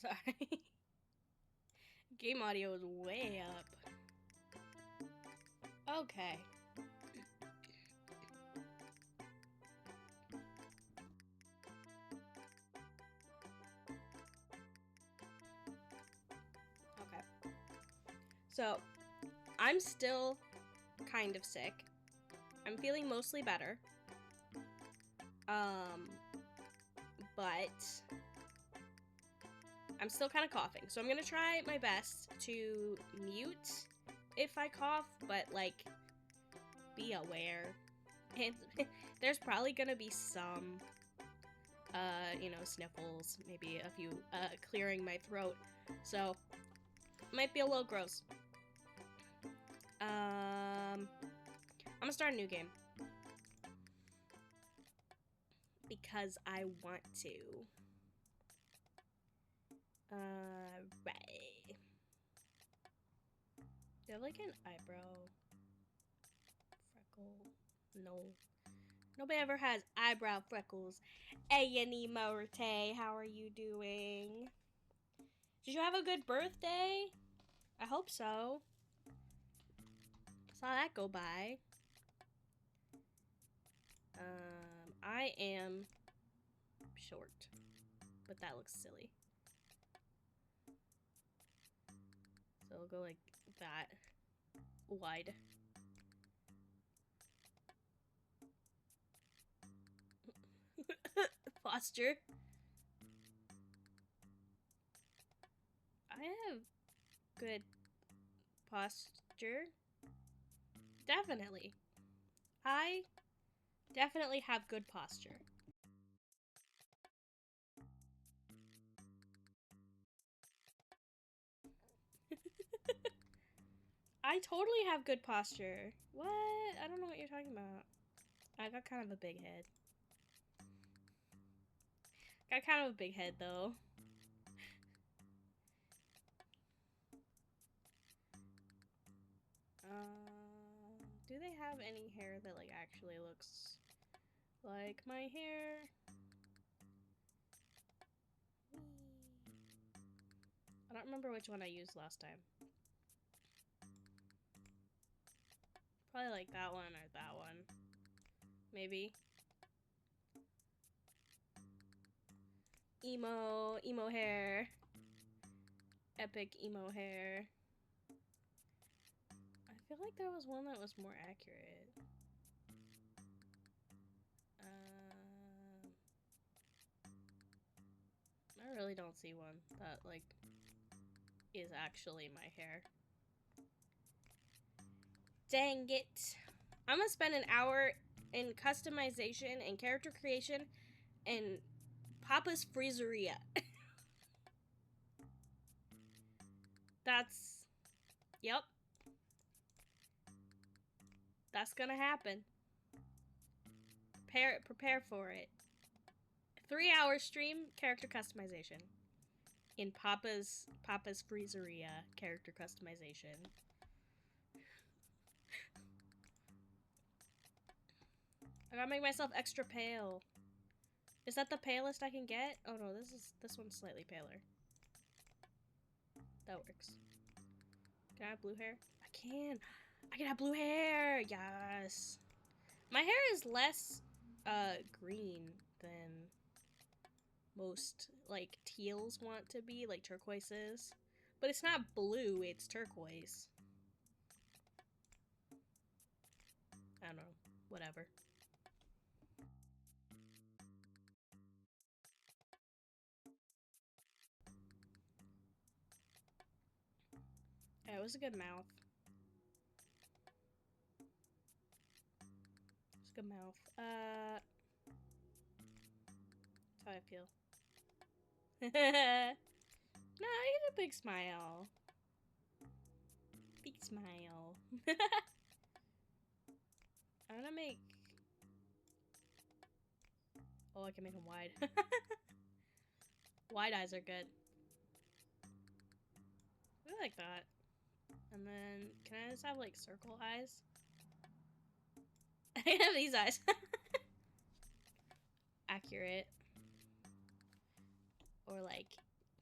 Sorry. Game audio is way up. Okay. Okay. So, I'm still kind of sick. I'm feeling mostly better. But I'm still kind of coughing. So I'm gonna try my best to mute if I cough, but like, be aware. And there's probably gonna be some, you know, sniffles, maybe a few, clearing my throat. So, might be a little gross. I'm gonna start a new game. Because I want to. Right. Do you have like an eyebrow freckle? No. Nobody ever has eyebrow freckles. Hey, Morte, how are you doing? Did you have a good birthday? I hope so. Saw that go by. I am short, but that looks silly. So we'll go like that, wide. Posture. I have good posture. Definitely. I definitely have good posture. I totally have good posture. What? I don't know what you're talking about. I got kind of a big head. Got kind of a big head, though. Do they have any hair that, like, actually looks like my hair? I don't remember which one I used last time. Probably like that one or that one. Maybe. Emo hair. Epic emo hair. I feel like there was one that was more accurate. I really don't see one that, like, is actually my hair. Dang it. I'm gonna spend an hour in customization and character creation and Papa's Freezeria. That's... Yep. That's gonna happen. Prepare for it. 3-hour stream, character customization. In Papa's Freezeria, character customization. I gotta make myself extra pale. Is that the palest I can get? Oh no, this one's slightly paler. That works. Can I have blue hair? I can! I can have blue hair! Yes! My hair is less, green than most, like, teals want to be, like turquoises. But it's not blue, it's turquoise. I don't know. Whatever. Yeah, it was a good mouth. It's a good mouth. That's how I feel. No, you get a big smile. Big smile. I'm gonna make... Oh, I can make them wide. Wide eyes are good. I like that. And then, can I just have, like, circle eyes? I can have these eyes. Accurate. Or, like,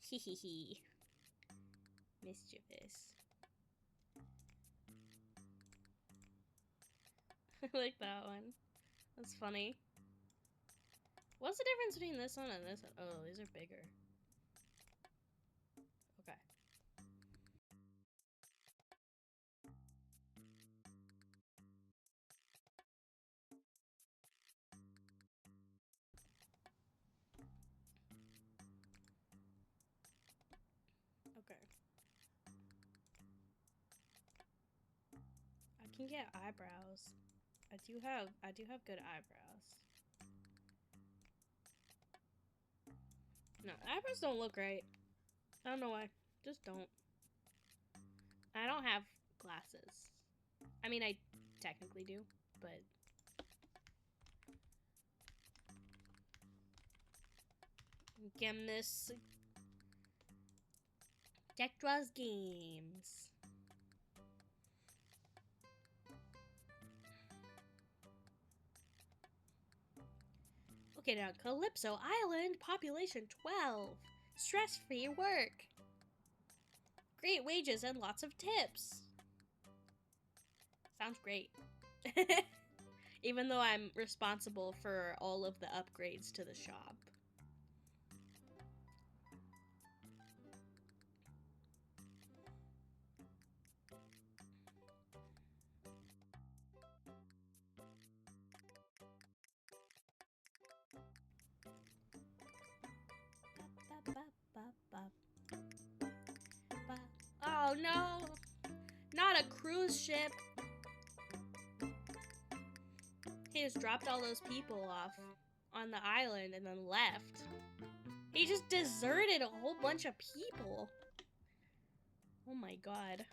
hee hee hee. Mischievous. I like that one. That's funny. What's the difference between this one and this one? Oh, these are bigger. can get eyebrows. I do have good eyebrows. No, eyebrows don't look right. I don't know why. Just don't. I don't have glasses. I mean, I technically do, but... Gemnus. Deck Draws Games. Okay, now Calypso Island, population 12. Stress-free work. Great wages and lots of tips. Sounds great. Even though I'm responsible for all of the upgrades to the shop. Oh no! Not a cruise ship! He just dropped all those people off on the island and then left. He just deserted a whole bunch of people. Oh my god.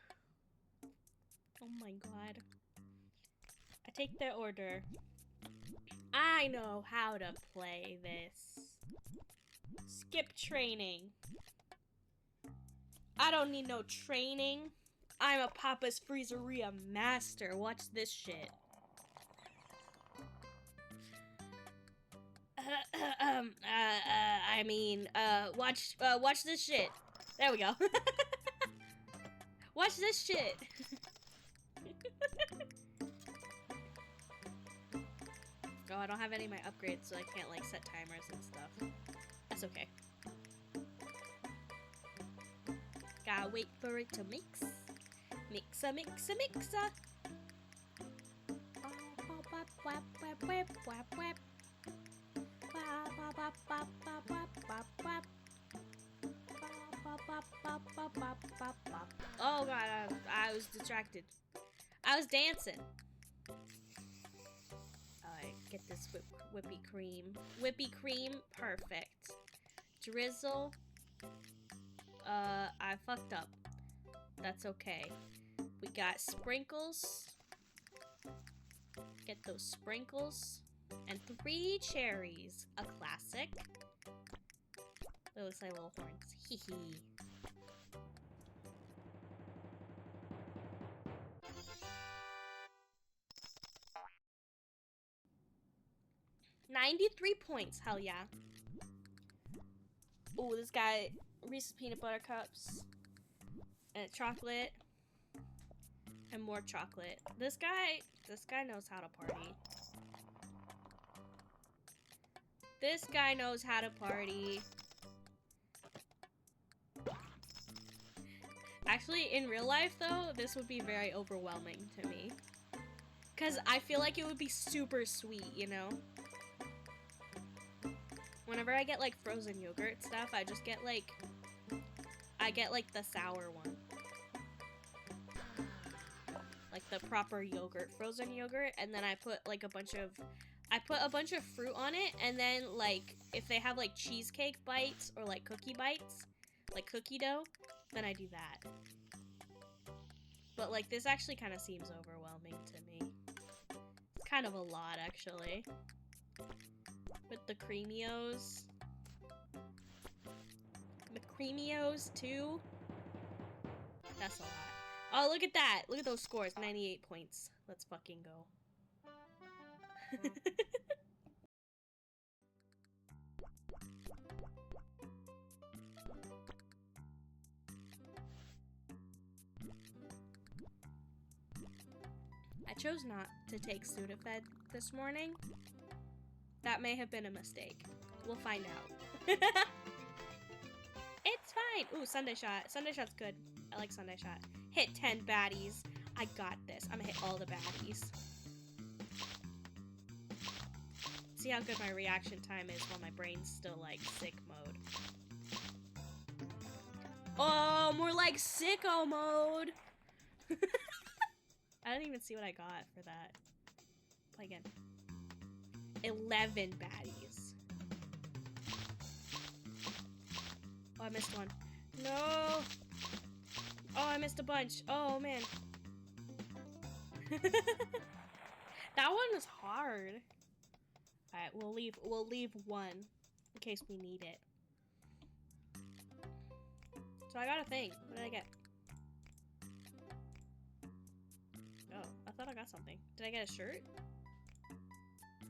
Oh my god. I take their order. I know how to play this. Skip training. I don't need no training. I'm a Papa's Freezeria master. Watch this shit. Watch this shit. There we go. Watch this shit. Oh, I don't have any of my upgrades, so I can't, like, set timers and stuff. That's okay. Gotta wait for it to mix. Mixa, mixa, mixa. Oh god, I was distracted. I was dancing. Alright, get this whippy cream. Whippy cream, perfect. Drizzle. I fucked up. That's okay. We got sprinkles. Get those sprinkles. And 3 cherries. A classic. That looks like little horns. Hee hee. $93 points. Hell yeah. Ooh, this guy, Reese's peanut butter cups. And chocolate. And more chocolate. This guy knows how to party. This guy knows how to party. Actually, in real life, though, this would be very overwhelming to me. Because I feel like it would be super sweet, you know? Whenever I get, like, frozen yogurt stuff, I just get, like... I get, like, the sour one. Like, the proper yogurt, frozen yogurt, and then I put, like, a bunch of fruit on it, and then, like, if they have, like, cheesecake bites or, like, cookie bites, like cookie dough, then I do that. But, like, this actually kind of seems overwhelming to me. It's kind of a lot, actually. With the creamios. The creamios, too. That's a lot. Oh, look at that! Look at those scores. 98 points. Let's fucking go. I chose not to take Sudafed this morning. That may have been a mistake. We'll find out. It's fine! Ooh, Sunday Shot. Sunday Shot's good. I like Sunday Shot. Hit 10 baddies. I got this. I'm gonna hit all the baddies. See how good my reaction time is while my brain's still, like, sick mode. Oh, more like sicko mode! I don't even see what I got for that. Play again. 11 baddies. Oh, I missed one. No! Oh, I missed a bunch. Oh, man. That one was hard. Alright, we'll leave one in case we need it. So I got a thing. What did I get? Oh, I thought I got something. Did I get a shirt?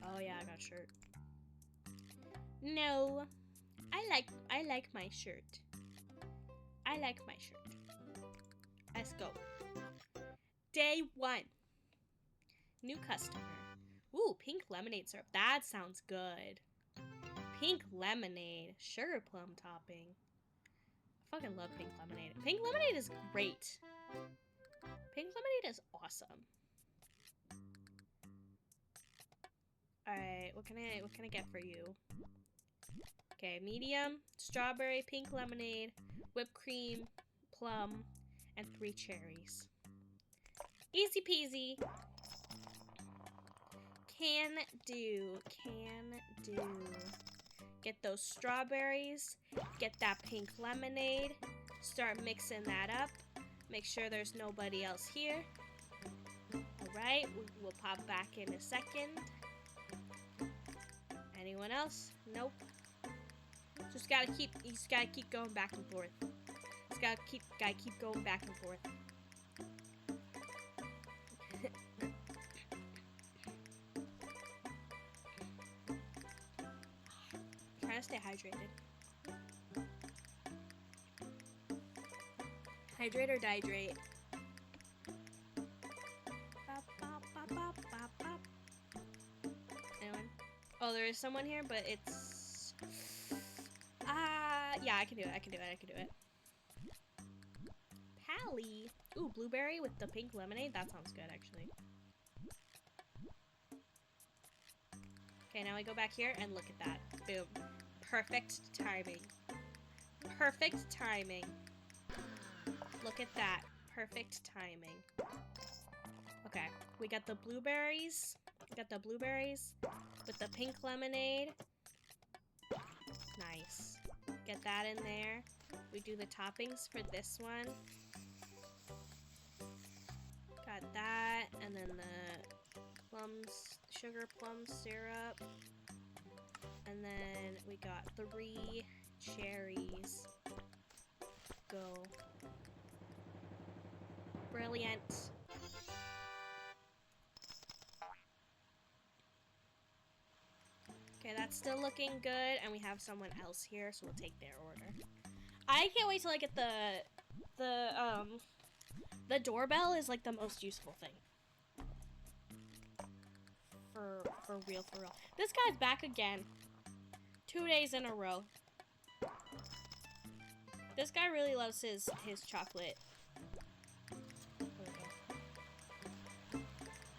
Oh yeah, I got a shirt. No. I like my shirt. I like my shirt. Let's go. Day 1. New customer. Ooh, pink lemonade syrup. That sounds good. Pink lemonade. Sugar plum topping. I fucking love pink lemonade. Pink lemonade is great. Pink lemonade is awesome. Alright, what can I get for you? Okay, medium, strawberry, pink lemonade, whipped cream, plum, and 3 cherries. Easy peasy. Can do. Get those strawberries, get that pink lemonade, start mixing that up. Make sure there's nobody else here. Alright, we'll pop back in a second. Anyone else? Nope. You just gotta keep going back and forth. Just gotta keep going back and forth. Trying to stay hydrated. Hydrate or dihydrate? Anyone? Oh, there is someone here, but it's... yeah, I can do it. Pally! Ooh, blueberry with the pink lemonade? That sounds good, actually. Okay, now we go back here and look at that. Boom. Perfect timing. Perfect timing. Look at that. Perfect timing. Okay, we got the blueberries. With the pink lemonade. Nice. Get that in there. We do the toppings for this one. Got that, and then the plums, sugar plum syrup. And then we got 3 cherries. Go. Brilliant. Okay, that's still looking good, and we have someone else here, so we'll take their order. I can't wait till I get the doorbell is like the most useful thing. For real. This guy's back again. 2 days in a row. This guy really loves his chocolate. There we go.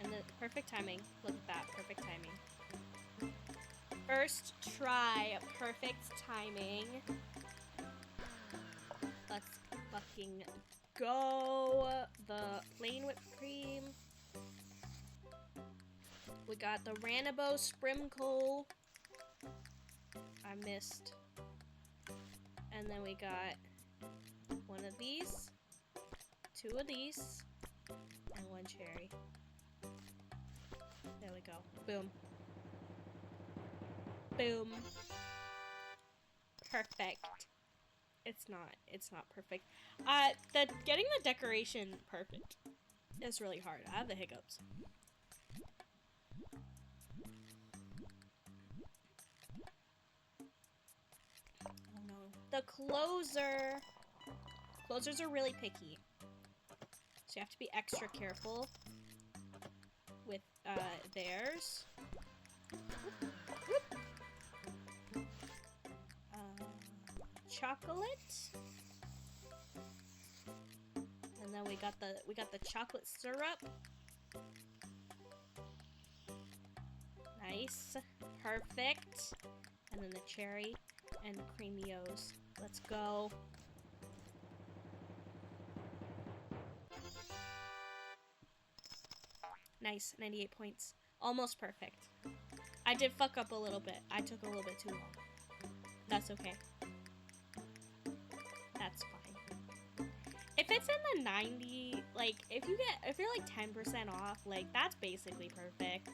And the perfect timing. Look at that, perfect timing. First try, perfect timing. Let's fucking go. The plain whipped cream. We got the Ranabo Sprinkle. I missed. And then we got 1 of these, 2 of these, and 1 cherry. There we go. Boom. Boom. Perfect. It's not perfect. Getting the decoration perfect is really hard. I have the hiccups. Oh no. The closer. Closers are really picky. So you have to be extra careful with theirs. Chocolate. And then we got the chocolate syrup. Nice. Perfect. And then the cherry and creamios. Let's go. Nice, 98 points. Almost perfect. I did fuck up a little bit. I took a little bit too long. That's okay. That's fine. If it's in the 90, like, if you're like 10% off, like, that's basically perfect.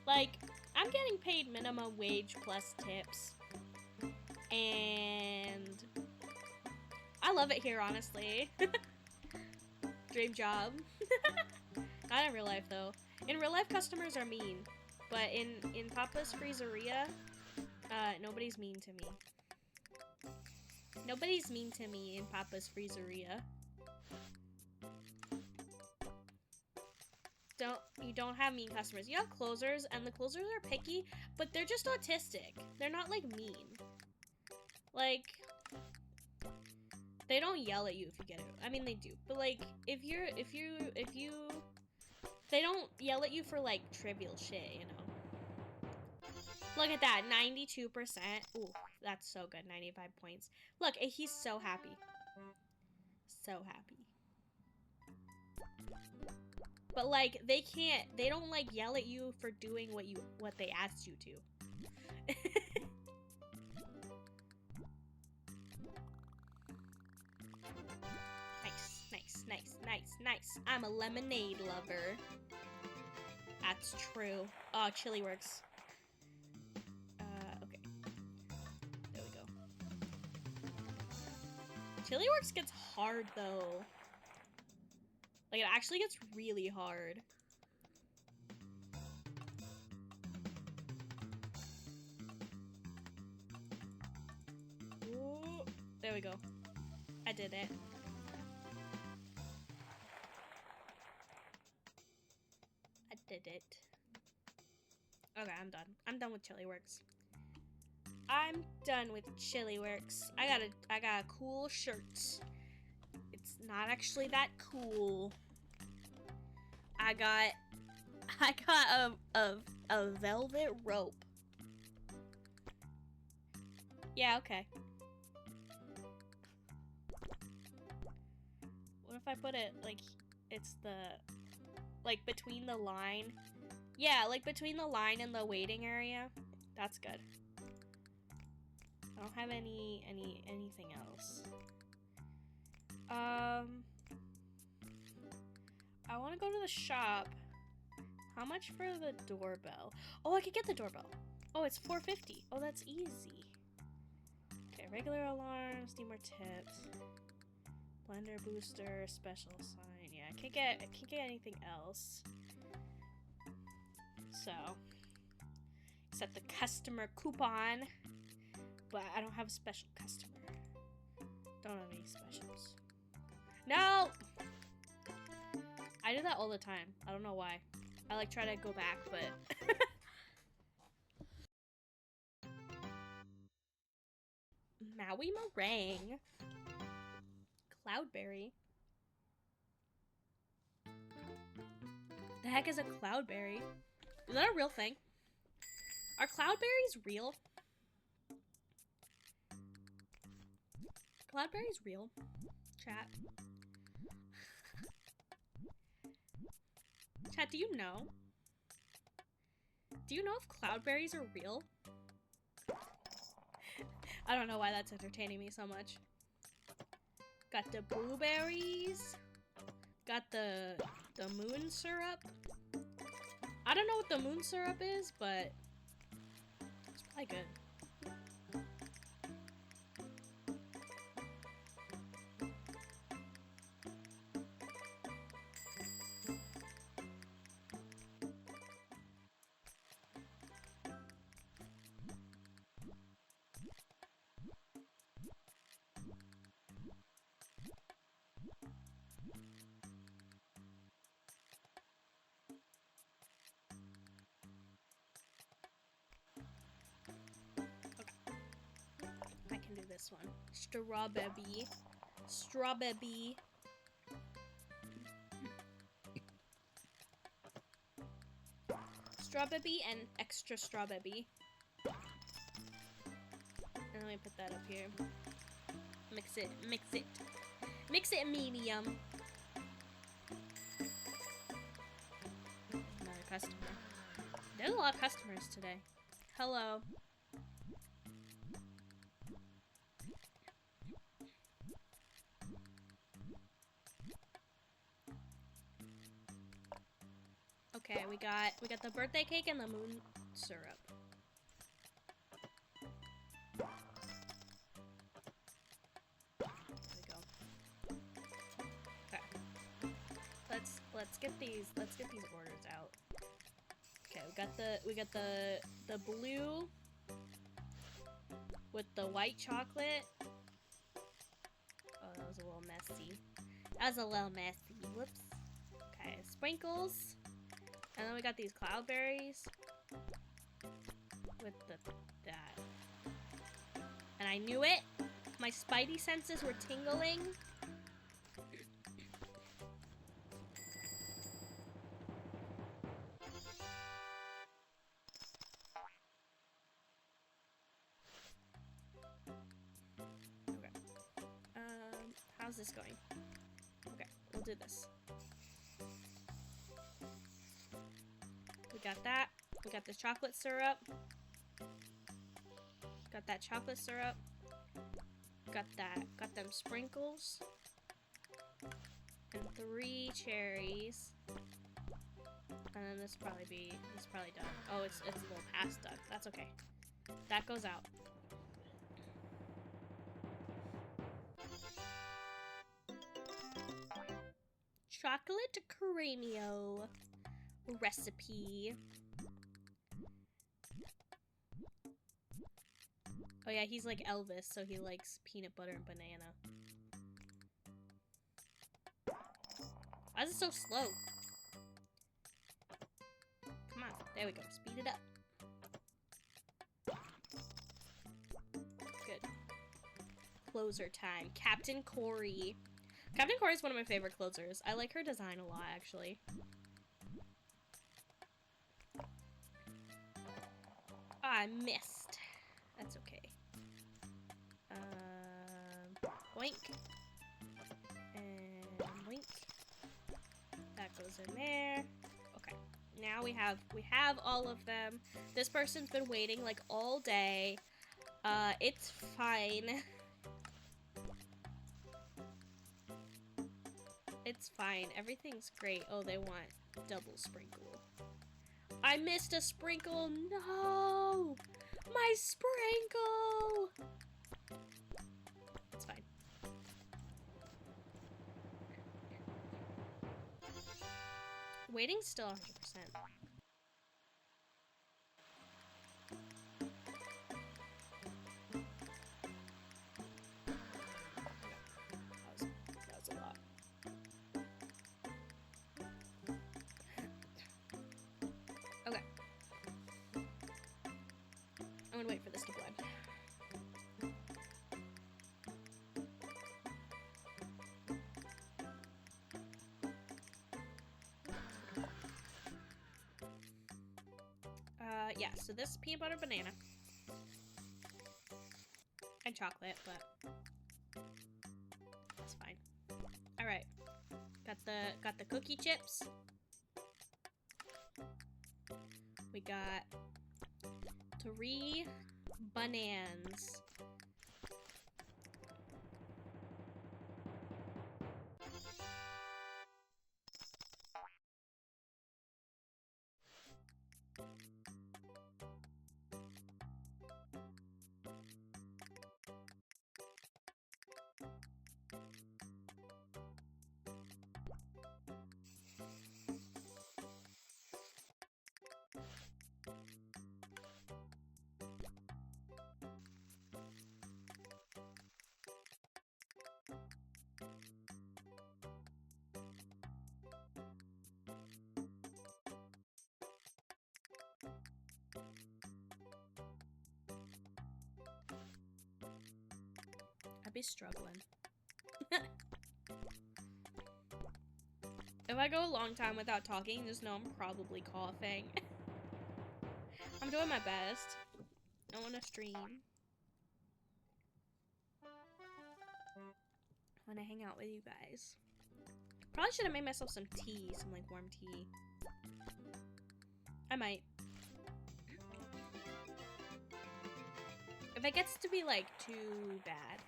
Like, I'm getting paid minimum wage plus tips. And I love it here, honestly. Dream job. Not in real life, though. In real life, customers are mean. But in Papa's Freezeria, nobody's mean to me. Nobody's mean to me in Papa's Freezeria. You don't have mean customers. You have closers, and the closers are picky, but they're just autistic. They're not, like, mean. Like, they don't yell at you if you get it. I mean, they do. But, like, if you... They don't yell at you for, like, trivial shit, you know? Look at that, 92%. Ooh, that's so good, 95 points. Look, he's so happy. So happy. But, like, they don't, like, yell at you for doing what they asked you to. Nice. I'm a lemonade lover. That's true. Oh, Chili Works. Okay. There we go. Chili Works gets hard, though. Like, it actually gets really hard. Ooh, there we go. I did it. Did it. Okay, I'm done. I'm done with Chili Works. I'm done with Chili Works. I got a cool shirt. It's not actually that cool. I got a velvet rope. Yeah, okay. What if I put it like it's the like between the line? Yeah, like between the line and the waiting area. That's good. I don't have anything else. I want to go to the shop. How much for the doorbell? Oh, I could get the doorbell. Oh, it's $4.50. Oh, that's easy. Okay, regular alarms, need more tips. Blender booster, special sign. Yeah, I can't get anything else. So, except the customer coupon, but I don't have a special customer. Don't have any specials. No! I do that all the time. I don't know why. I like try to go back, but Maui meringue. Cloudberry. The heck is a cloudberry? Is that a real thing? Are cloudberries real? Cloudberries real? Chat. Chat, do you know? Do you know if cloudberries are real? I don't know why that's entertaining me so much. Got the blueberries. Got the moon syrup. I don't know what the moon syrup is, but it's probably good. This one. Strawberry. Strawberry. Strawberry and extra strawberry. And let me put that up here. Mix it, mix it. Mix it medium. customer. There's a lot of customers today. Hello. Okay, we got the birthday cake and the moon syrup. There we go. Okay. Let's get these orders out. Okay, we got the blue with the white chocolate. Oh, that was a little messy. Whoops. Okay, sprinkles. And then we got these cloudberries with that. And I knew it. My spidey senses were tingling. Okay. How's this going? Okay, we'll do this. We got that. We got the chocolate syrup. Got that chocolate syrup. Got them sprinkles. And 3 cherries. And then this probably done. Oh, it's a little past done. That's okay. That goes out. Chocolate cremio recipe. Oh yeah, he's like Elvis, so he likes peanut butter and banana. Why is it so slow? Come on, there we go. Speed it up. Good. Closer time. Captain Corey. Captain Corey is one of my favorite closers. I like her design a lot, actually. Oh, I missed. That's okay. Boink. And boink. That goes in there. Okay. Now we have all of them. This person's been waiting like all day. It's fine. It's fine. Everything's great. Oh, they want double sprinkle. I missed a sprinkle. No! My sprinkle! It's fine. Waiting's still 100%. That was a lot. Okay. I'm gonna wait for this to blend. Yeah, so this is peanut butter banana. And chocolate, but that's fine. Alright. Got the cookie chips. We got 3 bananas. I'd be struggling. If I go a long time without talking, just know I'm probably coughing. I'm doing my best. I want to stream. I want to hang out with you guys. Probably should have made myself some tea, some like warm tea. I might. If it gets to be, like, too bad,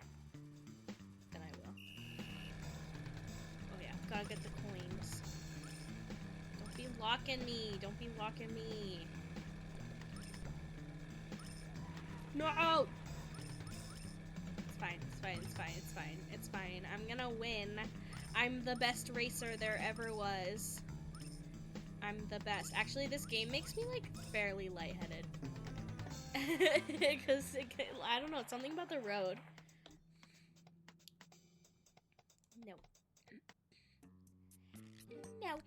then I will. Oh yeah, gotta get the coins. Don't be locking me. Don't be locking me. No! It's fine, it's fine, it's fine, it's fine, it's fine. I'm gonna win. I'm the best racer there ever was. I'm the best. Actually, this game makes me, like, fairly lightheaded. Because, I don't know, it's something about the road. No. No.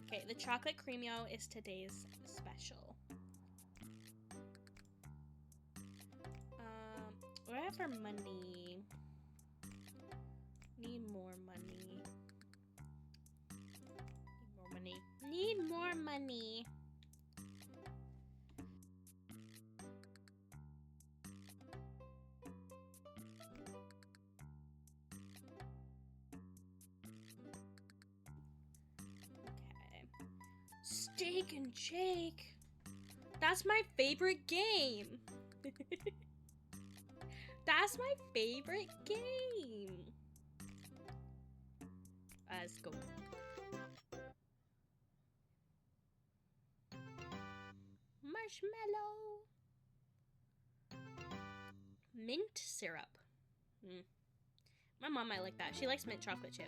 Okay, the chocolate cremio is today's special. What do I have for money? Need more money. Need more money. Need more money. Okay. Steak and Jake. That's my favorite game. That's my favorite game. Let's go. Marshmallow. Mint syrup. My mom might like that. She likes mint chocolate chip.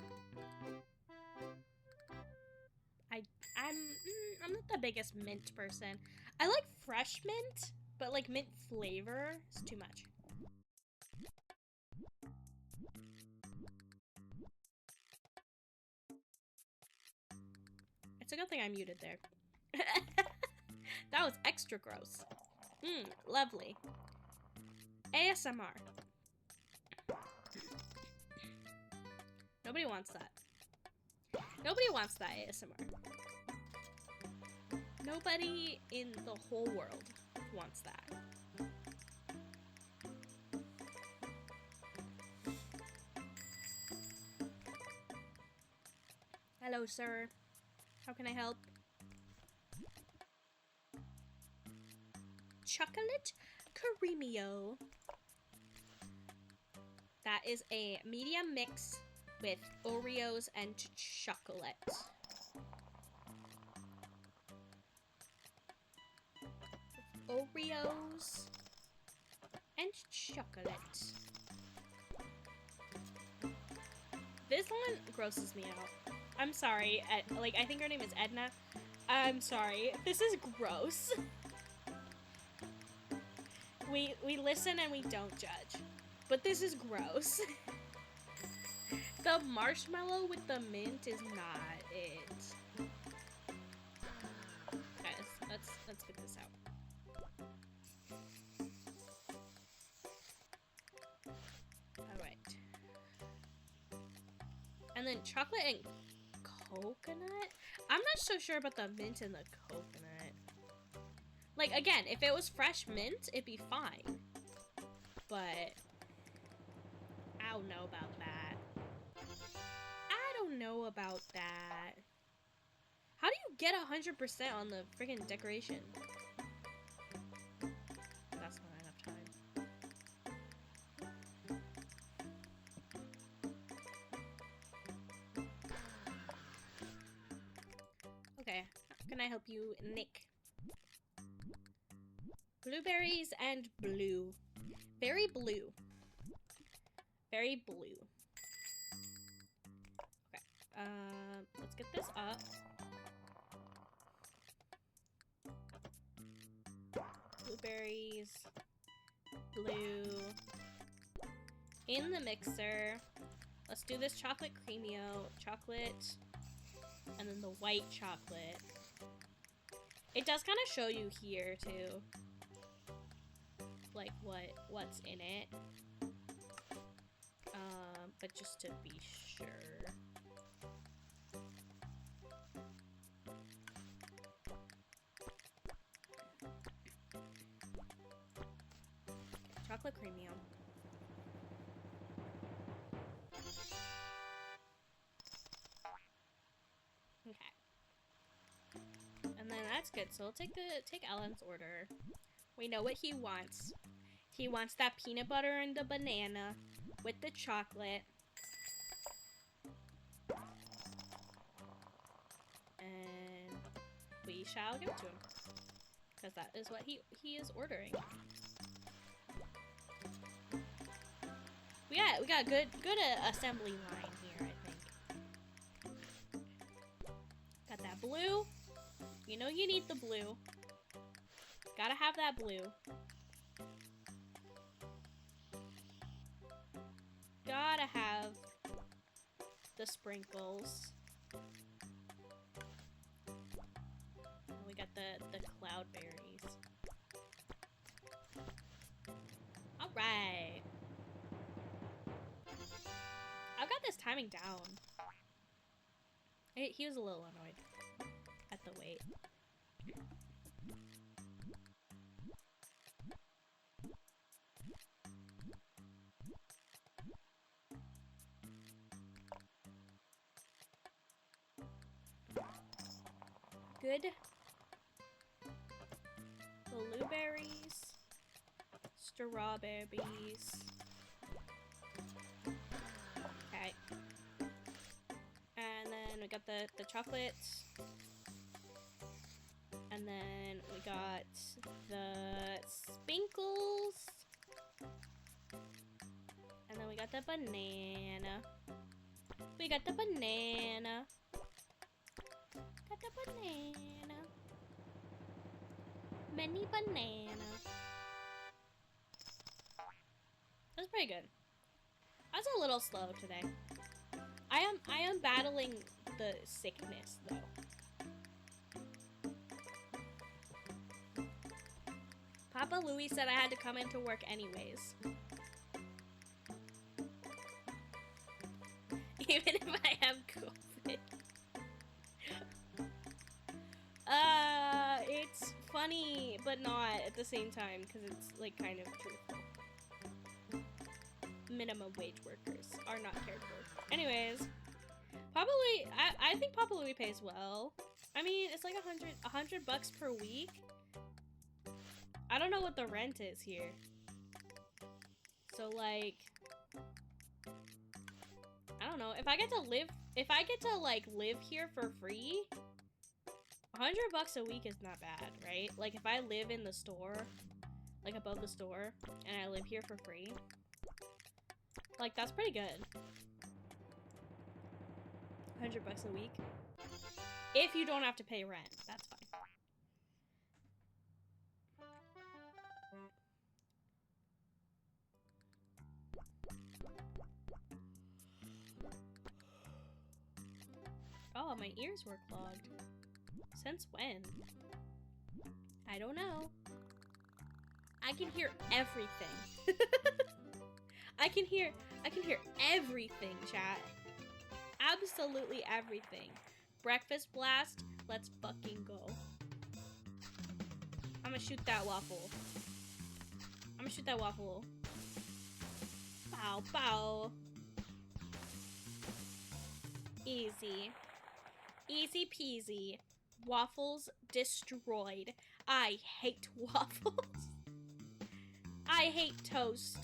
I'm not the biggest mint person. I like fresh mint, but like mint flavor is too much. It's a good thing I muted there. That was extra gross. Lovely. ASMR. Nobody wants that. Nobody wants that ASMR. Nobody in the whole world wants that. Hello, sir. How can I help? Chocolate cremio. That is a medium mix with Oreos and chocolate. Oreos and chocolate. This one grosses me out. I'm sorry. Like, I think her name is Edna. I'm sorry. This is gross. We listen and we don't judge. But this is gross. The marshmallow with the mint is not it. Guys, let's get this out. Alright. And then chocolate and coconut? I'm not so sure about the mint and the coconut. Like, again, if it was fresh mint, it'd be fine. But I don't know about that. I don't know about that. How do you get 100% on the freaking decoration? That's not enough time. Okay, how can I help you, Nick? Blueberries and blue. Very blue. Very blue. Okay. Let's get this up. Blueberries. Blue. In the mixer. Let's do this chocolate cremio. Chocolate. And then the white chocolate. It does kind of show you here, too. Like, what's in it. But just to be sure. Okay, chocolate cremio. Okay. That's good. So we'll take Alan's order. We know what he wants. He wants that peanut butter and the banana with the chocolate. And we shall give it to him. Because that is what he is ordering. We got a good assembly line here, I think. Got that blue. You know you need the blue. Gotta have that blue. Gotta have the sprinkles. And we got the cloudberries. Alright. I've got this timing down. He was a little annoyed at the wait. Good. Blueberries. Strawberries. Okay. And then we got the chocolates. And then we got the sprinkles. And then we got the banana. We got the banana. Got the banana. Mini banana. That's pretty good. I was a little slow today. I am battling the sickness though. Papa Louie said I had to come into work anyways. Even if I have COVID. It's funny, but not at the same time, because it's, like, kind of truthful. Minimum wage workers are not cared for. Anyways, Papa Louie, I think Papa Louie pays well. I mean, it's like $100 per week. I don't know what the rent is here. So, like, I don't know. If I get to live here for free, $100 a week is not bad, right? Like, if I live in the store, like above the store, and I live here for free, like, that's pretty good. $100 a week. If you don't have to pay rent, that's fine. Oh, my ears were clogged. Since when? I don't know. I can hear everything. I can hear everything, chat. Absolutely everything. Breakfast blast, let's fucking go. I'm gonna shoot that waffle. Bow, bow. Easy. Easy peasy. Waffles destroyed. I hate waffles. I hate toast.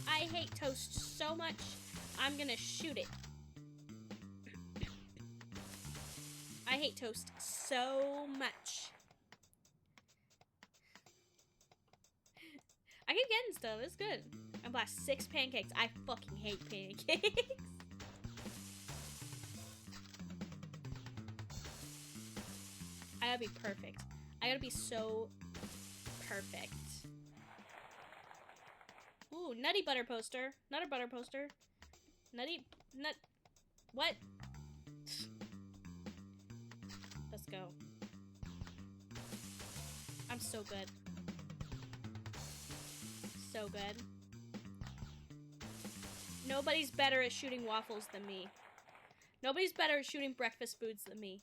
I hate toast so much, I'm gonna shoot it. I hate toast so much. I keep getting stuff, it's good. I blast 6 pancakes. I fucking hate pancakes. I gotta be perfect. I gotta be so perfect. Ooh, nutty butter poster. Not a butter poster. Nut. What? Let's go. I'm so good. So good. Nobody's better at shooting waffles than me. Nobody's better at shooting breakfast foods than me.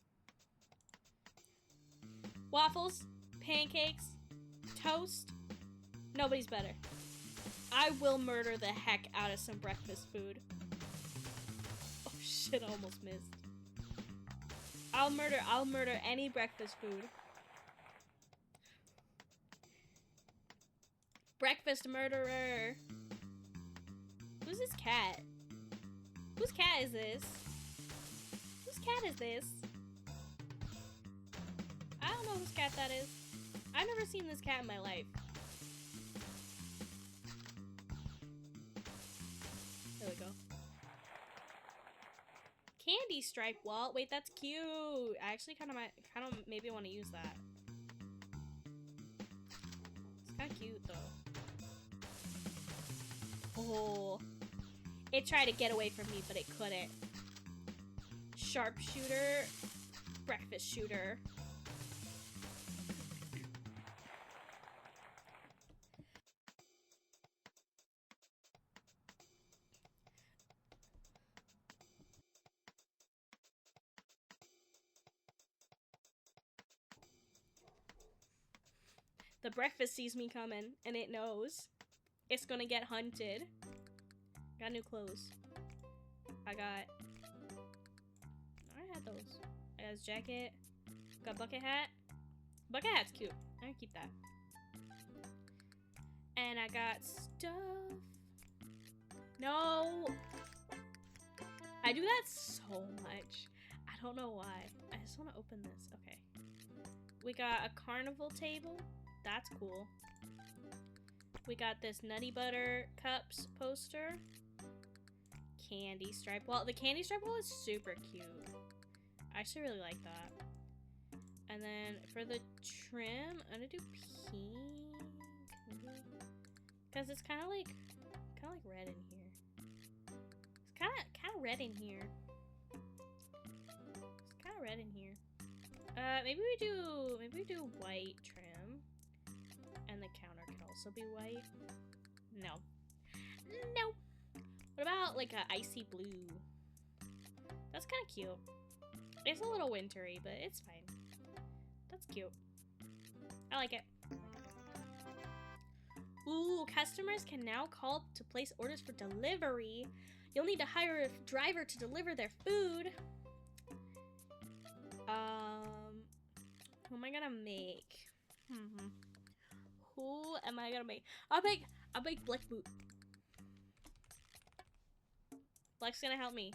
Waffles, pancakes, toast. Nobody's better. I will murder the heck out of some breakfast food. Oh shit, I almost missed. I'll murder any breakfast food. Breakfast murderer. Who's this cat? Whose cat is this? Whose cat is this? I don't know whose cat that is. I've never seen this cat in my life. There we go. Candy stripe wall. Wait, that's cute. I actually kind of maybe want to use that. It's kind of cute though. Oh, it tried to get away from me, but it couldn't. Sharpshooter, breakfast shooter. The breakfast sees me coming, and it knows it's gonna get hunted. Got new clothes. I had those. I got his jacket. Got bucket hat. Bucket hat's cute. I'm gonna keep that. And I got stuff. No! I do that so much. I don't know why. I just want to open this. Okay. We got a carnival table. That's cool. We got this Nutty Butter Cups poster. Candy stripe wall. The candy stripe wall is super cute. I actually really like that. And then for the trim, I'm gonna do pink. Because it's kind of like red in here. It's kind of red in here. It's kind of red in here. Maybe we do white trim. And the counter can also be white. No. No. What about like a icy blue? That's kind of cute. It's a little wintry, but it's fine. That's cute. I like it. Ooh, customers can now call to place orders for delivery. You'll need to hire a driver to deliver their food. Who am I gonna make? Who am I gonna make? I'll make Black Boot. Black's gonna help me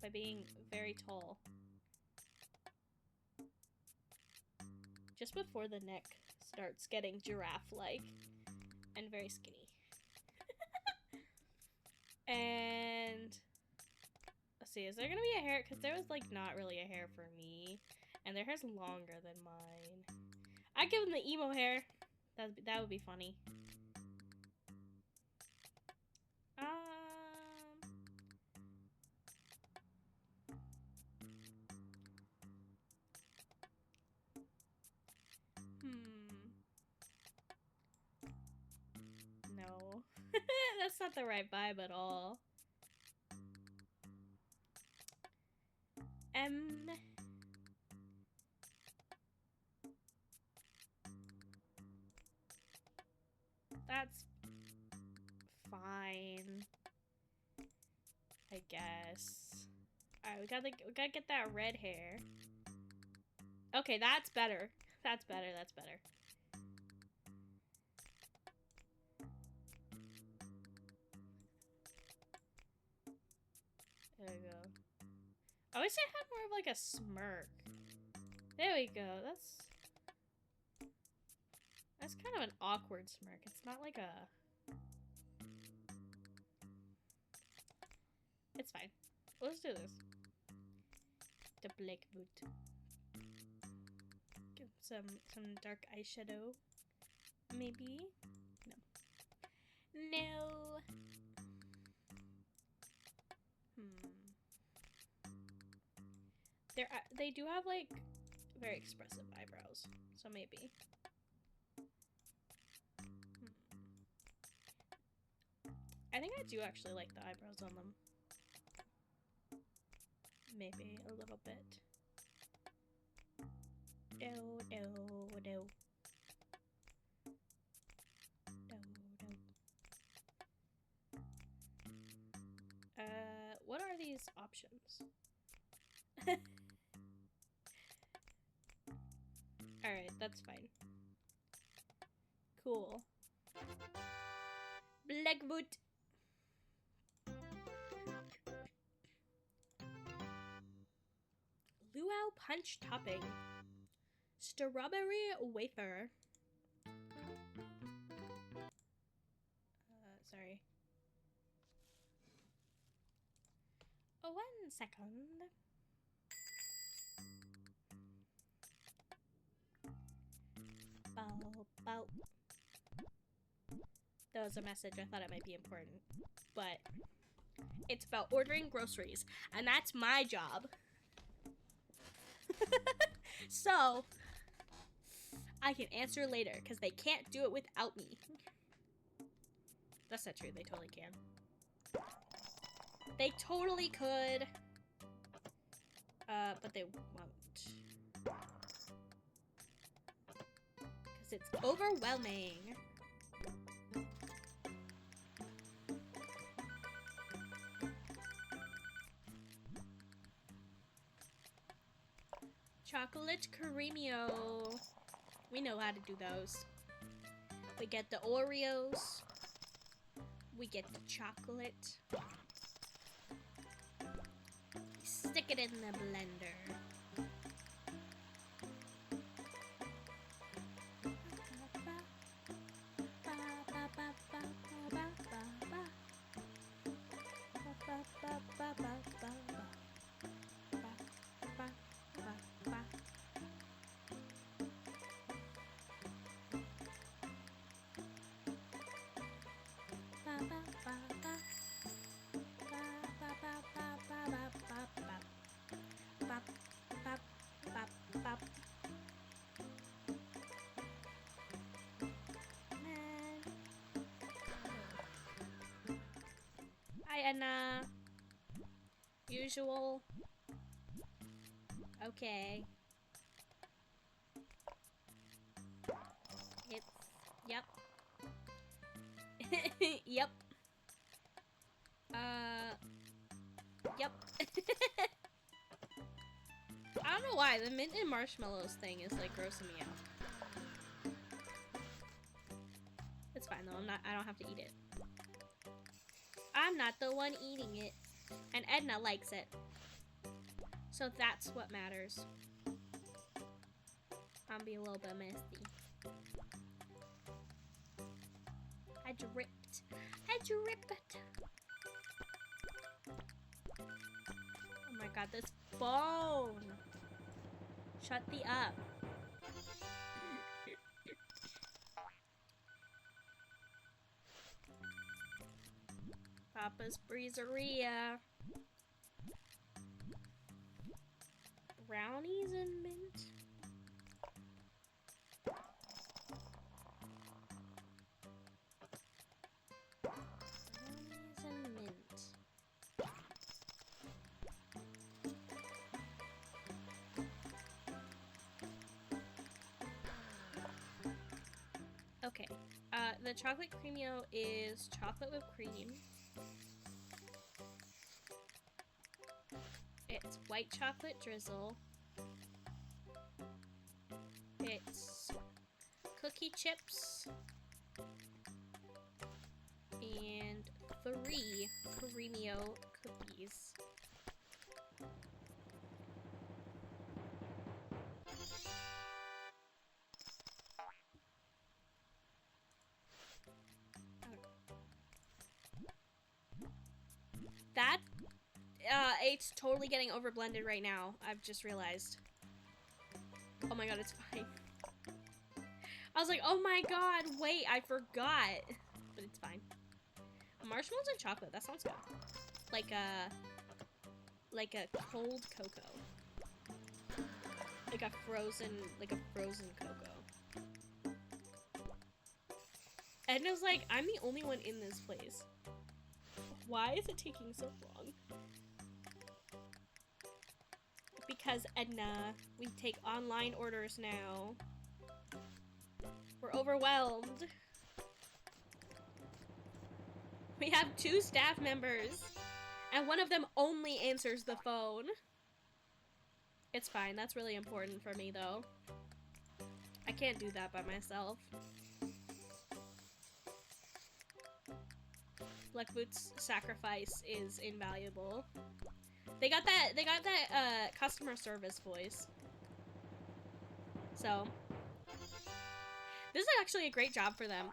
by being very tall. Just before the neck starts getting giraffe-like and very skinny. And let's see, is there gonna be a hair? Because there was like not really a hair for me, and their hair's longer than mine. I'd give them the emo hair. That would be funny. No. That's not the right vibe at all. That's fine, I guess. Alright, we gotta get that red hair. Okay, that's better. That's better, that's better. There we go. I wish I had more of like a smirk. There we go, that's kind of an awkward smirk. It's not like a... It's fine. Let's do this. The Black Boot. Give some dark eyeshadow. Maybe? No. No. They do have like very expressive eyebrows, so maybe. I think I do actually like the eyebrows on them. Maybe a little bit. No. What are these quickest options. Alright, that's fine. Cool. Blackwood. Luau punch topping. Strawberry wafer. Sorry. Oh, 1 second. Bow, bow. That was a message. I thought it might be important. But it's about ordering groceries. And that's my job. So, I can answer later. Because they can't do it without me. That's not true. They totally can. They totally could. But they won't. Because it's overwhelming. Chocolate Creamio. We know how to do those. We get the Oreos. We get the chocolate. We stick it in the blender. Hi, Edna. Usual. Okay. It's... Yep. Yep. Yep. I don't know why, the mint and marshmallows thing is like grossing me out. It's fine though, I don't have to eat it. I'm not the one eating it. And Edna likes it. So that's what matters. I'm being a little bit messy. I dripped. I dripped. Oh my god, this phone. Shut the up. Papa's Breezeria. Brownies and mint. Brownies and mint. Okay. The chocolate Creamio is chocolate whipped cream. It's white chocolate drizzle. It's cookie chips. And 3 Creamio cookies. That, it's totally getting over blended right now. I've just realized. Oh my god, it's fine. I was like, oh my god, wait, I forgot. But it's fine. Marshmallows and chocolate, that sounds good. Like a cold cocoa. Like a frozen cocoa. Edna's like, I'm the only one in this place. Why is it taking so long? Because Edna, we take online orders now. We're overwhelmed. We have 2 staff members And one of them only answers the phone. It's fine. That's really important for me, though. I can't do that by myself. Black Boots' sacrifice is invaluable. They got that customer service voice. So this is actually a great job for them.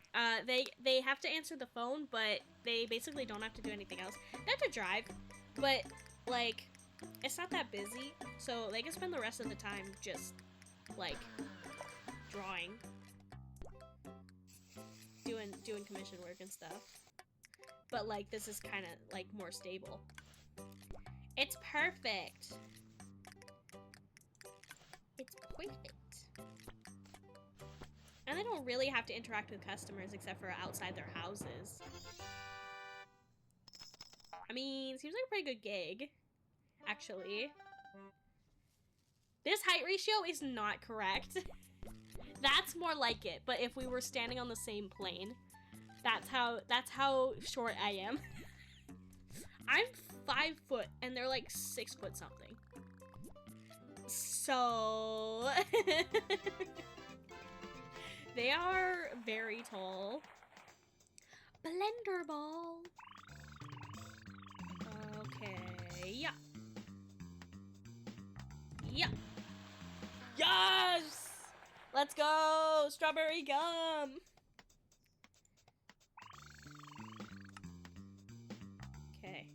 They have to answer the phone, but they basically don't have to do anything else. They have to drive, but like it's not that busy, so they can spend the rest of the time just like drawing, doing commission work and stuff. But like this is kind of like more stable. It's perfect. It's perfect. And they don't really have to interact with customers except for outside their houses. I mean, seems like a pretty good gig, actually. This height ratio is not correct. That's more like it, but if we were standing on the same plane, that's how short I am. I'm 5 foot and they're like 6 foot something. So they are very tall. Blender ball. Okay, yeah. Yeah. Yes! Let's go! Strawberry gum! Okay.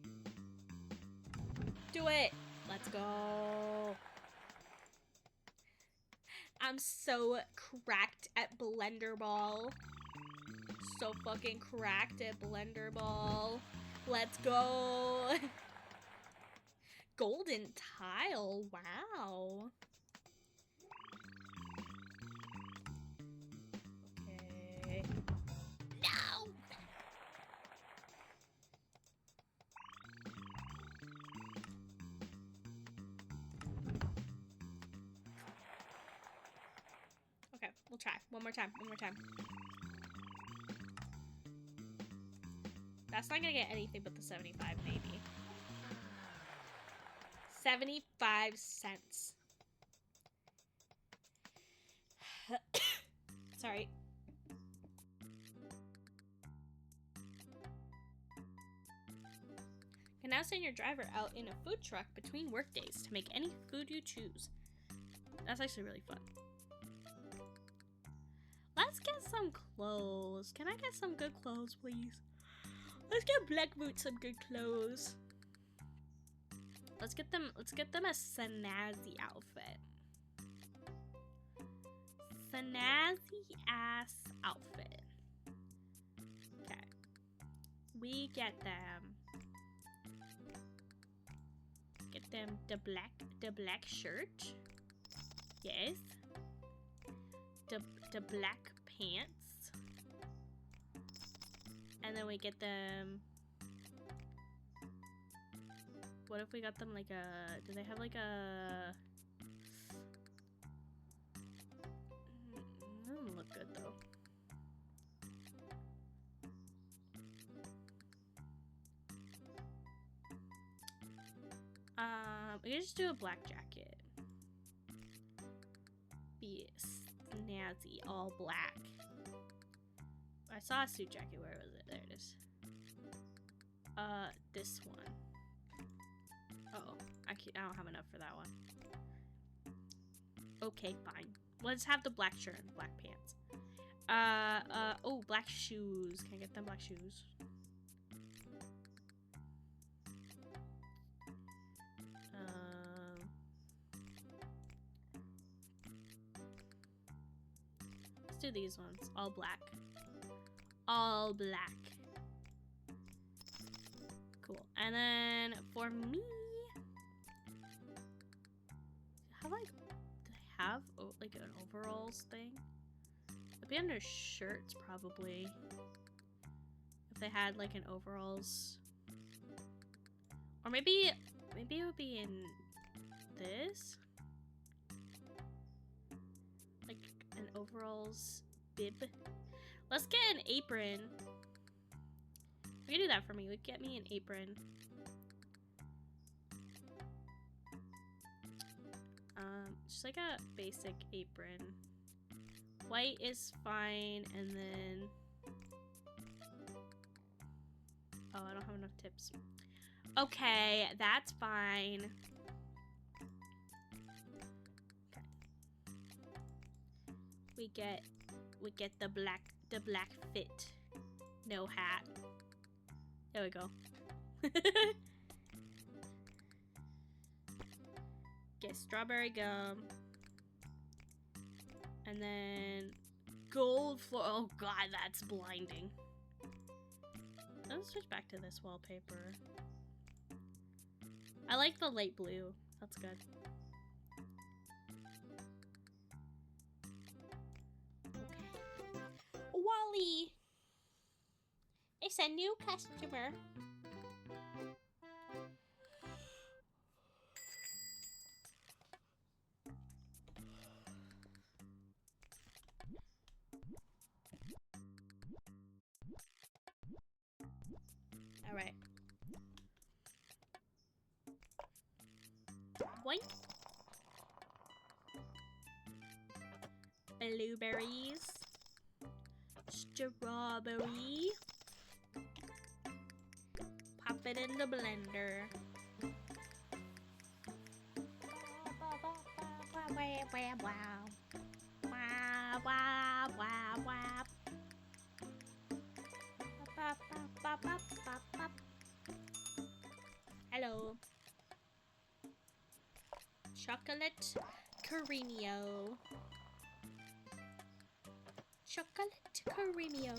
Do it! Let's go! I'm so cracked at Blender Ball. So fucking cracked at Blender Ball. Let's go! Golden tile, wow. Okay. No! Okay, we'll try. One more time. That's not gonna get anything but the 75, maybe. 75 cents. Sorry. You can now send your driver out in a food truck between work days to make any food you choose. That's actually really fun. Let's get some clothes. Can I get some good clothes, please? Let's get Black Boots some good clothes. Let's get them a snazzy outfit. Snazzy ass outfit. Okay. We get them the black shirt. Yes. The black pants. And then we get them. What if we got them like a, do they have like a, that doesn't look good though. We can just do a black jacket. Be snazzy, all black. I saw a suit jacket, where was it? There it is. This one. Uh-oh, I don't have enough for that one. Okay, fine. Let's have the black shirt and the black pants. Oh, black shoes. Can I get them black shoes? Let's do these ones. All black. All black. Cool. And then for me, do I have like an overalls thing? It'd be under shirts probably. If they had like an overalls, or maybe it would be in this, like an overalls bib. Let's get an apron. You can do that for me. Get me an apron. just like a basic apron. White is fine, and then... Oh, I don't have enough tips. Okay, that's fine. Okay. We get the black fit. No hat. There we go. Get strawberry gum. And then gold floor. Oh god, that's blinding. Let's switch back to this wallpaper. I like the light blue. That's good. Okay. Wally! It's a new customer. Alright. Boink. Blueberries. Strawberry. Pop it in the blender. Hello. Chocolate Carino. Chocolate Carino.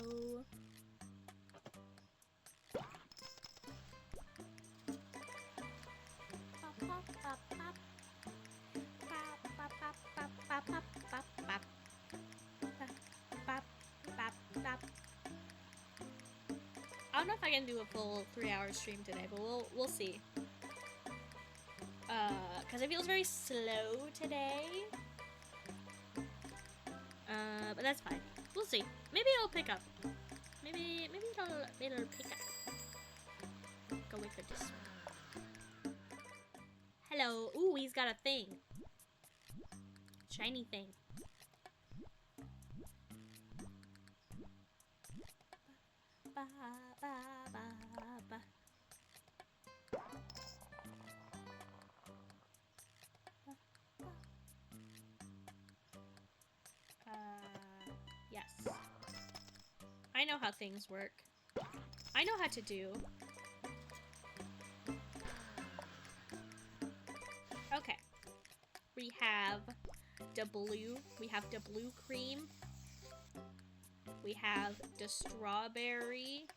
I don't know if I can do a full 3-hour stream today, but we'll see. Cause it feels very slow today. But that's fine. We'll see. Maybe it'll pick up. Maybe it'll pick up. Go wait for this. Hello. Ooh, he's got a thing. Shiny thing. Ba, ba, ba, ba. Yes. I know how things work. I know how to do. Okay. We have the blue. We have the blue cream. We have the strawberry.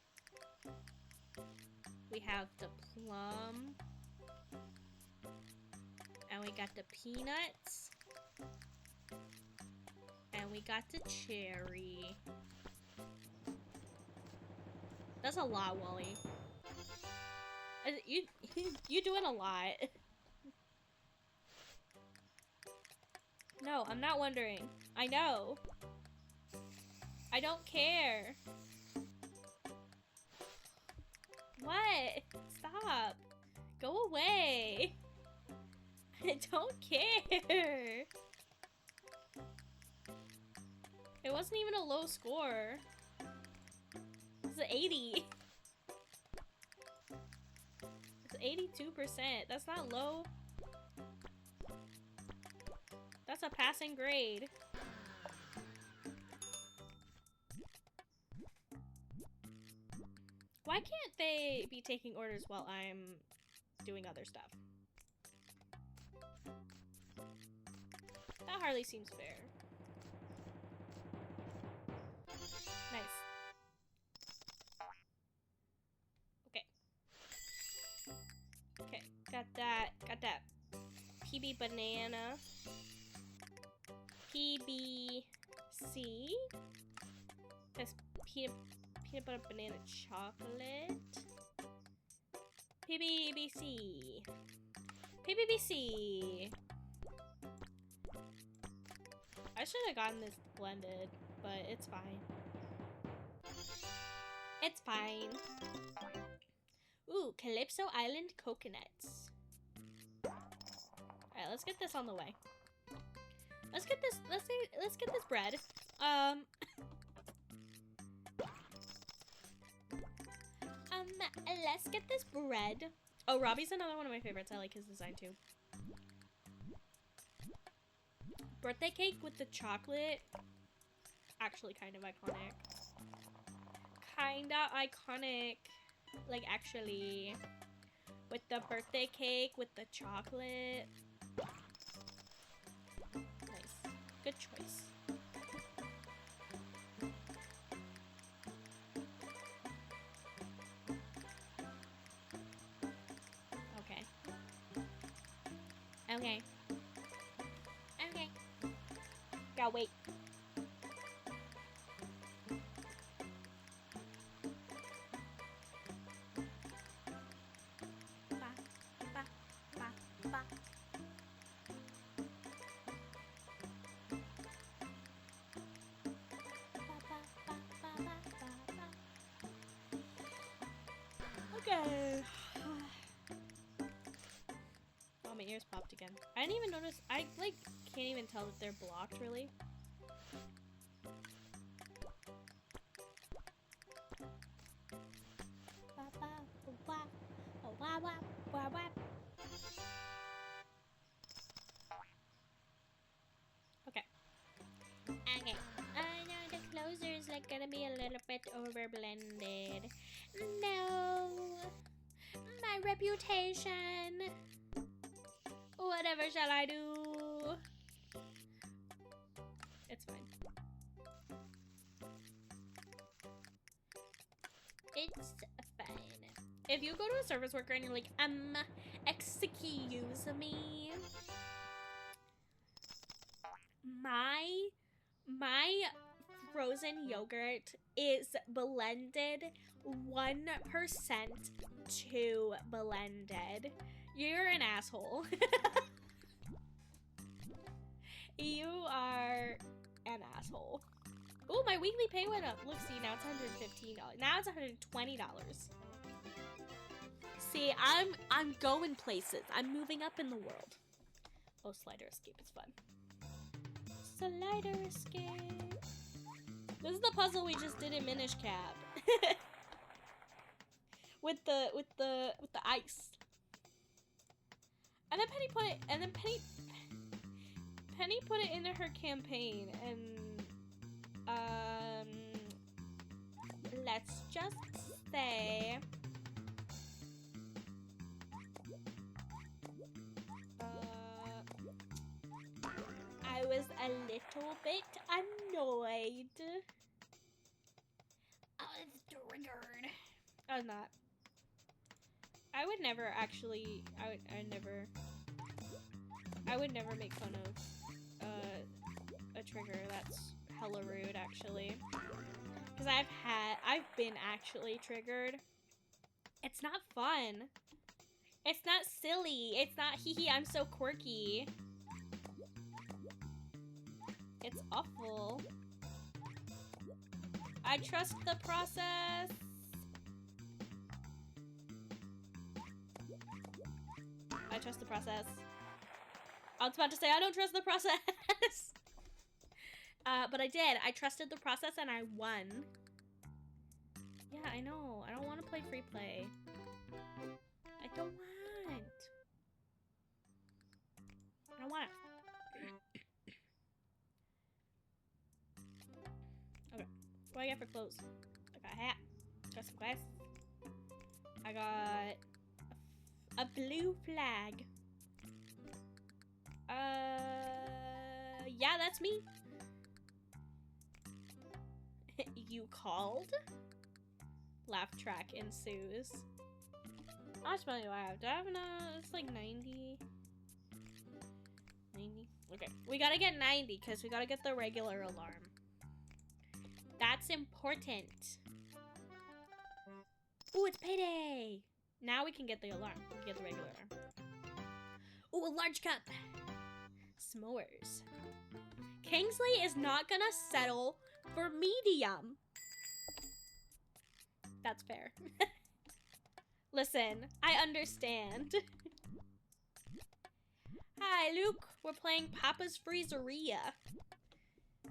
We have the plum. And we got the peanuts. And we got the cherry. That's a lot, Wally. You doing a lot. No, I'm not wondering. I know. I don't care. What? Stop. Go away. I don't care. It wasn't even a low score. It's an 80. It's 82%. That's not low. That's a passing grade. Why can't they be taking orders while I'm doing other stuff? That hardly seems fair. Nice. Okay. Okay, got that. Got that. PB banana. PBC. That's peanut butter banana chocolate. PBBC. PBBC. I should have gotten this blended, but it's fine. It's fine. Ooh, Calypso Island coconuts. Alright, let's get this on the way. Let's get this. Let's get this bread. Let's get this bread. Oh, Robbie's another one of my favorites. I like his design too. Birthday cake with the chocolate. Actually, kind of iconic. Kinda iconic. Like, actually. With the birthday cake with the chocolate. Nice. Good choice. Okay. Okay. Okay. Gotta wait. Okay. Oh, my ears popped again. I didn't even notice. I, like, can't even tell that they're blocked, really. Okay. Okay. I know the closer's like gonna be a little bit over blended. No. My reputation. Whatever shall I do? It's fine. It's fine. If you go to a service worker and you're like, excuse me. My frozen yogurt is blended 1% to blended. You're an asshole. You are an asshole. Oh, my weekly pay went up. Look, see, now it's $115. Now it's $120. See, I'm going places. I'm moving up in the world. Oh, slider escape is fun. Slider escape. This is the puzzle we just did in Minish Cap. with the ice. And then Penny put it into her campaign, and let's just say I was a little bit annoyed. I was triggered. I was not. I would never actually. I would never make fun of a trigger. That's hella rude, actually. Because I've been actually triggered. It's not fun. It's not silly. It's not hee hee, I'm so quirky. It's awful. I trust the process. I trust the process. I was about to say I don't trust the process. But I did. I trusted the process and I won. Yeah, I know. I don't want to play free play. I don't want. I don't want it. Okay. What do I get for clothes? I got a hat. Got some glasses. I got a blue flag. Yeah, that's me. You called? Laugh track ensues. How much money do I have? Do I have enough? It's like 90. 90? Okay. We gotta get 90 because we gotta get the regular alarm. That's important. Ooh, it's payday! Now we can get the alarm. We can get the regular alarm. Ooh, a large cup. S'mores. Kingsley is not gonna settle for medium. That's fair. Listen, I understand. Hi, Luke. We're playing Papa's Freezeria.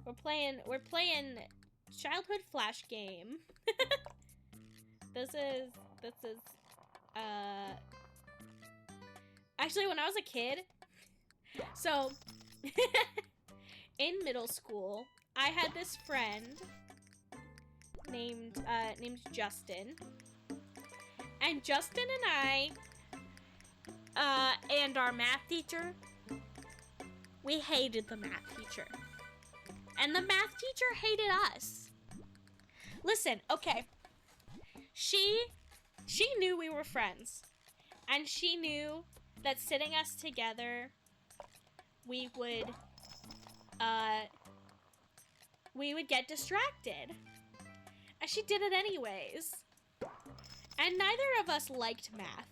We're playing childhood flash game. This is actually when I was a kid. So in middle school, I had this friend named Justin. And Justin and I and our math teacher, we hated the math teacher. And the math teacher hated us. Listen, okay. She knew we were friends. And she knew that sitting us together, we would get distracted. And she did it anyways. And neither of us liked math.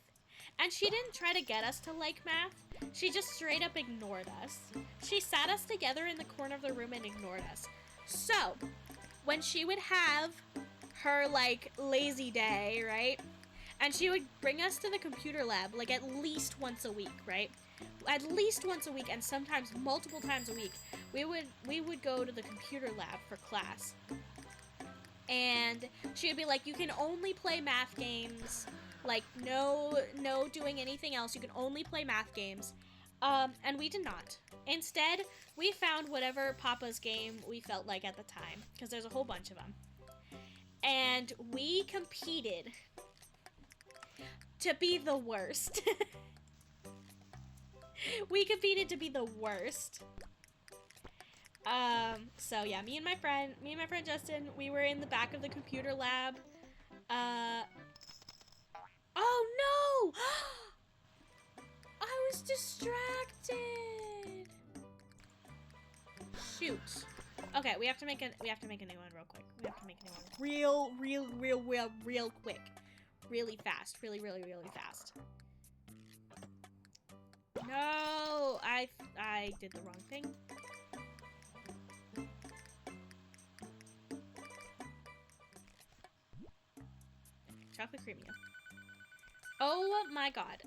And she didn't try to get us to like math. She just straight up ignored us. She sat us together in the corner of the room and ignored us. So, when she would have her, like, lazy day, right? And she would bring us to the computer lab, like, at least once a week, right? At least once a week, and sometimes multiple times a week. We would go to the computer lab for class. And she would be like, you can only play math games. Like, no doing anything else. You can only play math games. And we did not. Instead, we found whatever Papa's game we felt like at the time. Because there's a whole bunch of them. And we competed to be the worst. We competed to be the worst. So yeah, me and my friend Justin, we were in the back of the computer lab. Oh no! I was distracted. Shoot. Okay, we have to make a new one real quick. We have to make a new one real quick. Really fast. Really fast. No, I did the wrong thing. Chocolate creamy. Oh my god.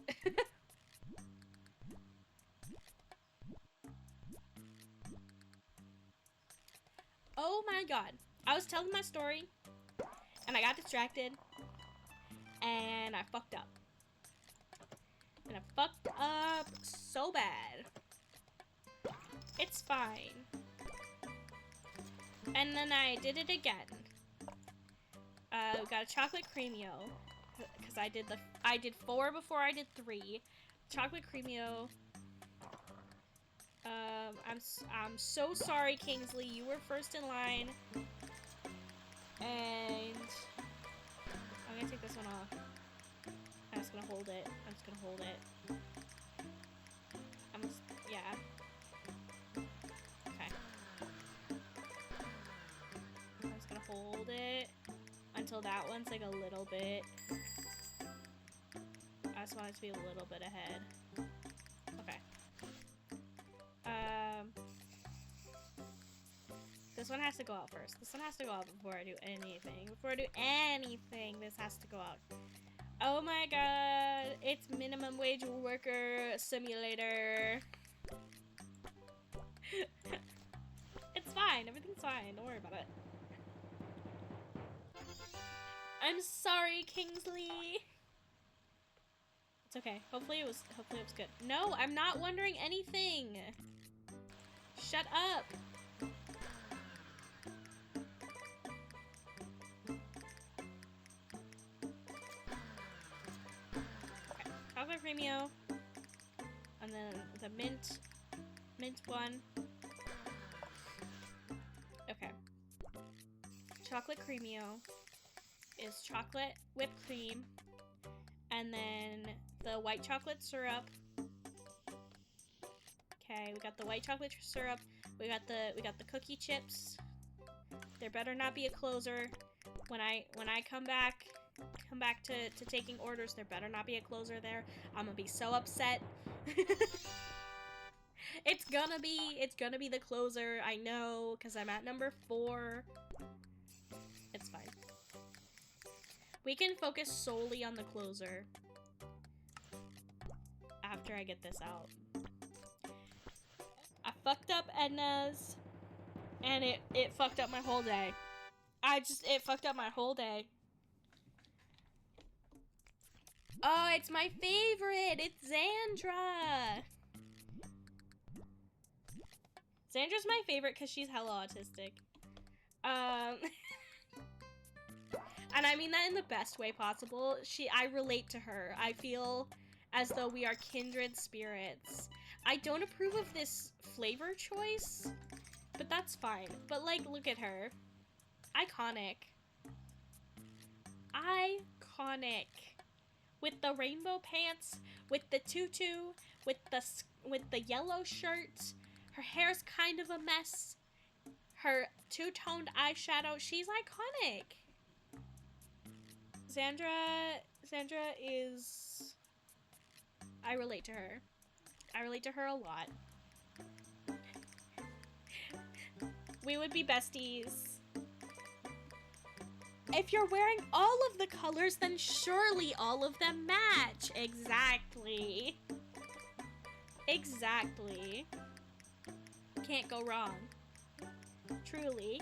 Oh my god. I was telling my story, and I got distracted, and I fucked up. And I fucked up so bad. It's fine. And then I did it again. We got a chocolate creamio, because I did 4 before I did 3. Chocolate creamio. I'm so sorry, Kingsley. You were first in line. And I'm gonna take this one off. I'm just gonna hold it. Yeah. Okay. I'm just gonna hold it until that one's like a little bit. I just want it to be a little bit ahead. Okay. This one has to go out first. This one has to go out before I do anything. Before I do anything, this has to go out. Oh my god. It's minimum wage worker simulator. It's fine. Everything's fine. Don't worry about it. I'm sorry, Kingsley. It's okay. Hopefully it was good. No, I'm not wondering anything. Shut up. Okay. Chocolate creamio. And then the mint one. Okay. Chocolate creamio is chocolate whipped cream, and then the white chocolate syrup. Okay, we got the white chocolate syrup. We got the cookie chips. There better not be a closer. When I come back to taking orders, there better not be a closer there. I'm gonna be so upset. It's gonna be the closer. I know, because I'm at number 4. It's fine. We can focus solely on the closer after I get this out. fucked up Edna's, and it fucked up my whole day. It fucked up my whole day. Oh, it's my favorite. It's Xandra. Xandra's my favorite because she's hella autistic. And I mean that in the best way possible. I relate to her. I feel as though we are kindred spirits. I don't approve of this flavor choice, but that's fine. But like, look at her. Iconic. Iconic. With the rainbow pants, with the tutu, with the yellow shirt. Her hair's kind of a mess. Her two-toned eyeshadow. She's iconic. Xandra is... I relate to her. I relate to her a lot. We would be besties. If you're wearing all of the colors, then surely all of them match. Exactly. Exactly. Can't go wrong. Truly.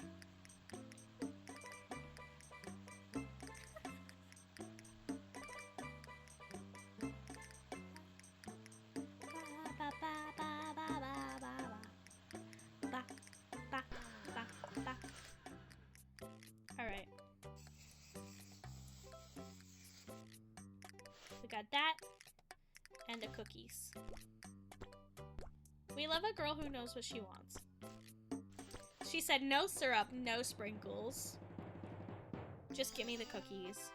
Alright. We got that and the cookies. We love a girl who knows what she wants. She said no syrup, no sprinkles. Just give me the cookies.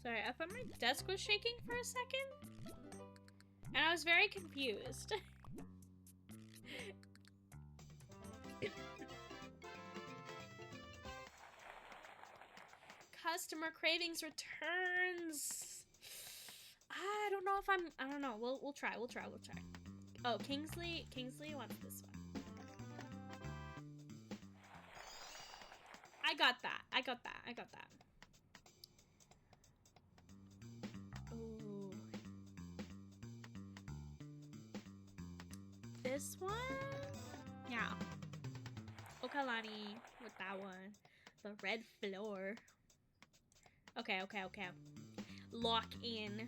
Sorry, I thought my desk was shaking for a second. And I was very confused. Customer cravings returns. I don't know if I don't know. We'll try. Oh, Kingsley wants this one. I got that. Ooh. This one? Yeah. Okalani with that one. The red floor. Okay. Lock in.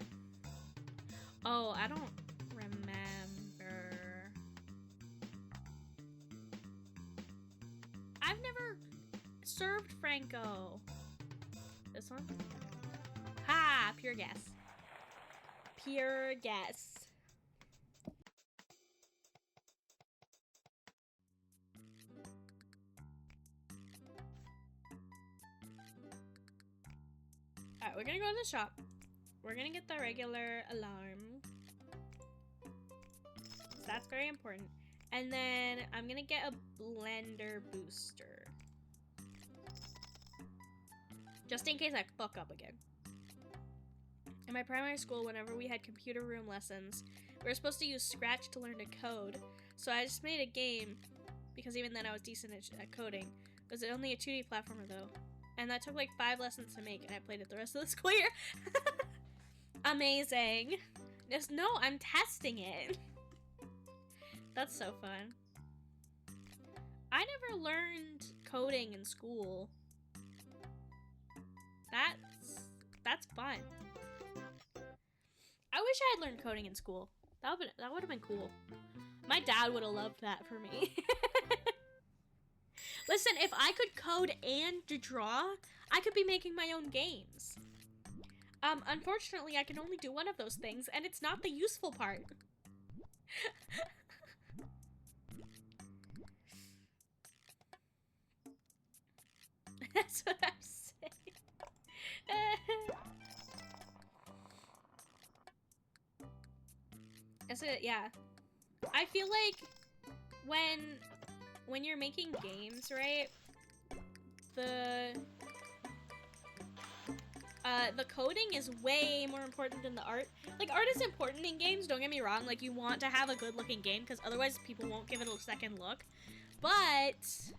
Oh, I don't remember. I've never served Franco. This one? Ha! Pure guess. Pure guess. Alright, we're gonna go to the shop. We're gonna get the regular alarm. So that's very important. And then I'm gonna get a blender booster. Just in case I fuck up again. In my primary school, whenever we had computer room lessons, we were supposed to use Scratch to learn to code. So I just made a game, because even then I was decent at coding. It was only a 2D platformer though. And that took like 5 lessons to make, and I played it the rest of the school year. Amazing. Just, no, I'm testing it. That's so fun. I never learned coding in school. That's fun. I wish I had learned coding in school. That would have been cool. My dad would have loved that for me. Listen, if I could code and draw, I could be making my own games. Unfortunately, I can only do one of those things, and it's not the useful part. That's what I'm saying. That's it, yeah. I feel like when you're making games, right? The coding is way more important than the art. Like, art is important in games, don't get me wrong. Like, you want to have a good looking game because otherwise people won't give it a second look. But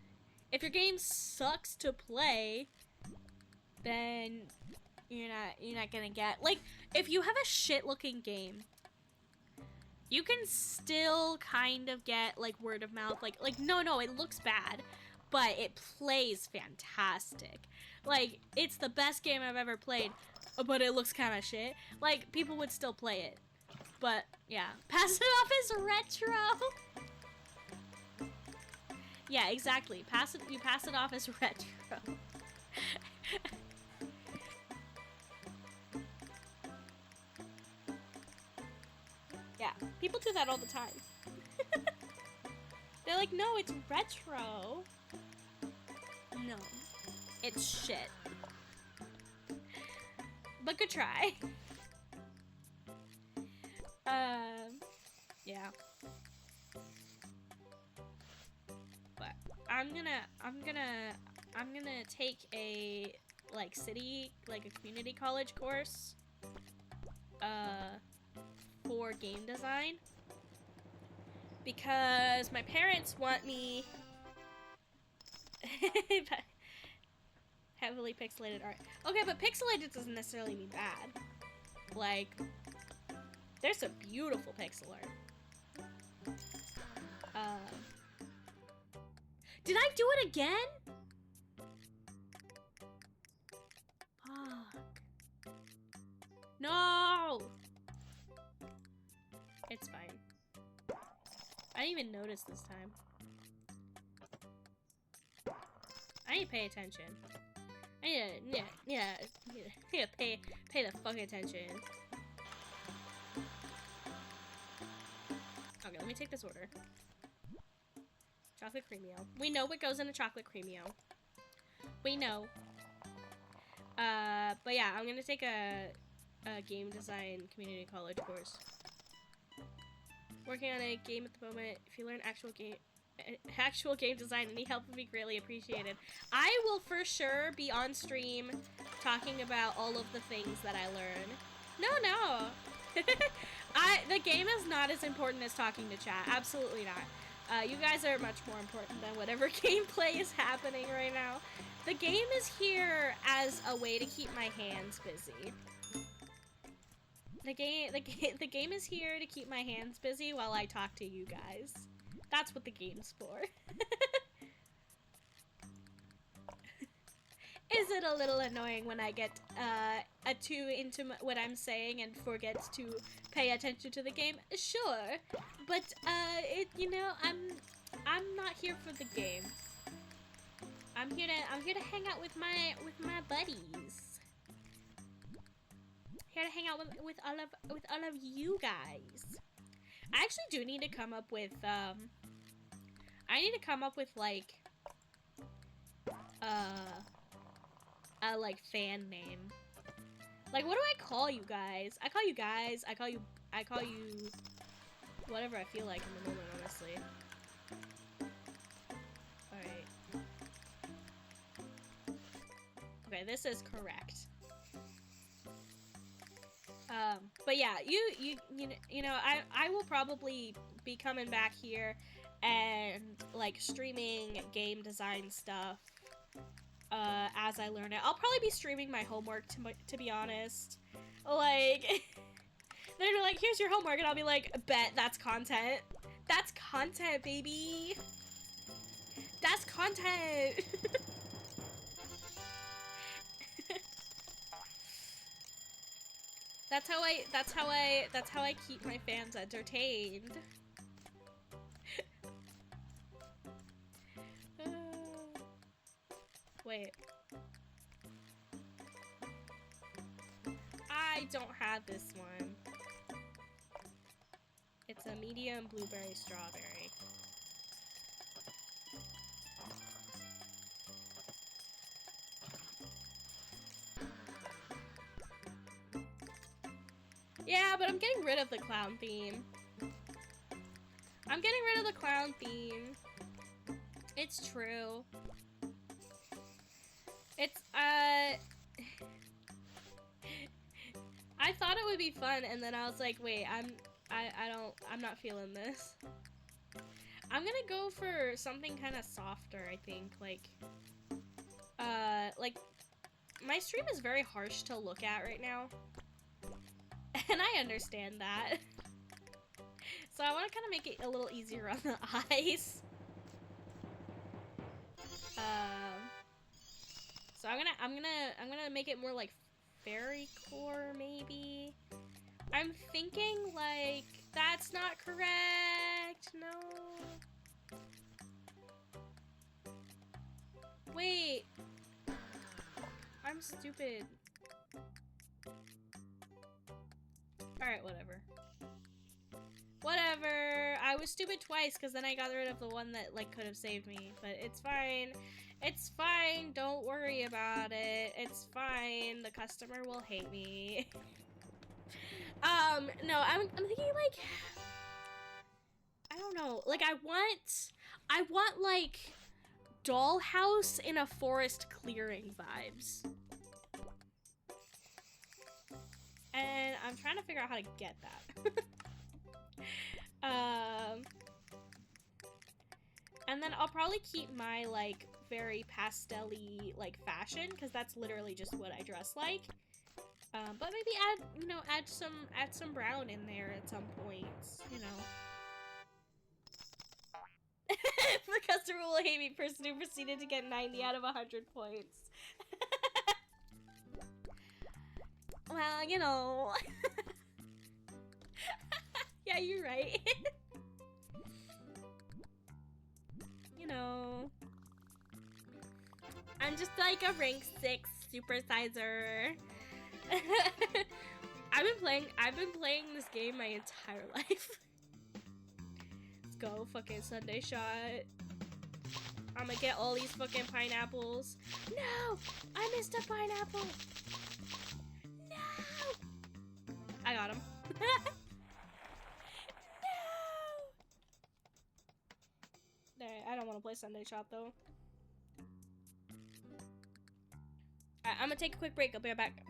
if your game sucks to play, then you're not gonna get, like, if you have a shit looking game, you can still kind of get like word of mouth, like no, it looks bad, but it plays fantastic. Like, it's the best game I've ever played, but it looks kind of shit. Like, people would still play it. But yeah, pass it off as retro. Yeah, exactly. You pass it off as retro. Yeah, people do that all the time. They're like, no, it's retro. No, it's shit. But good try. Yeah. But I'm gonna take a a community college course for game design, because my parents want me heavily pixelated art. Okay, but pixelated doesn't necessarily mean bad. Like, there's some beautiful pixel art. Did I do it again? Fuck. No! It's fine. I didn't even notice this time. I need to pay attention. I need to pay the fucking attention. Okay, let me take this order. Chocolate Creamio. We know what goes in a chocolate Creamio. We know. But yeah, I'm gonna take a game design community college course. Working on a game at the moment. If you learn actual game design, any help would be greatly appreciated. I will for sure be on stream talking about all of the things that I learn. No. The game is not as important as talking to chat. Absolutely not. You guys are much more important than whatever gameplay is happening right now. The game is here as a way to keep my hands busy. The game is here to keep my hands busy while I talk to you guys. That's what the game's for. Is it a little annoying when I get too into what I'm saying and forget to pay attention to the game? Sure, but I'm not here for the game. I'm here to hang out with my buddies. Here to hang out with all of you guys. I actually do need to come up with like a like fan name. Like, what do I call you guys? I call you guys. I call you whatever I feel like in the moment, honestly. Alright. Okay, this is correct. But yeah, I will probably be coming back here and like streaming game design stuff as I learn it. I'll probably be streaming my homework to be honest. Like, they're like, here's your homework, and I'll be like, bet, that's content. That's content, baby. That's content. That's how I keep my fans entertained. Wait. I don't have this one. It's a medium blueberry strawberry. Yeah, but I'm getting rid of the clown theme. I'm getting rid of the clown theme. It's true. It's, I thought it would be fun, and then I was like, wait, I'm not feeling this. I'm gonna go for something kind of softer, I think. Like my stream is very harsh to look at right now. And I understand that. So I want to kind of make it a little easier on the eyes. So I'm gonna make it more like fairy core, maybe. I'm thinking like that's not correct. No. Wait. I'm stupid. Alright, whatever. Whatever. I was stupid twice because then I got rid of the one that like could have saved me. But it's fine. It's fine. Don't worry about it. It's fine. The customer will hate me. No, I'm thinking like I don't know. Like I want like dollhouse in a forest clearing vibes. And I'm trying to figure out how to get that. And then I'll probably keep my like very pastel-y like fashion because that's literally just what I dress like. But maybe add some brown in there at some points, you know. The customer will hate me. Person who proceeded to get 90 out of 100 points. Well, you know. Yeah, you're right. You know. I'm just like a rank 6 supersizer. I've been playing this game my entire life. Let's go, fucking Sunday shot. I'm gonna get all these fucking pineapples. No! I missed a pineapple! No! I got him. No! Alright, I don't want to play Sunday shot though. Alright, I'm gonna take a quick break. I'll be right back.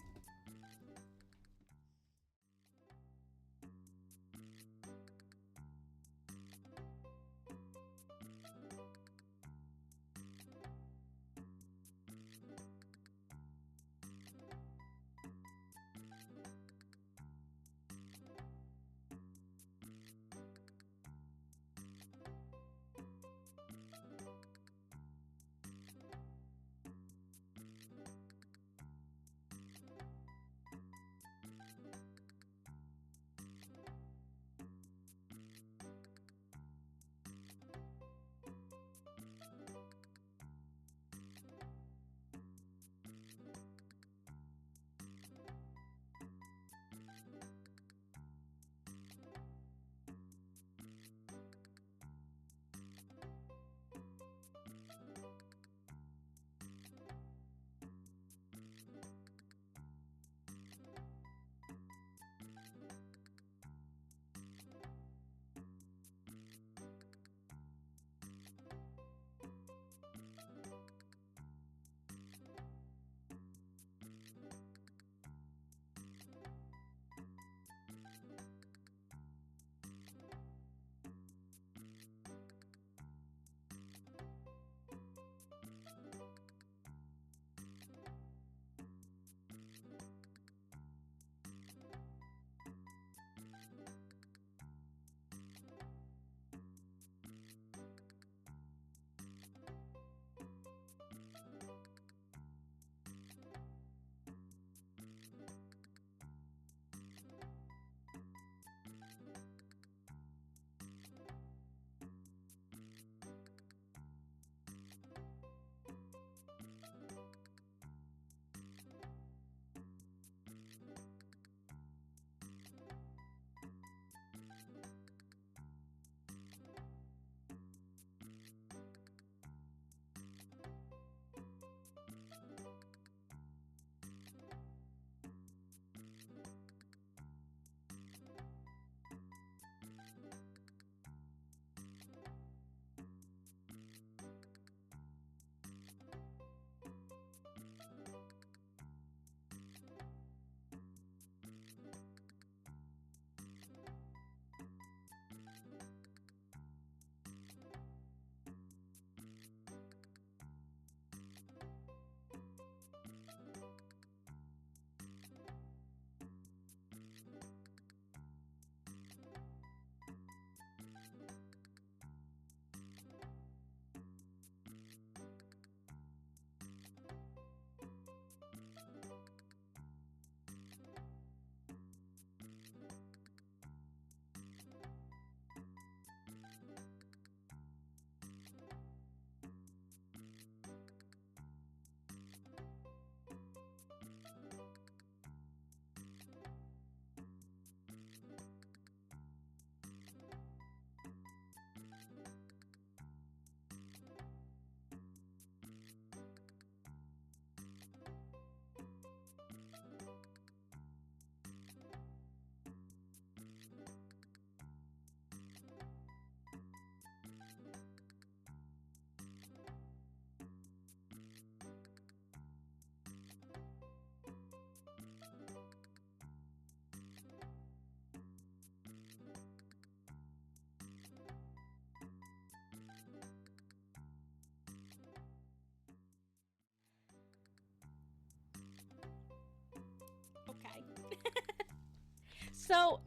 So,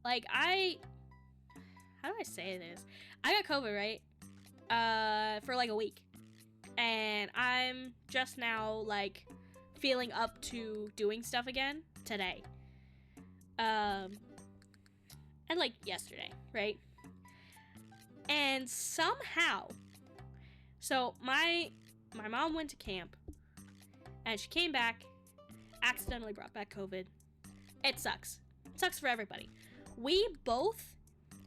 like, how do I say this? I got COVID, right? For like a week. And I'm just now, like, feeling up to doing stuff again today. And like yesterday, right? And somehow, so my mom went to camp, and she came back, accidentally brought back COVID. It sucks. It sucks for everybody. We both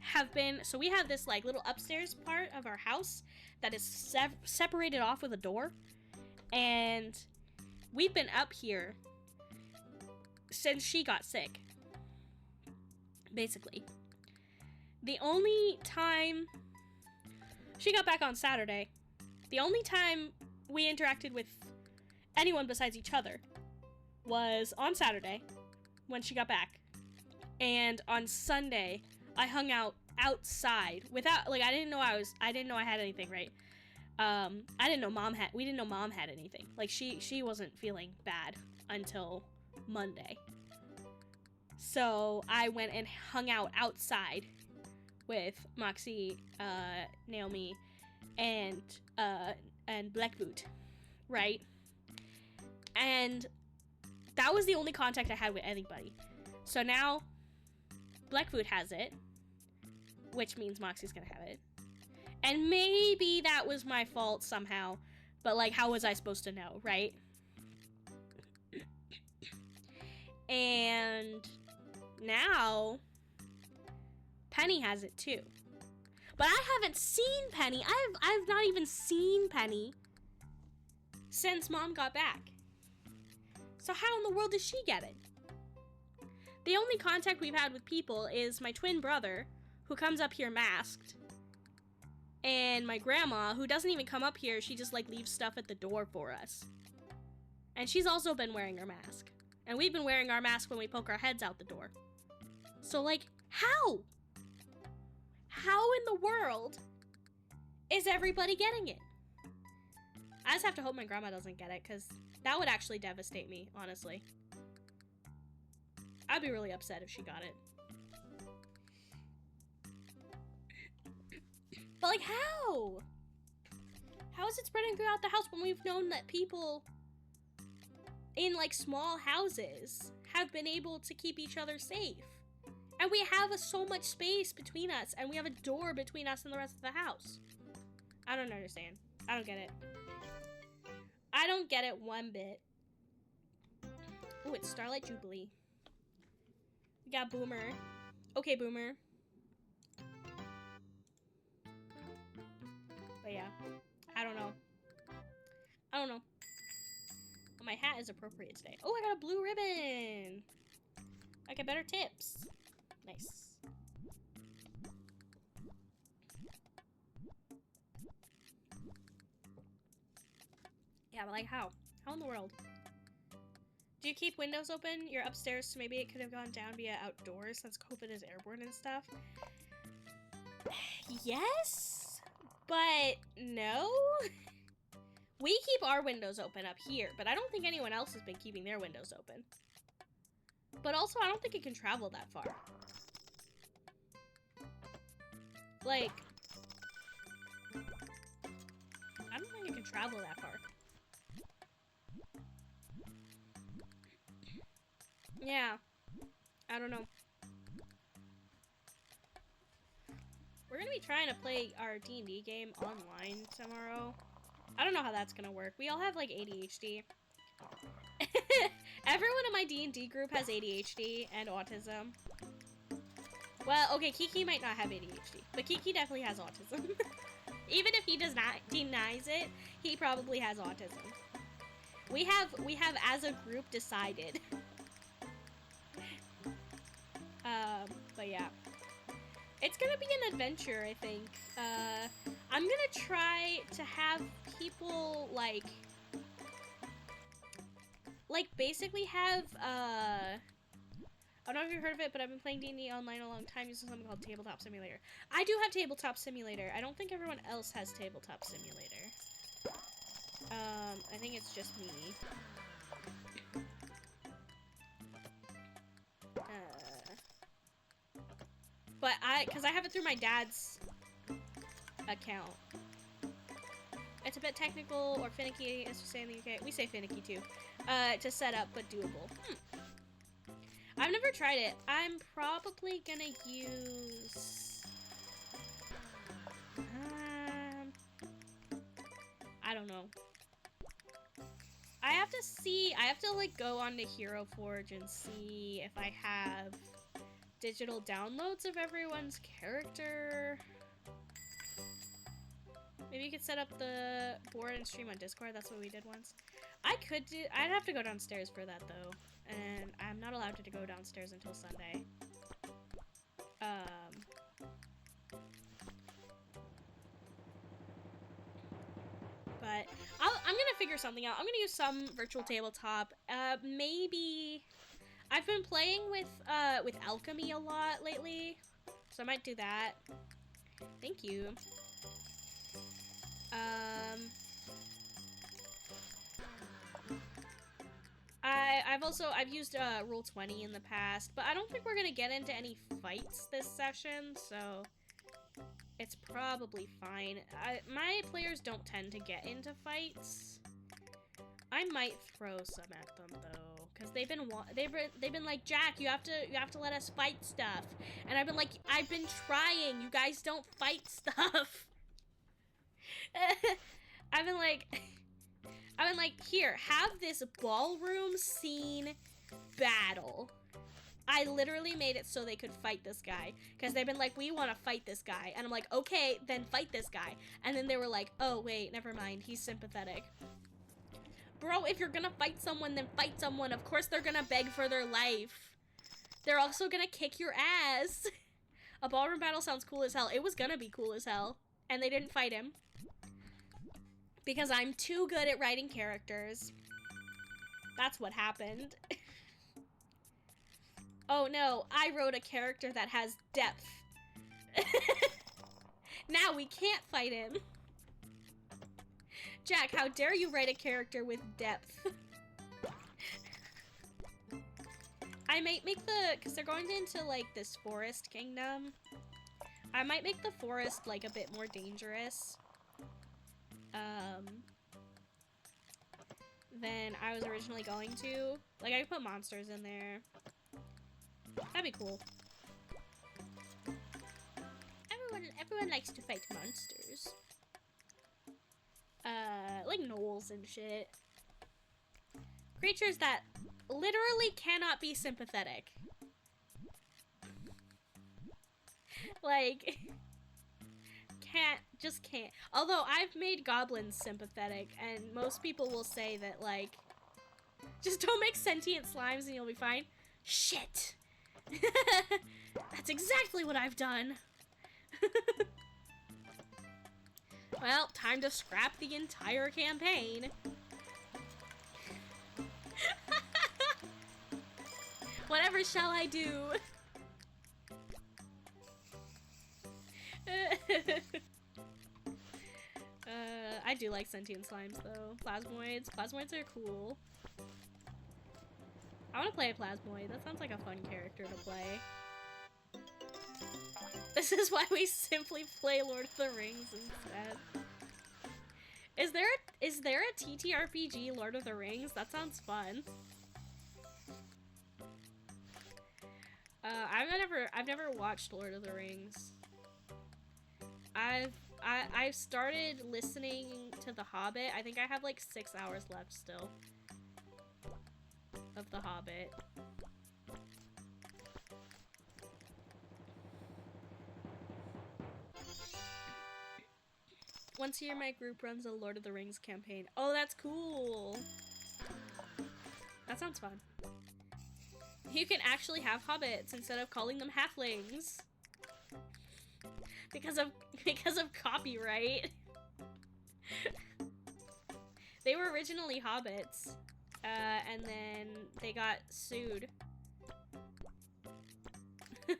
have been, so we have this like little upstairs part of our house that is separated off with a door, and we've been up here since she got sick, basically. The only time she got back on Saturday, the only time we interacted with anyone besides each other was on Saturday when she got back, and on Sunday I hung out outside without, like, I didn't know I had anything, right? We didn't know mom had anything. Like, she wasn't feeling bad until Monday. So I went and hung out outside with Moxie, Naomi, and Blackboot, right? And that was the only contact I had with anybody. So now Blackboot has it, which means Moxie's gonna have it. And maybe that was my fault somehow, but like, how was I supposed to know, right? And now Penny has it too. But I haven't seen Penny. I've not even seen Penny since Mom got back. So how in the world did she get it? The only contact we've had with people is my twin brother, who comes up here masked, and my grandma, who doesn't even come up here. She just like leaves stuff at the door for us. And she's also been wearing her mask. And we've been wearing our mask when we poke our heads out the door. So like, how? How in the world is everybody getting it? I just have to hope my grandma doesn't get it, because that would actually devastate me, honestly. I'd be really upset if she got it. But like, how? How is it spreading throughout the house when we've known that people in like small houses have been able to keep each other safe? And we have so much space between us, and we have a door between us and the rest of the house. I don't understand. I don't get it. I don't get it one bit. Oh, it's Starlight Jubilee. We got Boomer. Okay, Boomer. But yeah, I don't know. Well, my hat is appropriate today. Oh, I got a blue ribbon. I get better tips. Nice. Yeah, but like, how? How in the world? Do you keep windows open? You're upstairs, so maybe it could have gone down via outdoors since COVID is airborne and stuff. Yes, but no. We keep our windows open up here, but I don't think anyone else has been keeping their windows open. But also, I don't think it can travel that far. Like, I don't think it can travel that far. Yeah, I don't know. We're gonna be trying to play our D&D game online tomorrow. I don't know how that's gonna work. We all have like ADHD. Everyone in my D&D group has ADHD and autism. Well, okay, Kiki might not have ADHD, but Kiki definitely has autism. Even if he does not denies it, he probably has autism. We have as a group decided. But yeah. It's gonna be an adventure, I think. I'm gonna try to have people, like basically have, I don't know if you've heard of it, but I've been playing D&D online a long time using something called Tabletop Simulator. I do have Tabletop Simulator. I don't think everyone else has Tabletop Simulator. I think it's just me. But because I have it through my dad's account. It's a bit technical or finicky, as we say in the UK. We say finicky too. To set up, but doable. I've never tried it. I'm probably gonna use... I don't know. I have to see. I have to like go on to Hero Forge and see if I have digital downloads of everyone's character. Maybe you could set up the board and stream on Discord. That's what we did once. I could do. I'd have to go downstairs for that though, and I'm not allowed to go downstairs until Sunday. But I'm gonna figure something out. I'm gonna use some virtual tabletop. Maybe I've been playing with alchemy a lot lately, so I might do that. Thank you. I've used Rule 20 in the past, but I don't think we're gonna get into any fights this session, so it's probably fine. My players don't tend to get into fights. I might throw some at them though, because they've been like, Jack, you have to let us fight stuff, and I've been like, I've been trying. You guys don't fight stuff. I've been like, here, have this ballroom scene battle. I literally made it so they could fight this guy, because they've been like, we want to fight this guy, and I'm like, okay, then fight this guy. And then they were like, oh wait, never mind, he's sympathetic. Bro, if you're gonna fight someone, then fight someone. Of course they're gonna beg for their life. They're also gonna kick your ass. A ballroom battle sounds cool as hell. It was gonna be cool as hell, and they didn't fight him. Because I'm too good at writing characters. That's what happened. Oh no, I wrote a character that has depth. Now we can't fight him. Jack, how dare you write a character with depth? I might make because they're going into like this forest kingdom. I might make the forest like a bit more dangerous. Than I was originally going to. Like, I could put monsters in there. That'd be cool. Everyone likes to fight monsters. Like gnolls and shit. Creatures that literally cannot be sympathetic. Like... just can't. Although I've made goblins sympathetic, and most people will say that, like, just don't make sentient slimes and you'll be fine. Shit! That's exactly what I've done. Well, time to scrap the entire campaign. Whatever shall I do? I do like sentient slimes though. Plasmoids. Plasmoids are cool. I want to play a plasmoid. That sounds like a fun character to play. This is why we simply play Lord of the Rings instead. Is there a TTRPG Lord of the Rings? That sounds fun. I've never watched Lord of the Rings. I've started listening to The Hobbit. I think I have like 6 hours left still of The Hobbit. Once a year, my group runs a Lord of the Rings campaign. Oh, that's cool. That sounds fun. You can actually have hobbits instead of calling them halflings. Because of copyright. They were originally hobbits. And then they got sued.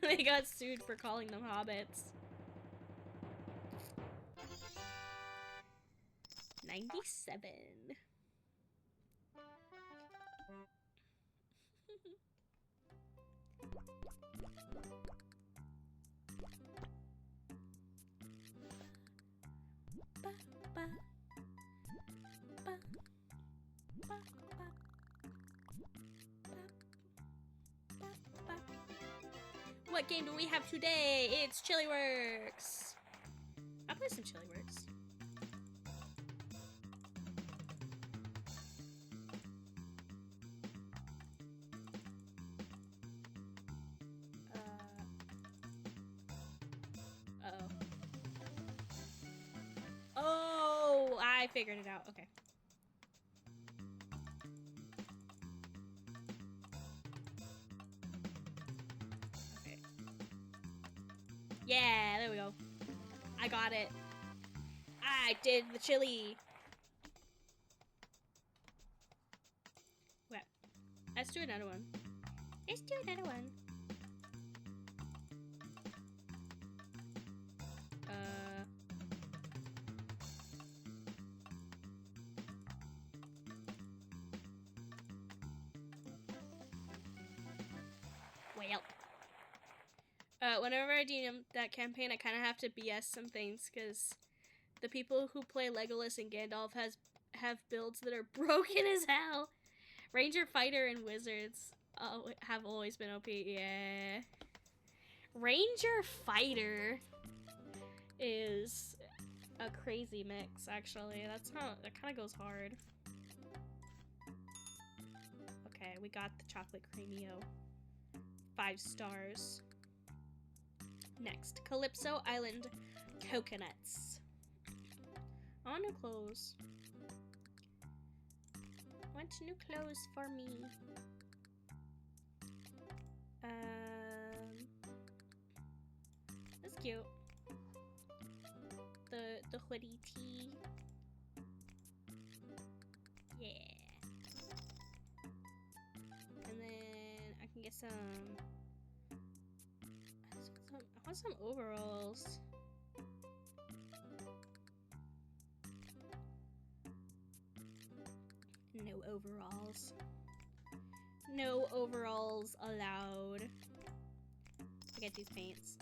They got sued for calling them hobbits. 97. What game do we have today? It's Chiliworks. I'll play some Chiliworks. Uh-oh. Oh, I figured it out. Okay. Yeah, there we go. I got it. I did the chili. Well, let's do another one. Let's do another one. Whenever I do that campaign, I kind of have to BS some things because the people who play Legolas and Gandalf have builds that are broken as hell. Ranger, Fighter, and Wizards have always been OP. Yeah. Ranger Fighter is a crazy mix, actually. That kind of goes hard. Okay, we got the chocolate creamio. 5 stars. Next, Calypso Island coconuts. Oh, new clothes. Want new clothes for me? That's cute. The hoodie tee. Yeah. And then I can get some. I want some overalls. No overalls. No overalls allowed. I get these pants.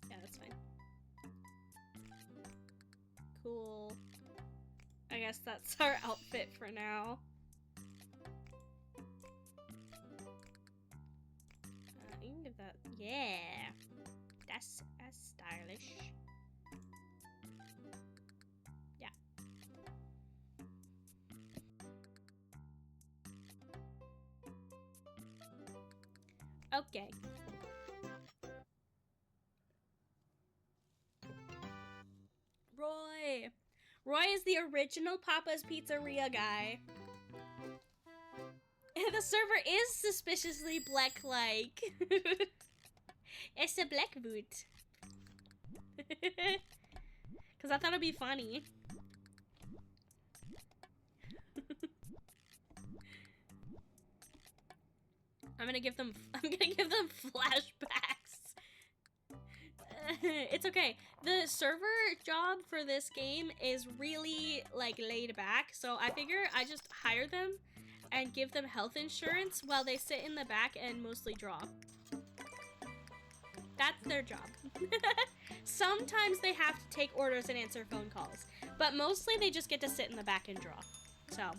Yeah, that's fine. Cool. I guess that's our outfit for now. You can give that. Yeah, that's stylish. Yeah. Okay. Roy is the original Papa's Pizzeria guy. The server is suspiciously black-like. It's a black boot. Because I thought it'd be funny. I'm gonna give them flashbacks. It's okay. The server job for this game is really like laid back, so I figure I just hire them and give them health insurance while they sit in the back and mostly draw. That's their job. Sometimes they have to take orders and answer phone calls, but mostly they just get to sit in the back and draw. So,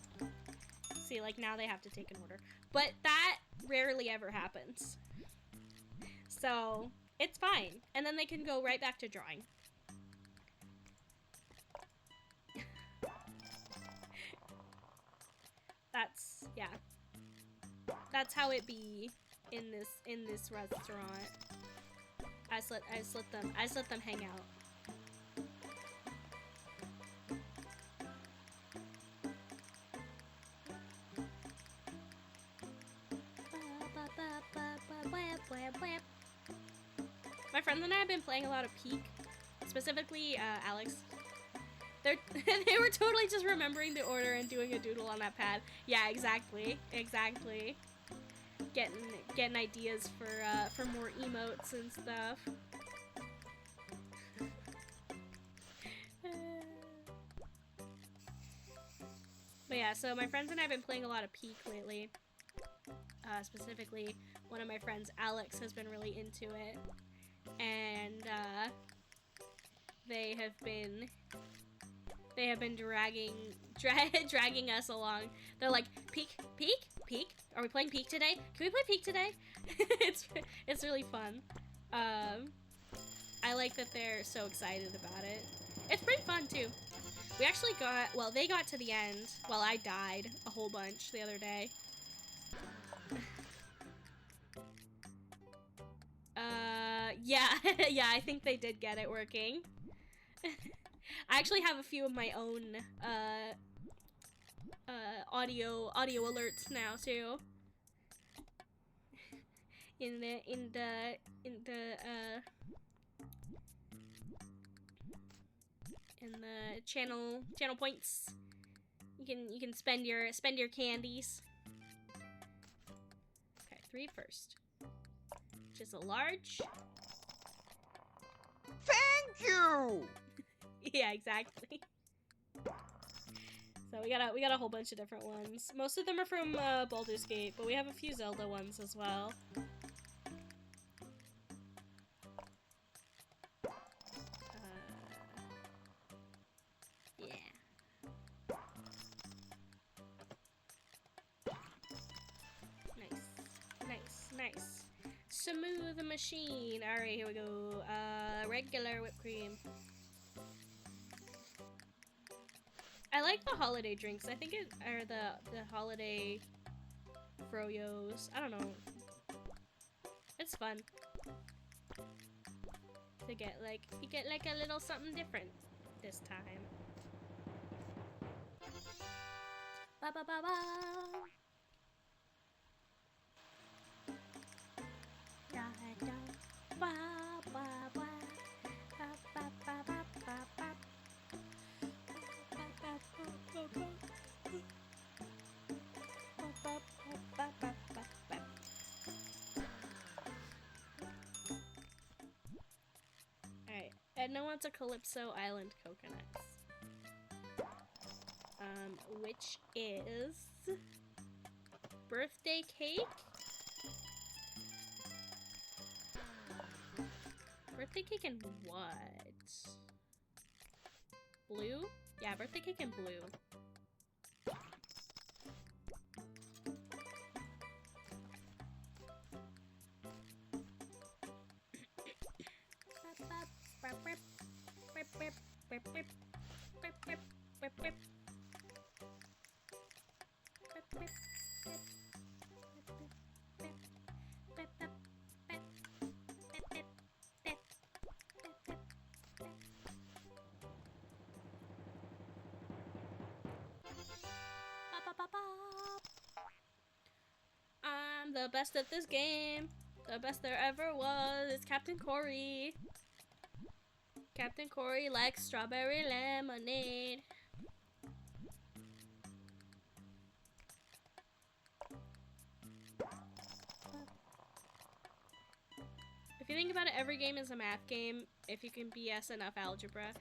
see, like now they have to take an order, but that rarely ever happens. So, it's fine. And then they can go right back to drawing. Yeah. That's how it be in this restaurant. I just let them hang out. My friends and I have been playing a lot of Peak, specifically Alex. They were totally just remembering the order and doing a doodle on that pad. Yeah, exactly. Getting ideas for more emotes and stuff. But yeah, so my friends and I have been playing a lot of Peak lately. Specifically, one of my friends, Alex, has been really into it. And they have been dragging us along. They're like, Peak? Are we playing Peak today? Can we play Peak today? it's really fun. I like that they're so excited about it. It's pretty fun too. We actually they got to the end while I died a whole bunch the other day. Yeah, yeah, I think they did get it working. I actually have a few of my own, audio alerts now too. In the channel points. You can spend your candies. Okay, 3 first. Just a large. Thank you. Yeah, exactly. So we got a whole bunch of different ones. Most of them are from Baldur's Gate, but we have a few Zelda ones as well. Yeah. Nice. Smooth machine. Alright, here we go. Regular whipped cream. I like the holiday drinks. I think it are the holiday froyos. I don't know. It's fun. To get like, you get like a little something different this time. Ba ba ba ba. Da da ba ba ba. Ba ba ba ba ba ba. Alright, Edna wants a Calypso Island coconuts. Which is birthday cake? Birthday cake and what? Blue? Yeah, birthday cake and blue. I'm the best at this game. The best there ever was. It's Captain Corey. Captain Corey likes strawberry lemonade. If you think about it, every game is a math game if you can BS enough algebra.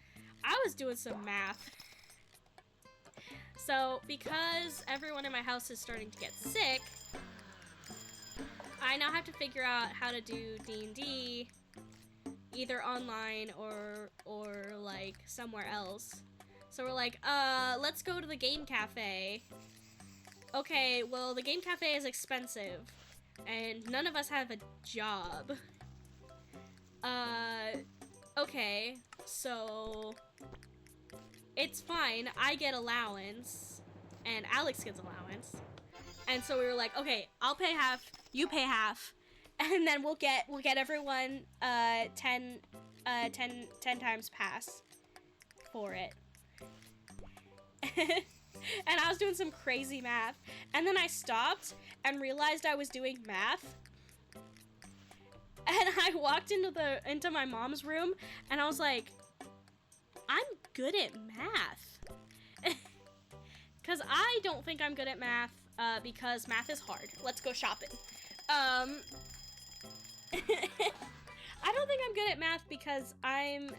I was doing some math. So, because everyone in my house is starting to get sick, I now have to figure out how to do D&D either online or like somewhere else. So we're like, let's go to the game cafe. Okay, well, the game cafe is expensive and none of us have a job. Okay, so it's fine. I get allowance and Alex gets allowance. And so we were like, okay, I'll pay half, you pay half, and then we'll get everyone 10 times pass for it. And I was doing some crazy math, and then I stopped and realized I was doing math. And I walked into my mom's room, and I was like, I'm good at math. Because I don't think I'm good at math, because math is hard. Let's go shopping. I don't think I'm good at math because I'm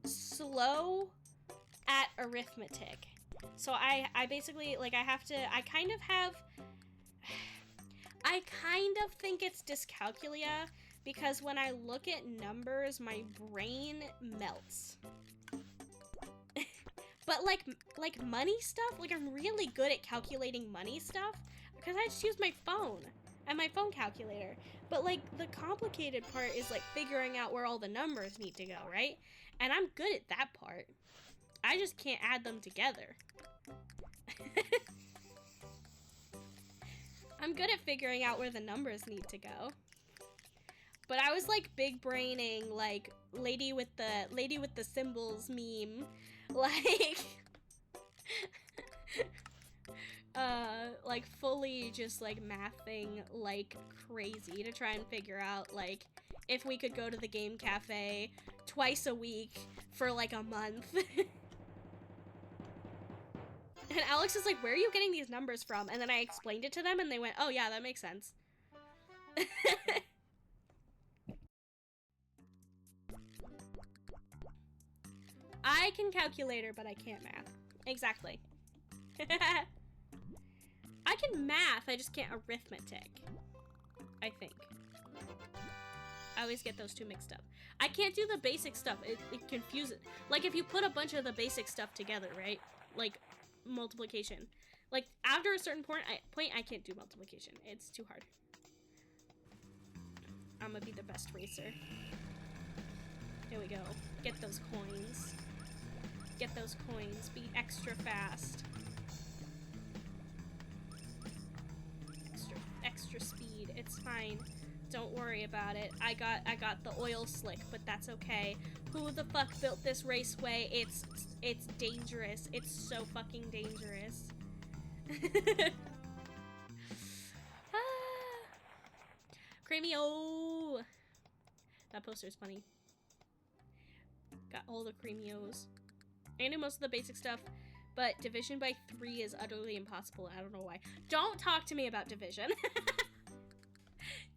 slow at arithmetic. So I basically, like, I kind of think it's dyscalculia, because when I look at numbers, my brain melts. But like money stuff, like I'm really good at calculating money stuff because I just use my phone and my phone calculator. But like the complicated part is like figuring out where all the numbers need to go, right? And I'm good at that part. I just can't add them together. I'm good at figuring out where the numbers need to go. But I was like big braining like lady with the symbols meme. Like fully just like mathing like crazy to try and figure out like if we could go to the game cafe twice a week for like a month. And Alex is like, where are you getting these numbers from? And then I explained it to them and they went, oh yeah, that makes sense. I can calculator, but I can't math. Exactly. I can math, I just can't arithmetic. I think. I always get those two mixed up. I can't do the basic stuff. It confuses. Like, if you put a bunch of the basic stuff together, right? Like, multiplication. Like, after a certain point, I can't do multiplication. It's too hard. I'm gonna be the best racer. Here we go. Get those coins. Get those coins. Be extra fast. Extra speed. It's fine. Don't worry about it. I got the oil slick, but that's okay. Who the fuck built this raceway? It's dangerous. It's so fucking dangerous. Creamy, oh! That poster's funny. Got all the creamios. I knew most of the basic stuff, but division by 3 is utterly impossible. I don't know why. Don't talk to me about division.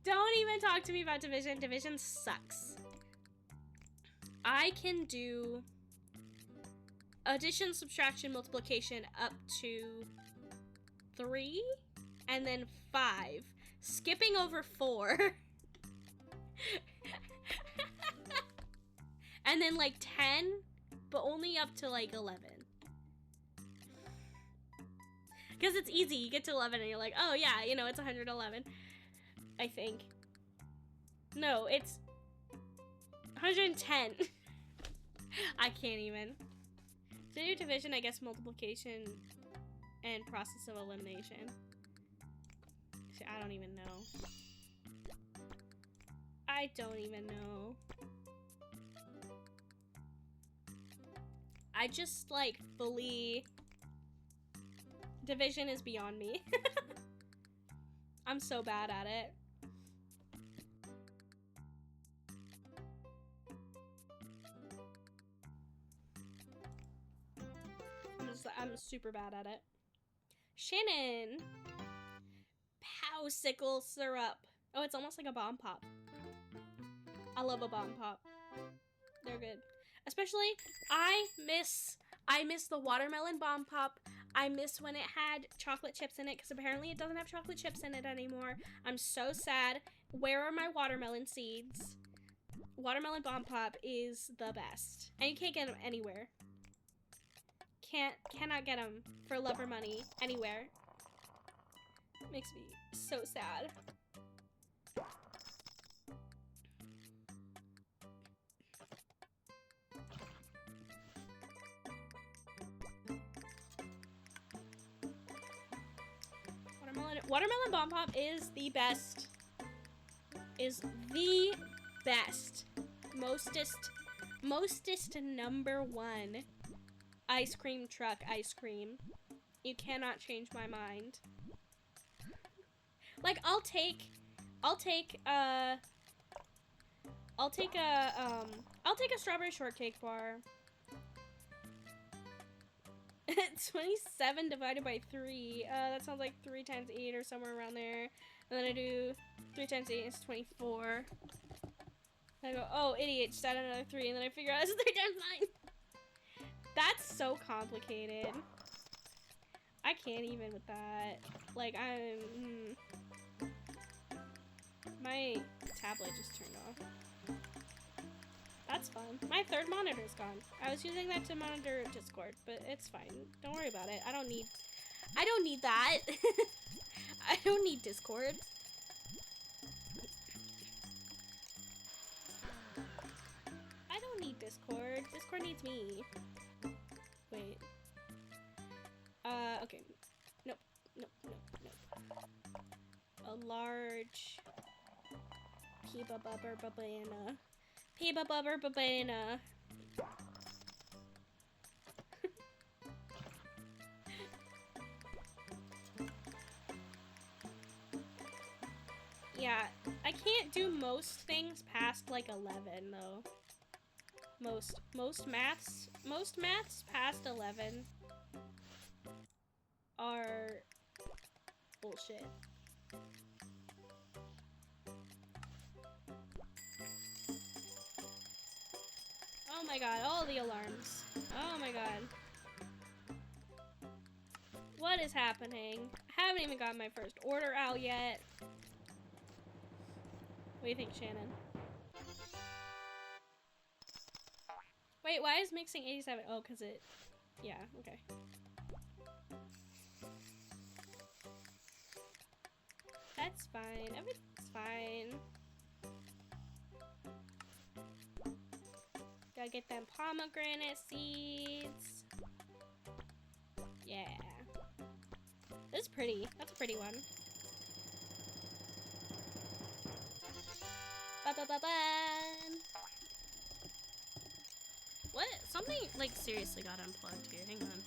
Don't even talk to me about division. Division sucks. I can do addition, subtraction, multiplication up to 3, and then 5. Skipping over 4. And then like 10, but only up to like 11. Because it's easy. You get to 11 and you're like, oh yeah, you know, it's 111. I think. No, it's 110. I can't even. To do division, I guess multiplication and process of elimination. See, I don't even know. I don't even know. I just like fully... Division is beyond me. I'm so bad at it. I'm super bad at it. Shannon! Powsicle syrup. Oh, it's almost like a bomb pop. I love a bomb pop. They're good. Especially, I miss the watermelon bomb pop. I miss when it had chocolate chips in it, because apparently it doesn't have chocolate chips in it anymore. I'm so sad. Where are my watermelon seeds? Watermelon bomb pop is the best. And you can't get them anywhere. Cannot get them for love or money anywhere. It makes me so sad. Watermelon bomb pop is the best. Is the best. Mostest number 1 ice cream truck ice cream. You cannot change my mind. Like, I'll take a strawberry shortcake bar. 27 divided by 3. That sounds like 3 times 8 or somewhere around there. And then I do 3 times 8 is 24. And I go, oh, idiot, just add another 3. And then I figure out it's 3 times 9. That's so complicated. I can't even with that. Like, my tablet just turned off. That's fun. My third monitor's gone. I was using that to monitor Discord, but it's fine. Don't worry about it. I don't need that. I don't need Discord. I don't need Discord. Discord needs me. Wait. Okay. Nope. Nope. Nope. Nope. A large Peeba Bubber Babana. Peeba Bubber Babana. Yeah, I can't do most things past like 11 though. Most maths past 11 are bullshit. Oh my god, all the alarms. Oh my god. What is happening? I haven't even got my first order out yet. What do you think, Shannon? Wait, why is mixing 87? Oh, because it... Yeah, okay. That's fine. Everything's fine. Gotta get them pomegranate seeds. Yeah. This is pretty. That's a pretty one. Ba-ba-ba-ba. What? Something, like, seriously got unplugged here. Hang on.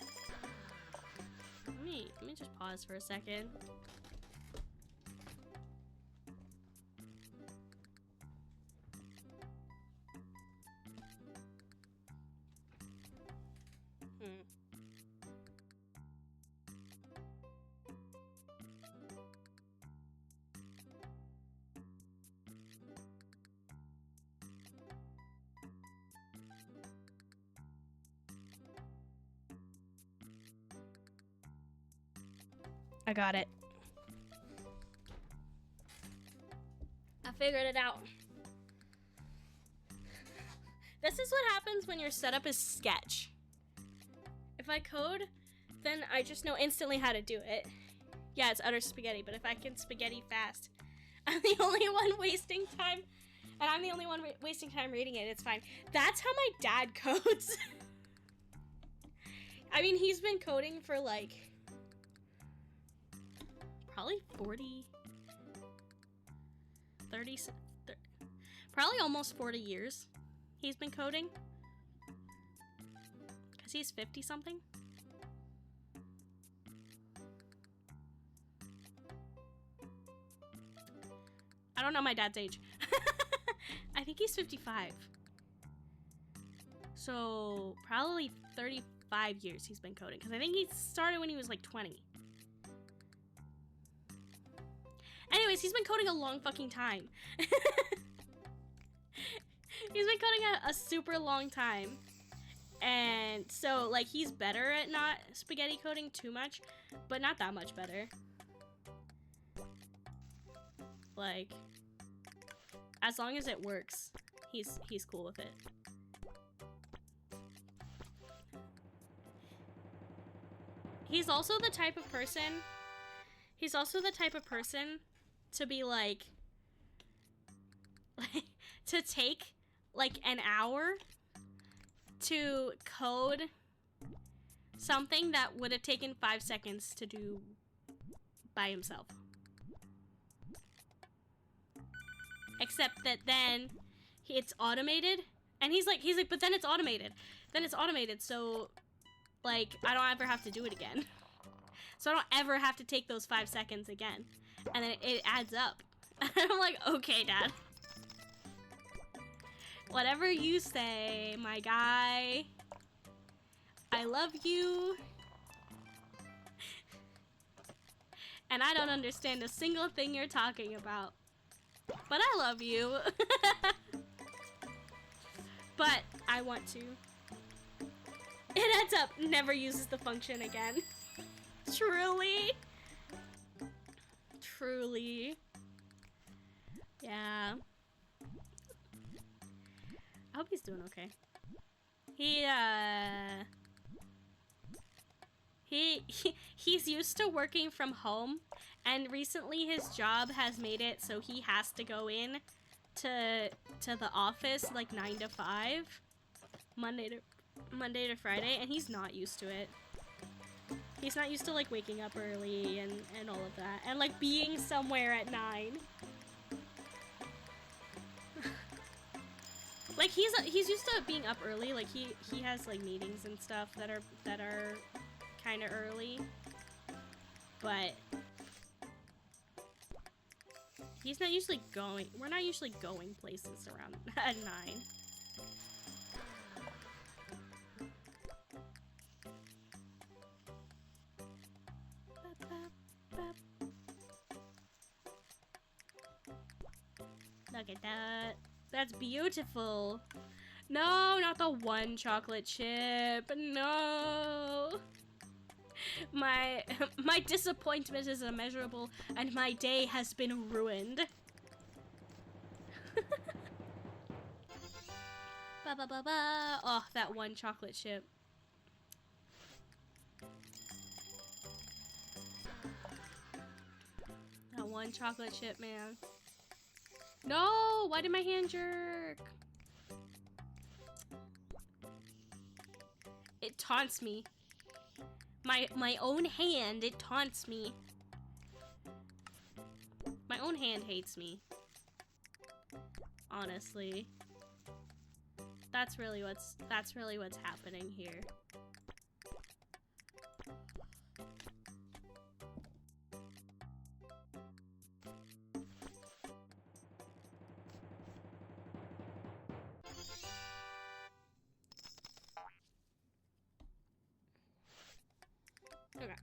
Let me just pause for a second. I got it. I figured it out. This is what happens when your setup is sketch. If I code, then I just know instantly how to do it. Yeah, it's utter spaghetti, but if I can spaghetti fast, I'm the only one wasting time, and I'm the only one wasting time reading it, it's fine. That's how my dad codes. I mean, he's been coding for like... probably 30, probably almost 40 years he's been coding. Because he's 50 something. I don't know my dad's age. I think he's 55. So probably 35 years he's been coding. Because I think he started when he was like 20. Anyways, he's been coding a long fucking time. He's been coding a super long time. And so, like, he's better at not spaghetti coding too much, but not that much better. Like, as long as it works, he's cool with it. He's also the type of person to be like to take like an hour to code something that would have taken 5 seconds to do by himself. Except that then it's automated, and he's like, but then it's automated. So like I don't ever have to do it again. So I don't ever have to take those 5 seconds again. And then it adds up. I'm like, okay, Dad. Whatever you say, my guy. I love you. And I don't understand a single thing you're talking about. But I love you. But I want to. It adds up. Never uses the function again. Truly. Truly. Yeah. I hope he's doing okay. He's used to working from home, and recently his job has made it so he has to go in to the office like 9 to 5, Monday to Friday, and he's not used to it. He's not used to like waking up early and all of that, and like being somewhere at 9. Like he's used to being up early. Like he has like meetings and stuff that are kind of early, but he's not usually going. We're not usually going places around at 9. Look at that. That's beautiful. No, not the one chocolate chip. No. My disappointment is immeasurable, and my day has been ruined. Ba ba ba ba. Oh, that one chocolate chip. That one chocolate chip, man. No! Why did my hand jerk? It taunts me. My own hand, it taunts me. My own hand hates me. Honestly. That's really what's happening here. Okay.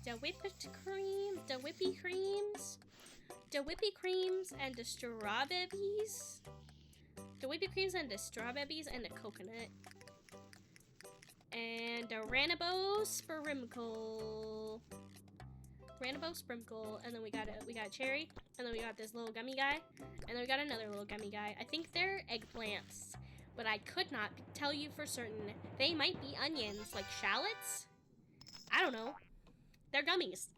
The whipped cream, the whippy creams, the whippy creams and the strawberries. The whippy creams and the strawberries and the coconut. And the Ranabo sprinkle. Ranabo sprinkle, and then we got cherry, and then we got this little gummy guy, and then we got another little gummy guy. I think they're eggplants, but I could not tell you for certain. They might be onions, like shallots? I don't know. They're gummies.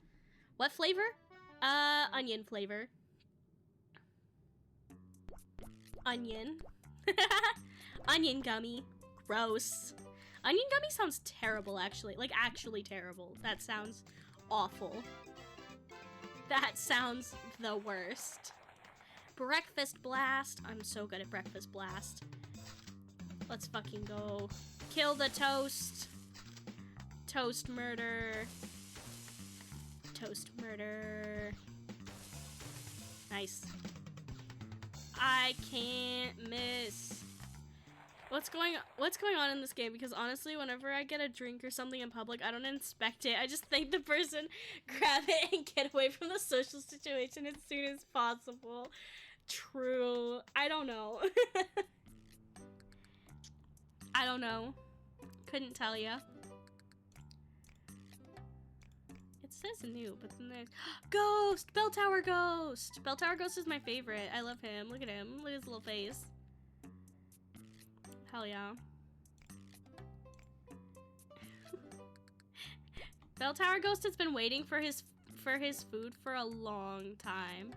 What flavor? Onion flavor. Onion. Onion gummy. Gross. Onion gummy sounds terrible, actually. Like, actually terrible. That sounds awful. That sounds the worst. Breakfast blast. I'm so good at breakfast blast. Let's fucking go. Kill the toast. Toast murder. Toast murder. Nice. I can't miss. What's going on in this game? Because honestly, whenever I get a drink or something in public, I don't inspect it. I just thank the person, grab it, and get away from the social situation as soon as possible. True. I don't know. I don't know. Couldn't tell ya. It says new, but then there's Ghost! Bell Tower Ghost! Bell Tower Ghost is my favorite. I love him. Look at him. Look at his little face. Hell yeah. Bell Tower Ghost has been waiting for his food for a long time.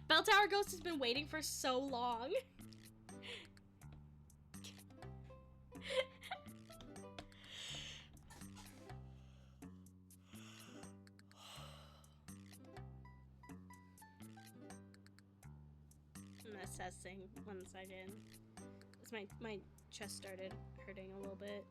Bell Tower Ghost has been waiting for so long. I'm assessing 1 second. My chest started hurting a little bit.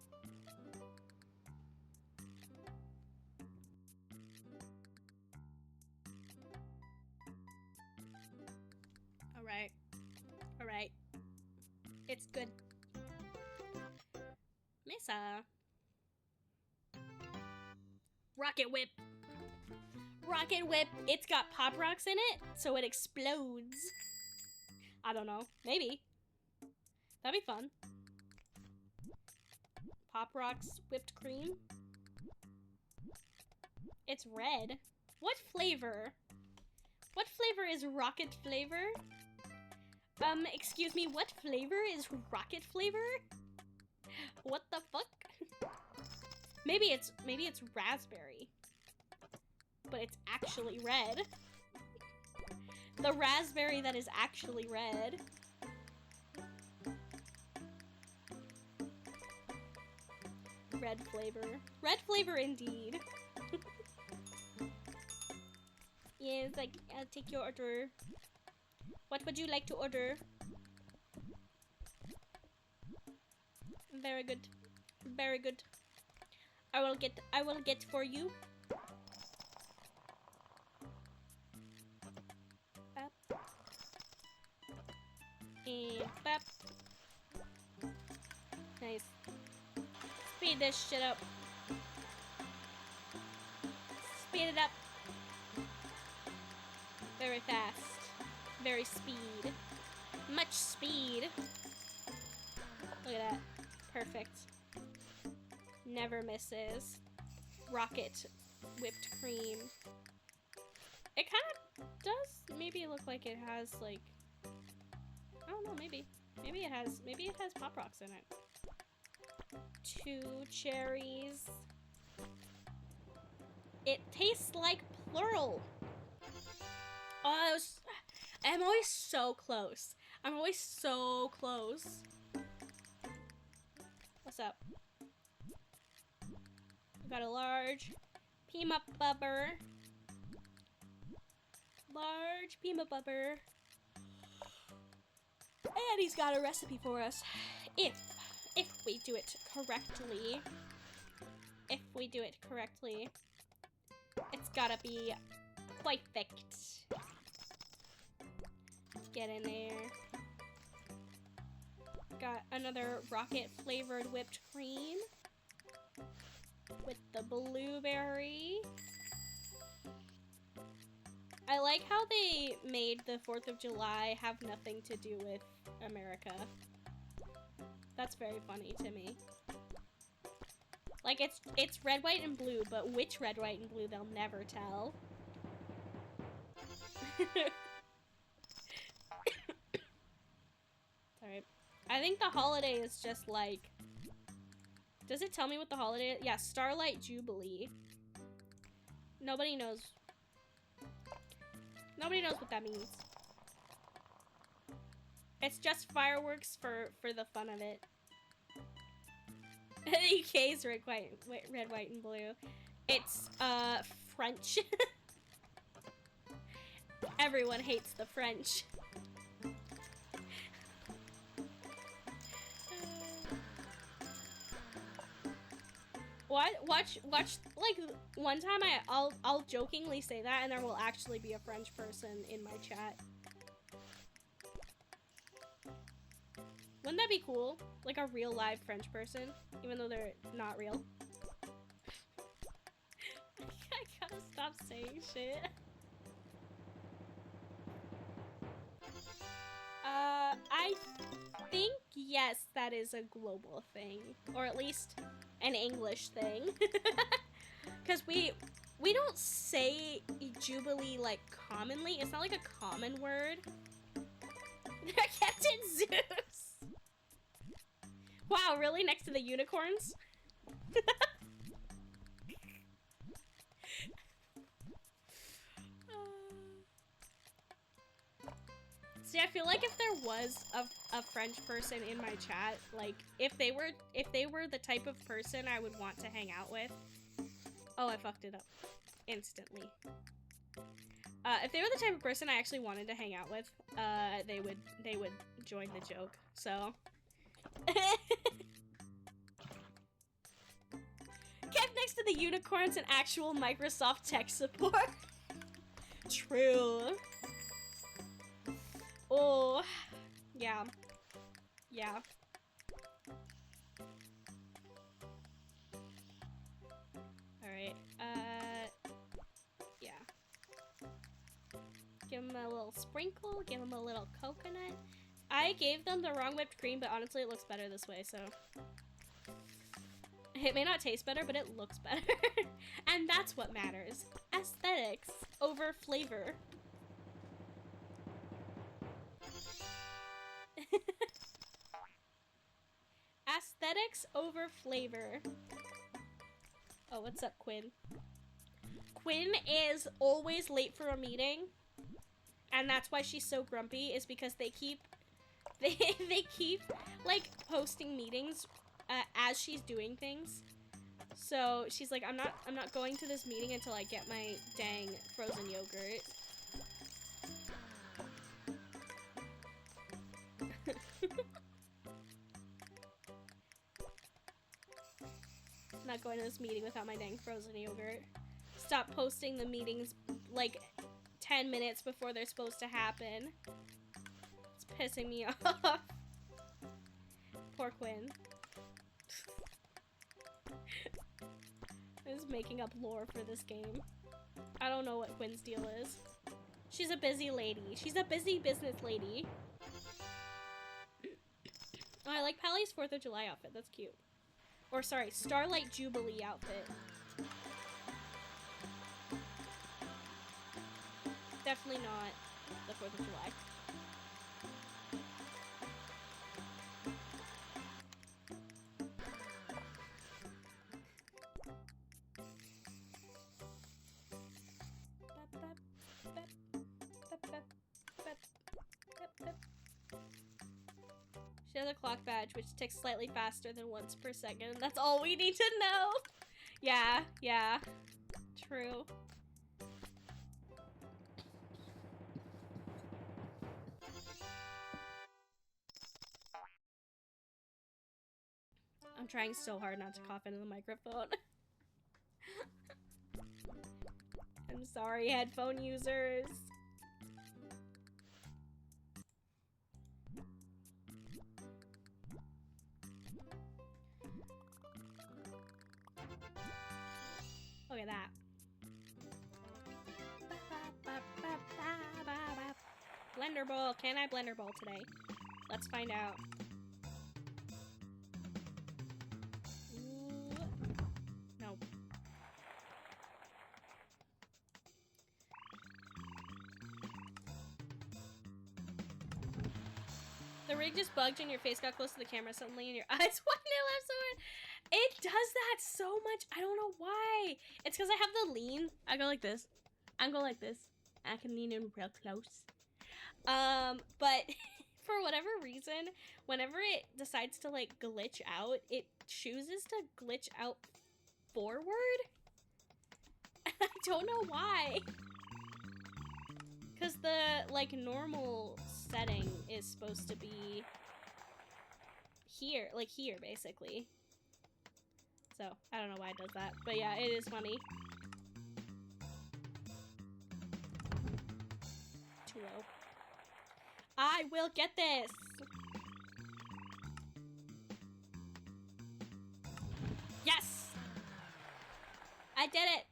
Alright. It's good. Mesa. Rocket Whip. Rocket Whip. It's got Pop Rocks in it, so it explodes. I don't know. Maybe. That'd be fun. Pop Rocks whipped cream. It's red. What flavor? What flavor is rocket flavor? Excuse me, what flavor is rocket flavor? What the fuck? Maybe it's raspberry. But it's actually red. The raspberry that is actually red. Red flavor. Red flavor indeed. Yes, I'll take your order. What would you like to order? Very good. Very good. I will get for you. Bap. And bap. Nice. Speed this shit up. Speed it up. Very fast. Very speed. Much speed. Look at that. Perfect. Never misses. Rocket whipped cream. It kind of does maybe look like it has like, I don't know, maybe it has Pop Rocks in it. 2 cherries. It tastes like plural. Oh, I'm always so close. I'm always so close. What's up? We got a large peanut butter. Large peanut butter. And he's got a recipe for us. If we do it correctly. If we do it correctly. It's gotta be perfect. Get in there. Got another rocket flavored whipped cream. With the blueberry. I like how they made the 4th of July have nothing to do with America. That's very funny to me. Like, it's red, white, and blue, but which red, white, and blue they'll never tell. Sorry. I think the holiday is just like... Does it tell me what the holiday is? Yeah, Starlight Jubilee. Nobody knows. Nobody knows what that means. It's just fireworks for the fun of it. The UK is red, white, and blue. It's, French. Everyone hates the French. Watch, like, one time I'll jokingly say that and there will actually be a French person in my chat. Wouldn't that be cool? Like a real live French person, even though they're not real. I gotta stop saying shit. I think, yes, that is a global thing. Or at least an English thing. Because we don't say Jubilee, like, commonly. It's not like a common word. Captain Zeus! Wow, really? Next to the unicorns? See, I feel like if there was a French person in my chat, like, if they were the type of person I would want to hang out with. Oh, I fucked it up. Instantly. If they were the type of person I actually wanted to hang out with, they would join the joke, so. Kept next to the unicorns and actual Microsoft tech support. True. Oh, yeah. Yeah. Alright, yeah. Give them a little sprinkle, give them a little coconut. I gave them the wrong whipped cream, but honestly it looks better this way, so. It may not taste better, but it looks better. And that's what matters. Aesthetics over flavor. Aesthetics over flavor. Oh, what's up, Quinn? Quinn is always late for a meeting. And that's why she's so grumpy, is because they keep like posting meetings as she's doing things. So she's like, I'm not going to this meeting until I get my dang frozen yogurt. Not going to this meeting without my dang frozen yogurt. Stop posting the meetings like 10 minutes before they're supposed to happen. It's pissing me off. Poor Quinn. I'm just making up lore for this game. I don't know what Quinn's deal is. She's a busy lady. She's a busy business lady. Oh, I like Pally's 4th of July outfit. That's cute. Or sorry, Starlight Jubilee outfit. Definitely not the 4th of July. She has a clock badge, which ticks slightly faster than once per second. That's all we need to know. Yeah, yeah. True. I'm trying so hard not to cough into the microphone. I'm sorry, headphone users. Look at that. Blender bowl. Can I blender bowl today? Let's find out. Ooh. No. The rig just bugged and your face got close to the camera suddenly and your eyes went left sword. It does that so much. I don't know why. It's because I have the lean. I go like this. I go like this. I can lean in real close. But for whatever reason, whenever it decides to like glitch out, it chooses to glitch out forward. I don't know why. Because the like normal setting is supposed to be here, like here basically. So I don't know why it does that, but yeah, it is funny. Too low. I will get this. Yes! I did it.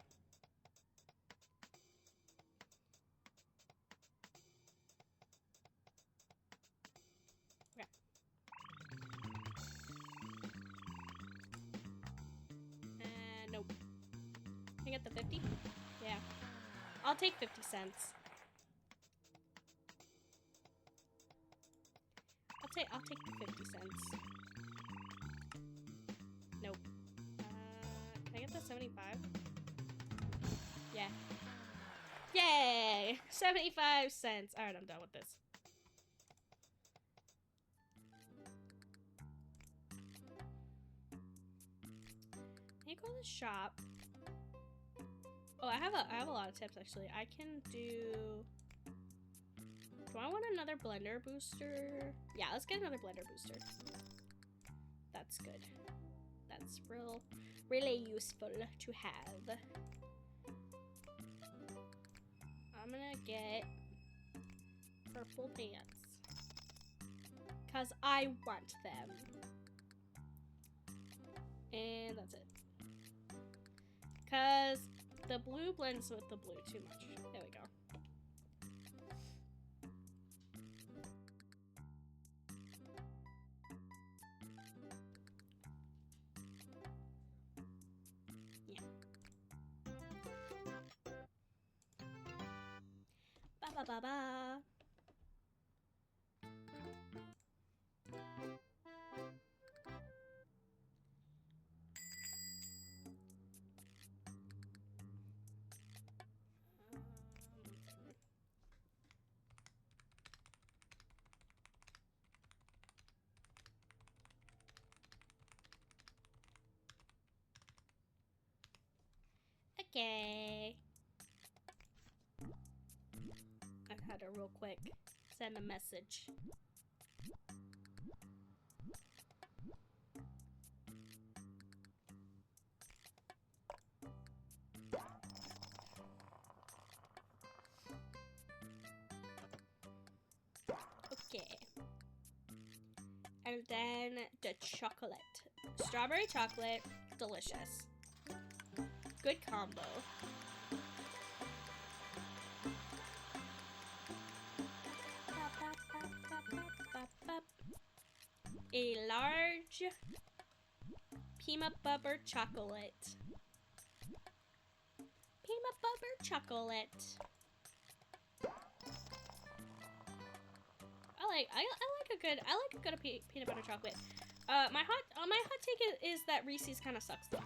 Nope. Can I get the 50? Yeah. I'll take 50 cents. I'll take the 50 cents. Nope. Can I get the 75? Yeah. Yay! 75 cents. Alright, I'm done with this. Can you go to the shop? Oh, I have a lot of tips actually. I can do I want another blender booster? Yeah, let's get another blender booster. That's good. That's really useful to have. I'm gonna get purple pants. 'Cause I want them. And that's it. 'Cause the blue blends with the blue too much. There we go. Ba ba ba. Okay. I had to real quick send a message. Okay. And then the chocolate. Strawberry chocolate, delicious. Good combo. A large peanut butter chocolate. Peanut butter chocolate. I like a good peanut butter chocolate. My hot take is that Reese's kind of sucks though.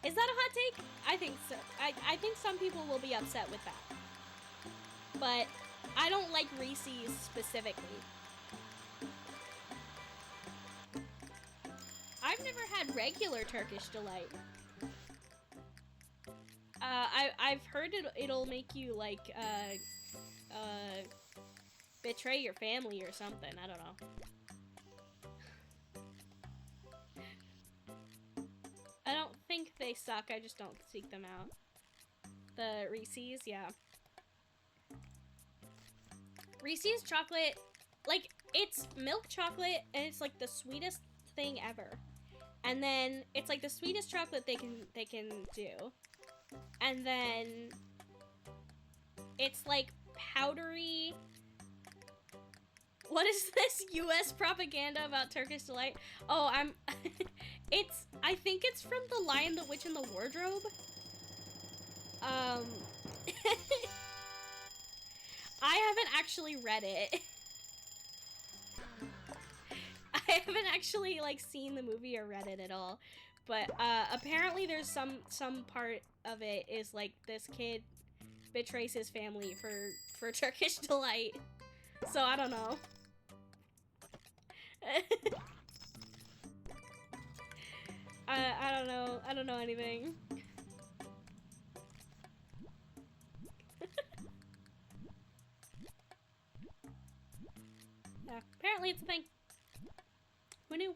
Is that a hot take? I think so. I think some people will be upset with that. But I don't like Reese's specifically. I've never had regular Turkish Delight. I've heard it'll make you like betray your family or something. I don't know. I don't think they suck. I just don't seek them out. The Reese's, yeah. Reese's chocolate, like, it's milk chocolate and it's like the sweetest thing ever. And then it's like the sweetest chocolate they can do. And then it's like powdery. What is this US propaganda about Turkish Delight? Oh, I think it's from The Lion, the Witch, and the Wardrobe. I haven't actually read it. I haven't actually like seen the movie or read it at all. But apparently there's some part of it is like this kid betrays his family for Turkish Delight. So I don't know. I don't know anything. Yeah, apparently it's a thing. Who knew?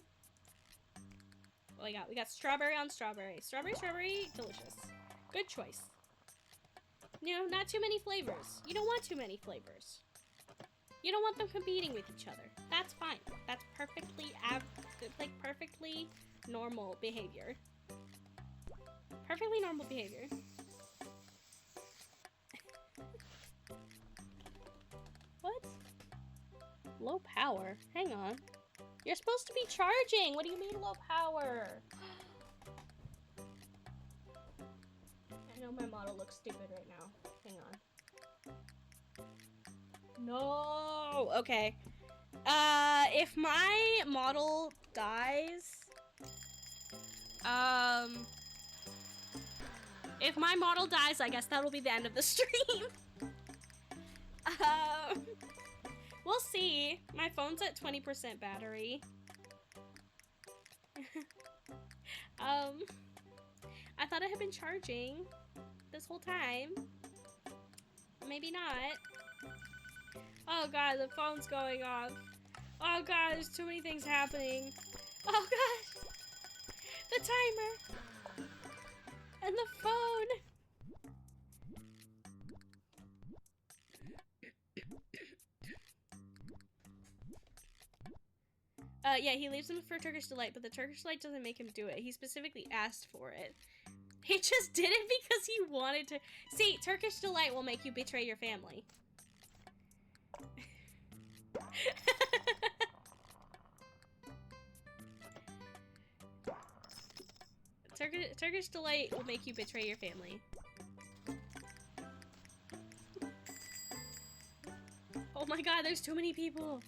What we got strawberry on strawberry. Strawberry, delicious. Good choice. You know, not too many flavors. You don't want too many flavors. You don't want them competing with each other. That's fine. That's perfectly perfectly normal behavior. Perfectly normal behavior. What? Low power? Hang on. You're supposed to be charging! What do you mean low power? I know my model looks stupid right now. Hang on. No! Okay. If my model dies... If my model dies, I guess that'll be the end of the stream. We'll see. My phone's at 20% battery. I thought I had been charging this whole time. Maybe not. Oh god, the phone's going off. Oh god, there's too many things happening. Oh god! The timer! And the phone! Yeah, he leaves him for Turkish Delight, but the Turkish Delight doesn't make him do it. He specifically asked for it. He just did it because he wanted to. See, Turkish Delight will make you betray your family. Turkish Delight will make you betray your family. Oh my god, there's too many people.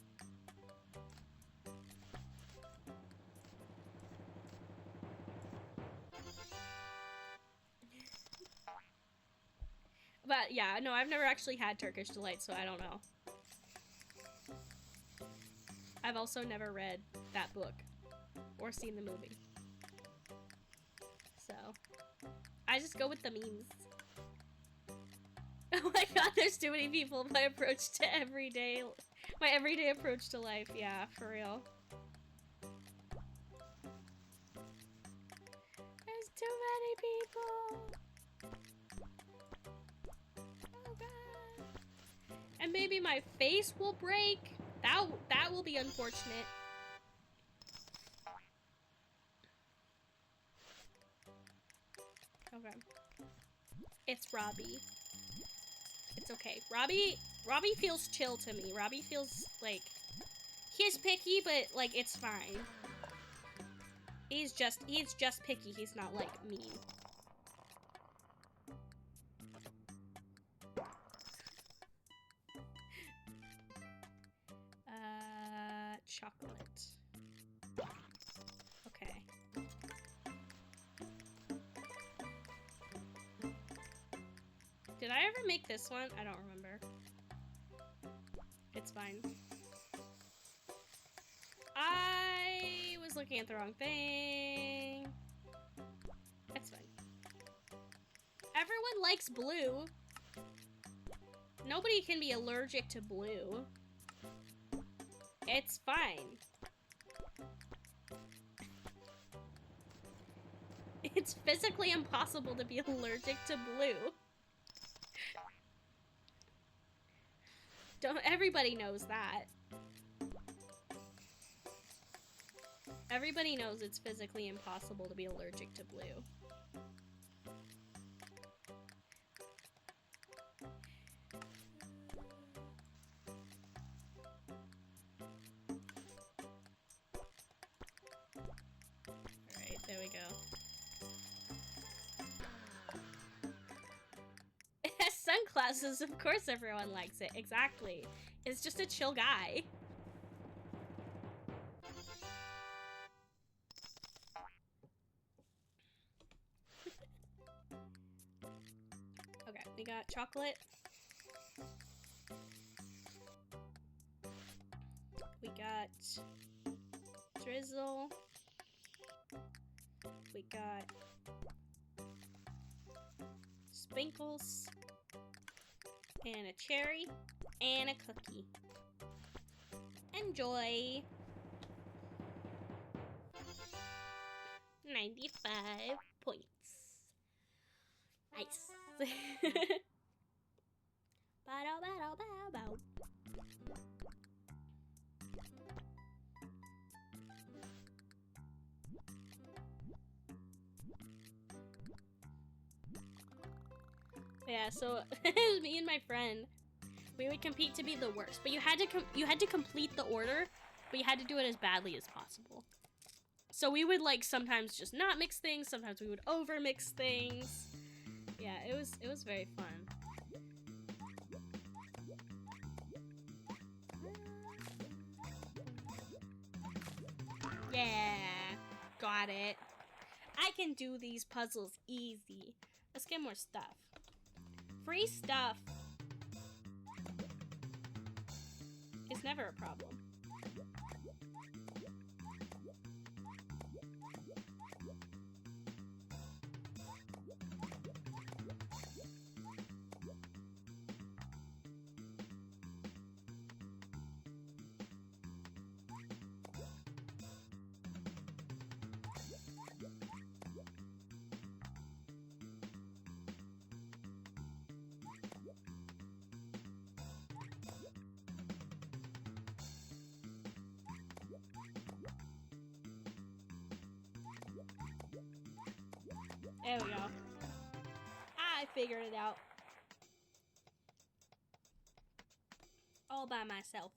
But yeah, no, I've never actually had Turkish Delight, so I don't know. I've also never read that book or seen the movie. So, I just go with the memes. Oh my god, there's too many people. My everyday approach to life. Yeah, for real. There's too many people. Oh god. And maybe my face will break. That will be unfortunate. Okay. It's Robbie. It's okay. Robbie feels chill to me. Robbie feels like he's picky, but like it's fine. He's just picky. He's not like mean. Chocolate. Okay. Did I ever make this one? I don't remember. It's fine. I was looking at the wrong thing. That's fine. Everyone likes blue. Nobody can be allergic to blue. It's fine. It's physically impossible to be allergic to blue. Everybody knows that. Everybody knows it's physically impossible to be allergic to blue. Alright, there we go. Sunglasses, of course everyone likes it. Exactly. It's just a chill guy. Okay, we got chocolate. We got drizzle. We got sprinkles. And a cherry. And a cookie. Enjoy. 95 points. Nice. Ba-da-ba-da-ba-bow. Yeah, so it was me and my friend. We would compete to be the worst, but you had to complete the order, but you had to do it as badly as possible. So we would like sometimes just not mix things, sometimes we would over mix things. Yeah, it was very fun. Yeah, got it. I can do these puzzles easy. Let's get more stuff. Free stuff is never a problem. There we go. I figured it out. All by myself.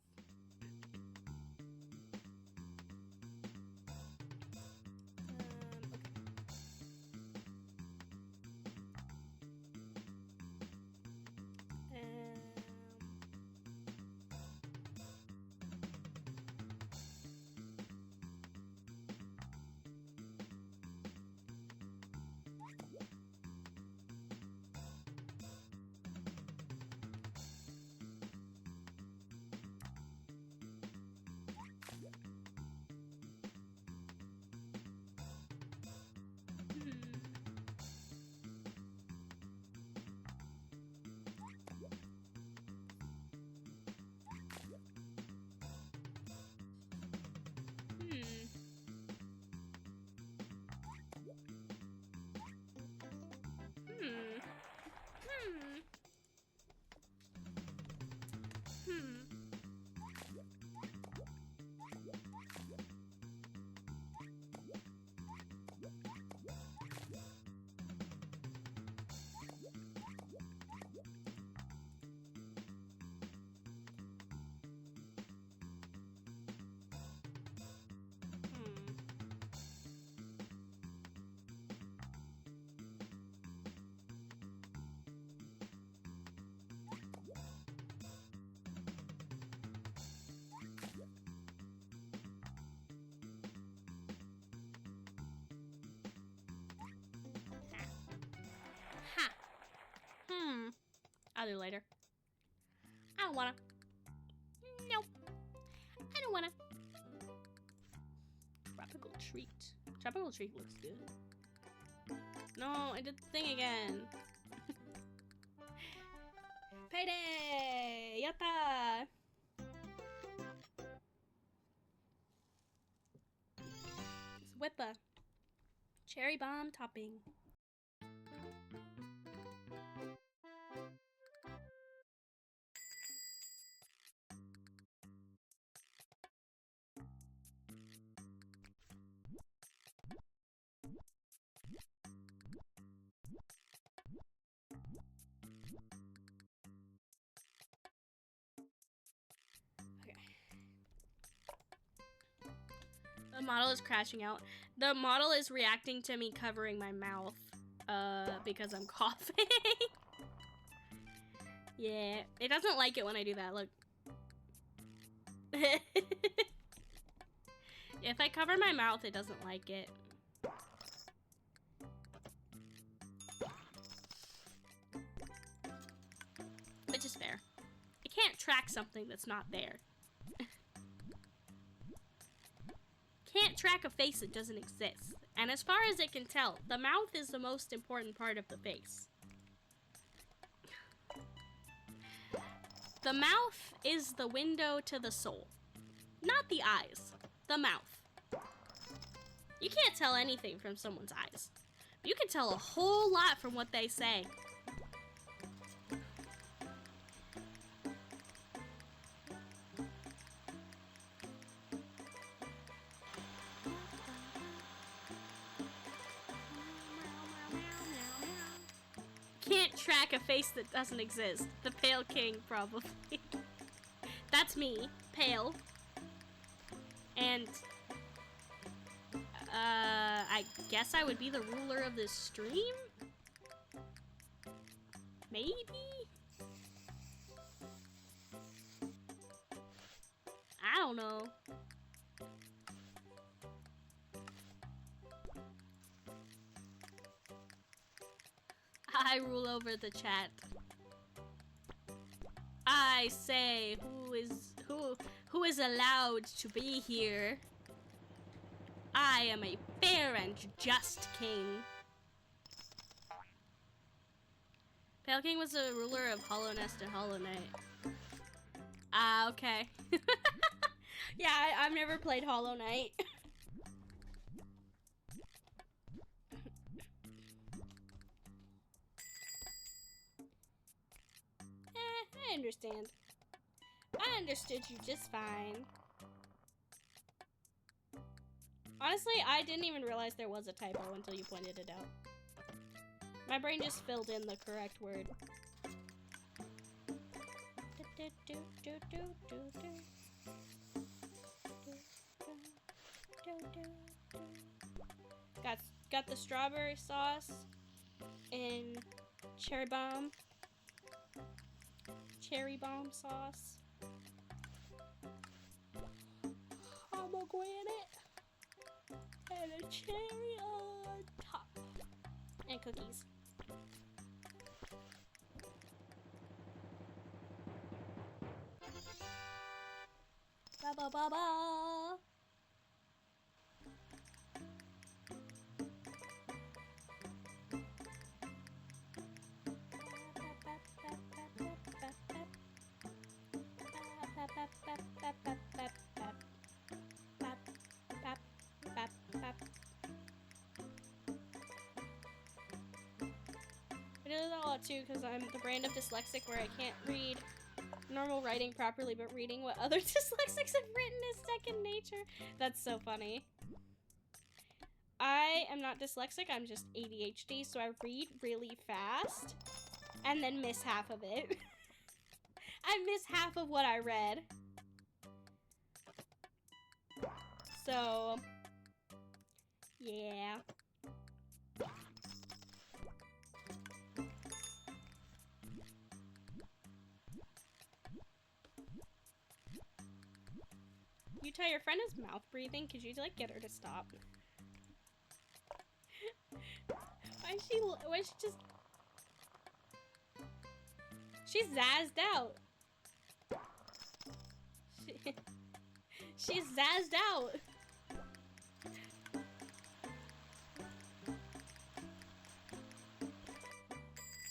I'll do later. I don't wanna. Nope. I don't wanna. Tropical treat. Tropical treat looks good. No, I did the thing again. Payday! Yatta! It's whippa. Cherry bomb topping. The model is crashing out. The model is reacting to me covering my mouth, because I'm coughing. Yeah, it doesn't like it when I do that, look. If I cover my mouth, it doesn't like it. Which is fair. It can't track something that's not there. Can't track a face that doesn't exist. And as far as it can tell, the mouth is the most important part of the face. The mouth is the window to the soul. Not the eyes. The mouth. You can't tell anything from someone's eyes. But you can tell a whole lot from what they say. Can't track a face that doesn't exist. The Pale King, probably. That's me, pale. And I guess I would be the ruler of this stream? Maybe? I don't know. I rule over the chat. I say who is allowed to be here. I am a fair and just king. Pale King was the ruler of Hollow Nest and Hollow Knight. Ah, okay. Yeah, I've never played Hollow Knight. I understand. I understood you just fine. Honestly, I didn't even realize there was a typo until you pointed it out. My brain just filled in the correct word. Got the strawberry sauce and cherry bomb. Cherry bomb sauce. Pomegranate. And a cherry on top. And cookies. Ba ba ba ba. I do that a lot too because I'm the brand of dyslexic where I can't read normal writing properly, but reading what other dyslexics have written is second nature. That's so funny. I am not dyslexic, I'm just ADHD, so I read really fast and then miss half of it. I miss half of what I read. So, yeah. You tell your friend is mouth breathing, could you like get her to stop? Why she just... She's zazzed out. She's zazzed out.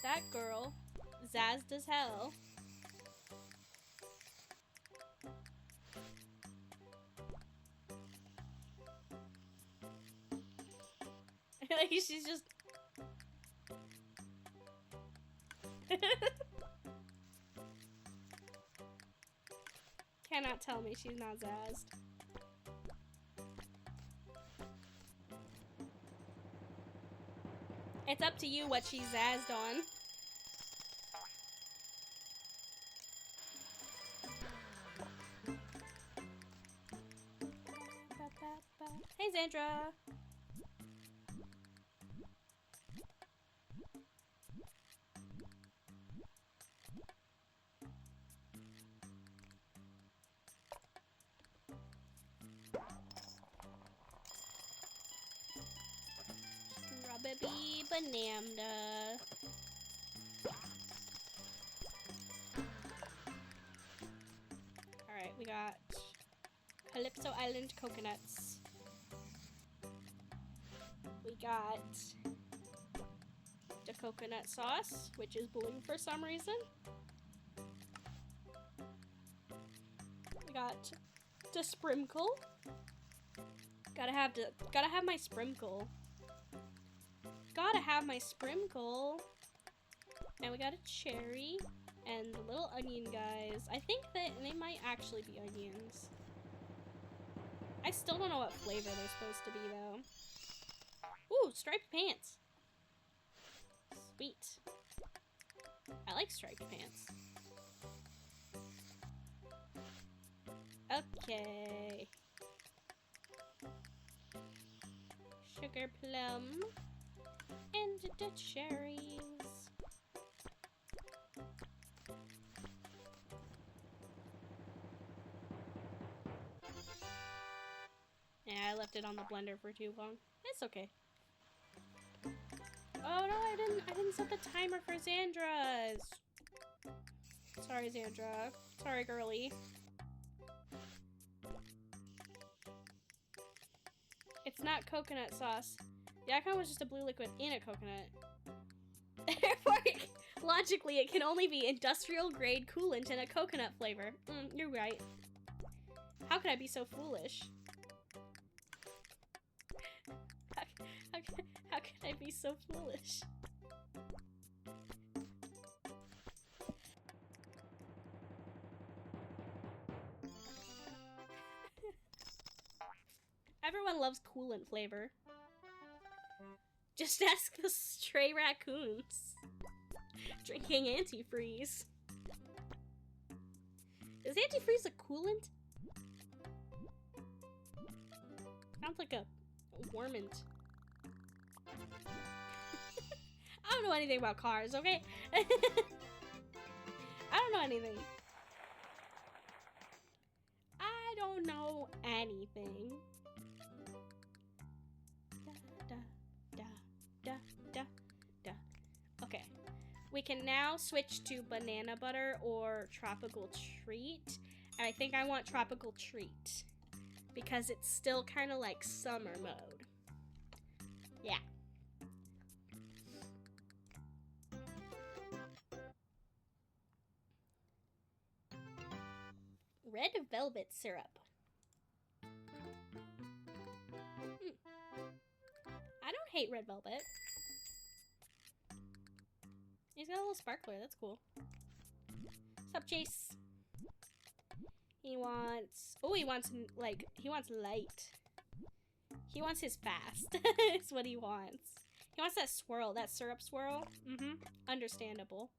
That girl, zazzed as hell. Like she's just. Cannot tell me she's not zazzed. It's up to you what she's zazzed on. Hey, Zandra. Strawberry banana. Alright, we got Calypso Island coconuts. We got the coconut sauce, which is blue for some reason. We got the sprinkle. Gotta have my sprinkle. Gotta have my sprinkle. And we got a cherry and the little onion guys. I think that they might actually be onions. I still don't know what flavor they're supposed to be though. Ooh, striped pants. Sweet. I like striped pants. Okay. Sugar plum. And the cherries. Yeah, I left it on the blender for too long. It's okay. Oh no, I didn't set the timer for Zandra's. Sorry, Zandra. Sorry, girly. It's not coconut sauce. The icon was just a blue liquid in a coconut. Therefore, logically, it can only be industrial grade coolant in a coconut flavor. You're right. How could I be so foolish? How could I be so foolish? Everyone loves coolant flavor. Just ask the stray raccoons. Drinking antifreeze. Is antifreeze a coolant? Sounds like a warmint. I don't know anything about cars, okay? I don't know anything. I don't know anything. Okay. We can now switch to banana butter or tropical treat. And I think I want tropical treat. Because it's still kind of like summer mode. Yeah. Red velvet syrup. I don't hate red velvet. He's got a little sparkler, that's cool. What's up, Chase? He wants... Oh, he wants light. He wants his fast. It's what he wants. He wants that swirl, that syrup swirl. Understandable.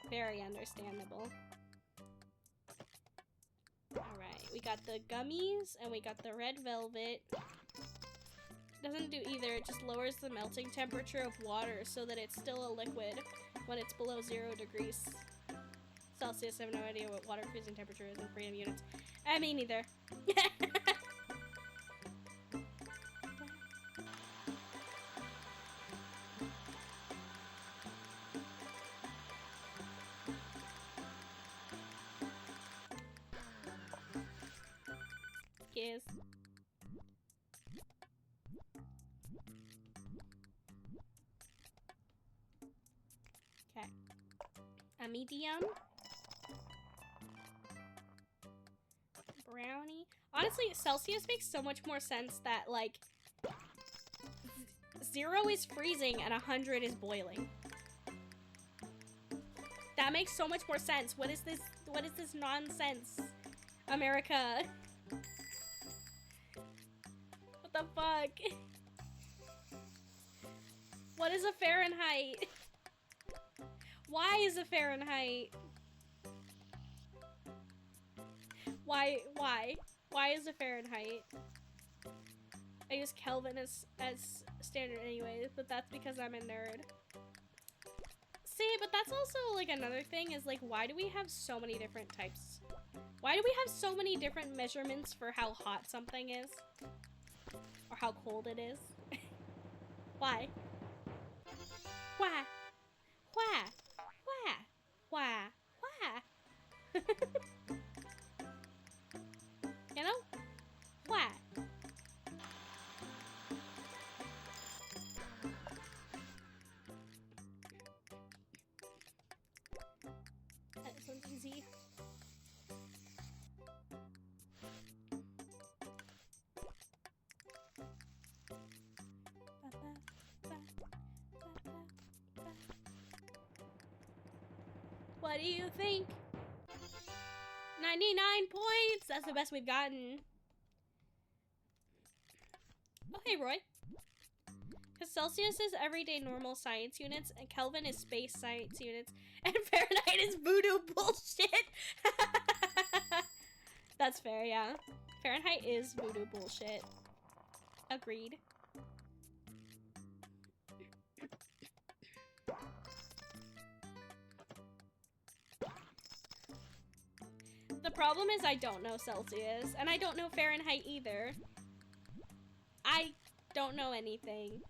Very understandable. Alright, we got the gummies, and we got the red velvet. Doesn't do either, it just lowers the melting temperature of water so that it's still a liquid when it's below 0 degrees Celsius. I have no idea what water freezing temperature is in freedom units. I mean, neither. medium. Brownie. Honestly, Celsius makes so much more sense that, like, 0 is freezing and 100 is boiling. That makes so much more sense. What is this? What is this nonsense? America. What the fuck? What is a Fahrenheit? Why is a Fahrenheit? Why? Why is a Fahrenheit? I use Kelvin as standard anyways, but that's because I'm a nerd. See, but that's also, like, another thing is, like, why do we have so many different types? Why do we have so many different measurements for how hot something is? Or how cold it is? Why? Why? Why? Why? Why? Why? You know? Why? This one's easy. What do you think? 99 points! That's the best we've gotten. Oh, hey, Roy. Because Celsius is everyday normal science units, and Kelvin is space science units, and Fahrenheit is voodoo bullshit! That's fair, yeah. Fahrenheit is voodoo bullshit. Agreed. The problem is I don't know Celsius, and I don't know Fahrenheit either. I don't know anything.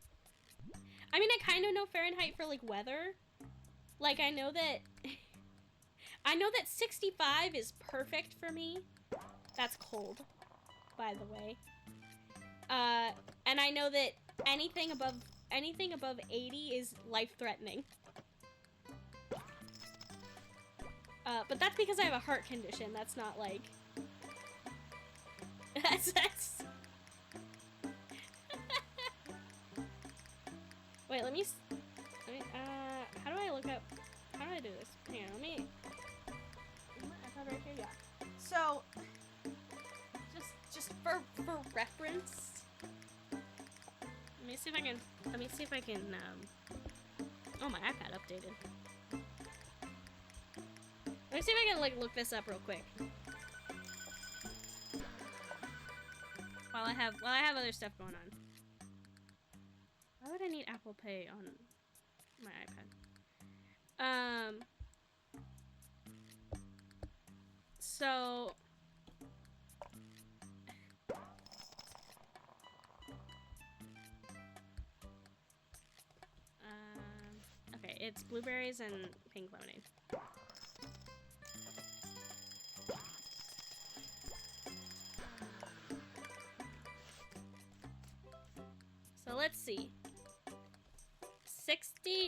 I mean, I kind of know Fahrenheit for, like, weather. Like, I know that 65 is perfect for me. That's cold, by the way. And I know that anything above 80 is life-threatening. But that's because I have a heart condition. That's not, like... that's... Wait, let me, how do I look up, how do I do this? Hang on, let me, iPad right here, yeah. So, just for reference, let me see if I can, oh, my iPad updated. Let me see if I can, like, look this up real quick. While I have other stuff going on. Why would I need Apple Pay on my iPad? So... okay, it's blueberries and pink lemonade. So let's see.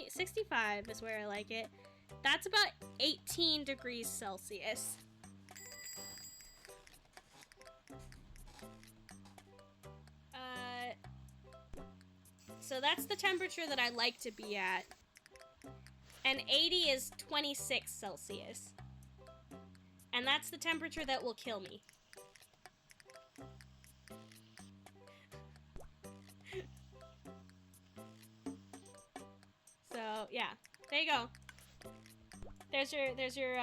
65 is where I like it. That's about 18 degrees Celsius. So that's the temperature that I like to be at. And 80 is 26 Celsius. And that's the temperature that will kill me. So, yeah. There you go. There's your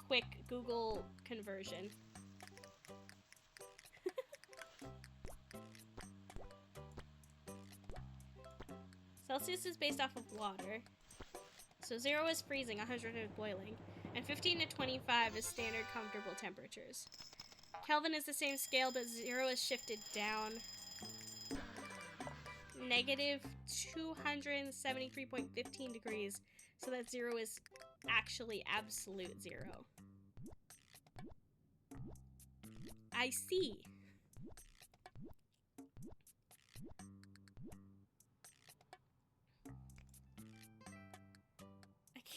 quick Google conversion. Celsius is based off of water. So 0 is freezing, 100 is boiling, and 15 to 25 is standard comfortable temperatures. Kelvin is the same scale, but 0 is shifted down. Negative 273.15 degrees, so that 0 is actually absolute 0. I see.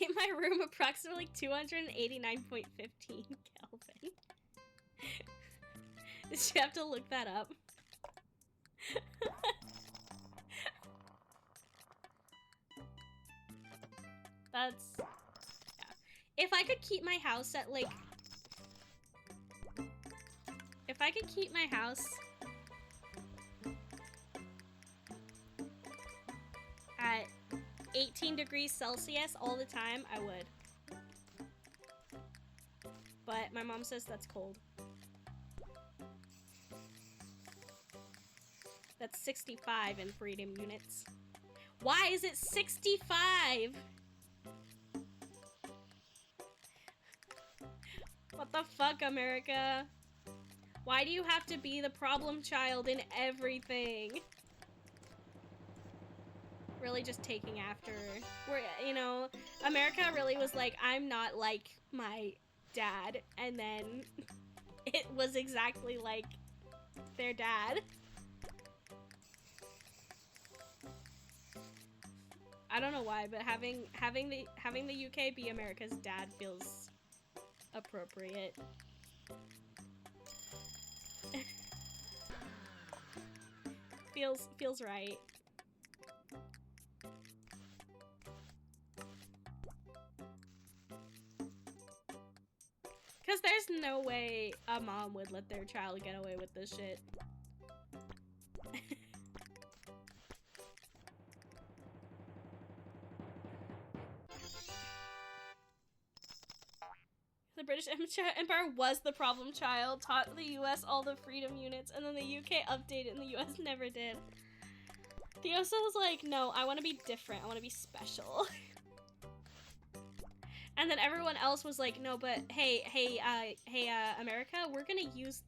In my room, approximately 289.15 Kelvin. Did you have to look that up? That's... yeah. If I could keep my house at, like... If I could keep my house... at 18 degrees Celsius all the time, I would. But my mom says that's cold. That's 65 in freedom units. Why is it 65? What the fuck, America? Why do you have to be the problem child in everything? Really just taking after. You know, America really was like, I'm not like my dad. And then it was exactly like their dad. I don't know why, but having the UK be America's dad feels appropriate. feels right. Cause there's no way a mom would let their child get away with this shit. The British Empire was the problem child, taught the US all the freedom units, and then the UK updated and the US never did. The US was like, no, I want to be different. I want to be special. And then everyone else was like, no, but hey, America, we're gonna use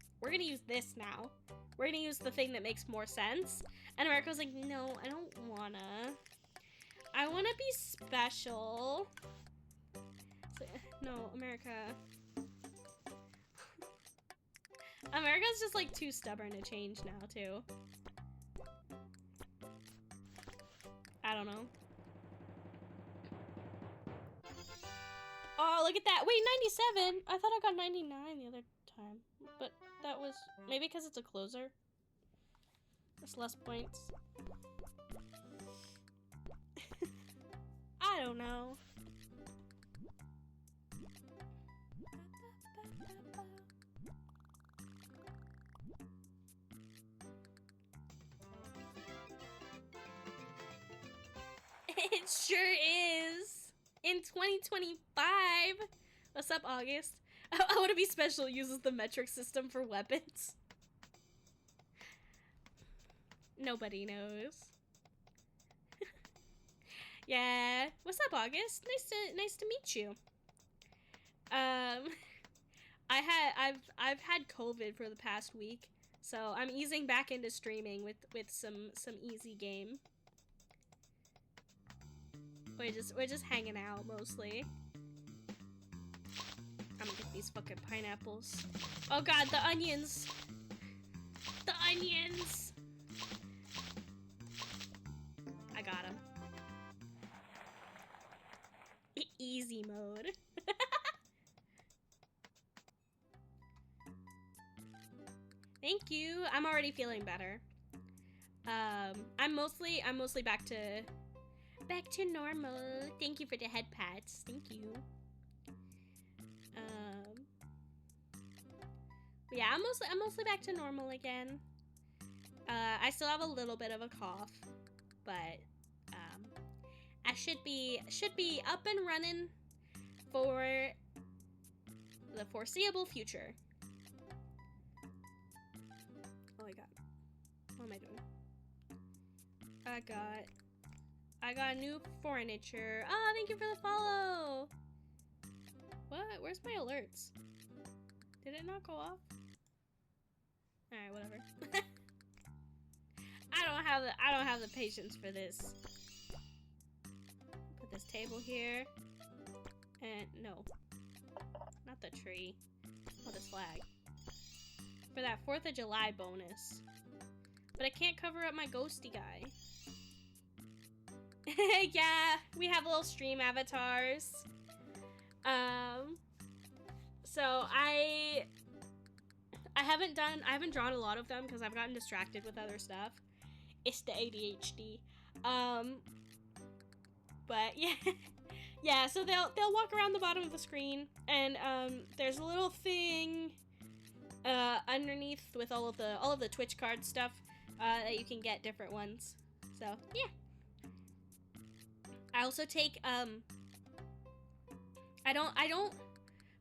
this now. We're gonna use the thing that makes more sense. And America was like, no, I don't wanna. I wanna be special. So, no, America. America's just like too stubborn to change now, too. I don't know. Oh, look at that. Wait, 97? I thought I got 99 the other time. But that was... maybe because it's a closer. That's less points. I don't know. It sure is. In 2025. What's up, August? I want to be special uses the metric system for weapons. Nobody knows. Yeah. What's up, August? Nice to meet you. I've had COVID for the past week, so I'm easing back into streaming with some easy game. We're just hanging out mostly. I'm gonna get these fucking pineapples. Oh god, the onions! The onions! I got them. Easy mode. Thank you. I'm already feeling better. I'm mostly back to normal. Thank you for the head pats. Thank you. Yeah, I'm mostly back to normal again. I still have a little bit of a cough, but I should be up and running for the foreseeable future. Oh my god. What am I doing? I got new furniture. Oh, thank you for the follow. What? Where's my alerts? Did it not go off? Alright, whatever. I don't have the patience for this. Put this table here. And no. Not the tree. Oh, this flag. For that 4th of July bonus. But I can't cover up my ghosty guy. Yeah, we have little stream avatars. So I haven't drawn a lot of them because I've gotten distracted with other stuff. It's the ADHD. But yeah. Yeah, so they'll walk around the bottom of the screen, and there's a little thing underneath with all of the Twitch card stuff that you can get different ones. So yeah. I also take I don't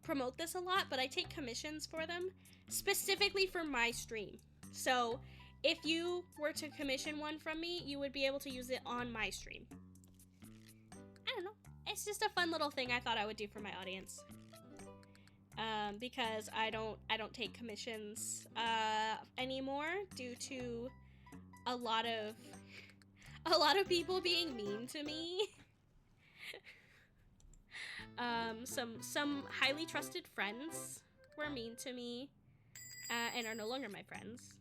promote this a lot, but I take commissions for them specifically for my stream. So if you were to commission one from me, you would be able to use it on my stream. I don't know. It's just a fun little thing I thought I would do for my audience. Because I don't take commissions anymore due to a lot of people being mean to me. Some highly trusted friends were mean to me and are no longer my friends.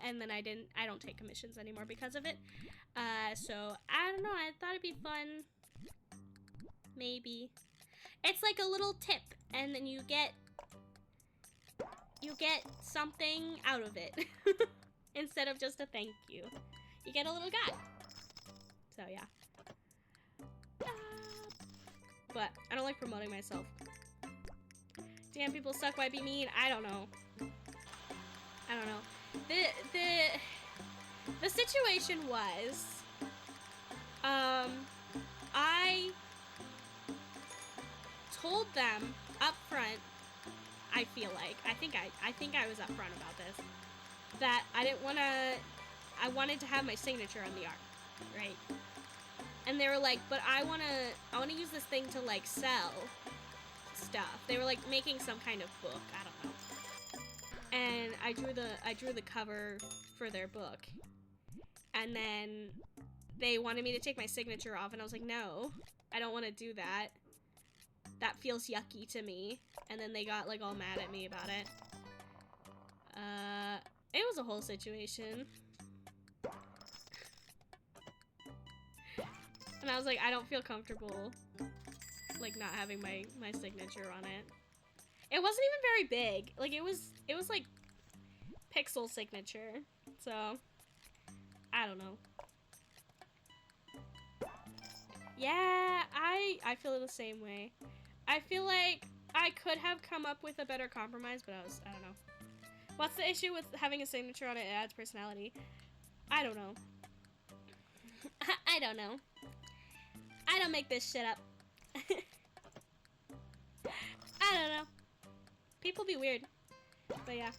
And then I don't take commissions anymore because of it. So I don't know, I thought it'd be fun. Maybe. It's like a little tip, and then you get something out of it. Instead of just a thank you. You get a little guy. So yeah. But I don't like promoting myself. Damn, people suck, why be mean? I don't know. The situation was I told them up front, I feel like, I think I was up front about this, that I wanted to have my signature on the art, right? And they were like, but I wanna use this thing to like sell stuff. They were like making some kind of book, I don't know. And I drew the cover for their book. And then they wanted me to take my signature off, and I was like, no, I don't want to do that. That feels yucky to me. And then they got like all mad at me about it. It was a whole situation. And I was like, I don't feel comfortable like not having my signature on it. It wasn't even very big. Like it was like pixel signature. So I don't know. Yeah, I feel the same way. I feel like I could have come up with a better compromise, but I don't know. What's the issue with having a signature on it? It adds personality. I don't know. I don't know. I don't make this shit up. I don't know. People be weird. But yeah.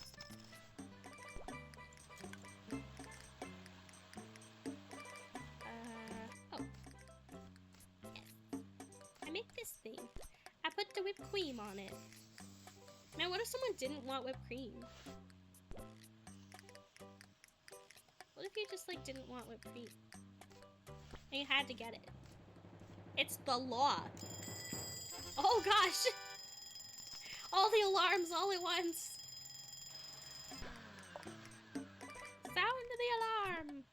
Oh. Yes. I make this thing. I put the whipped cream on it. Man, what if someone didn't want whipped cream? What if you just like didn't want whipped cream? And you had to get it. It's the law. Oh gosh! All the alarms all at once. Sound the alarm!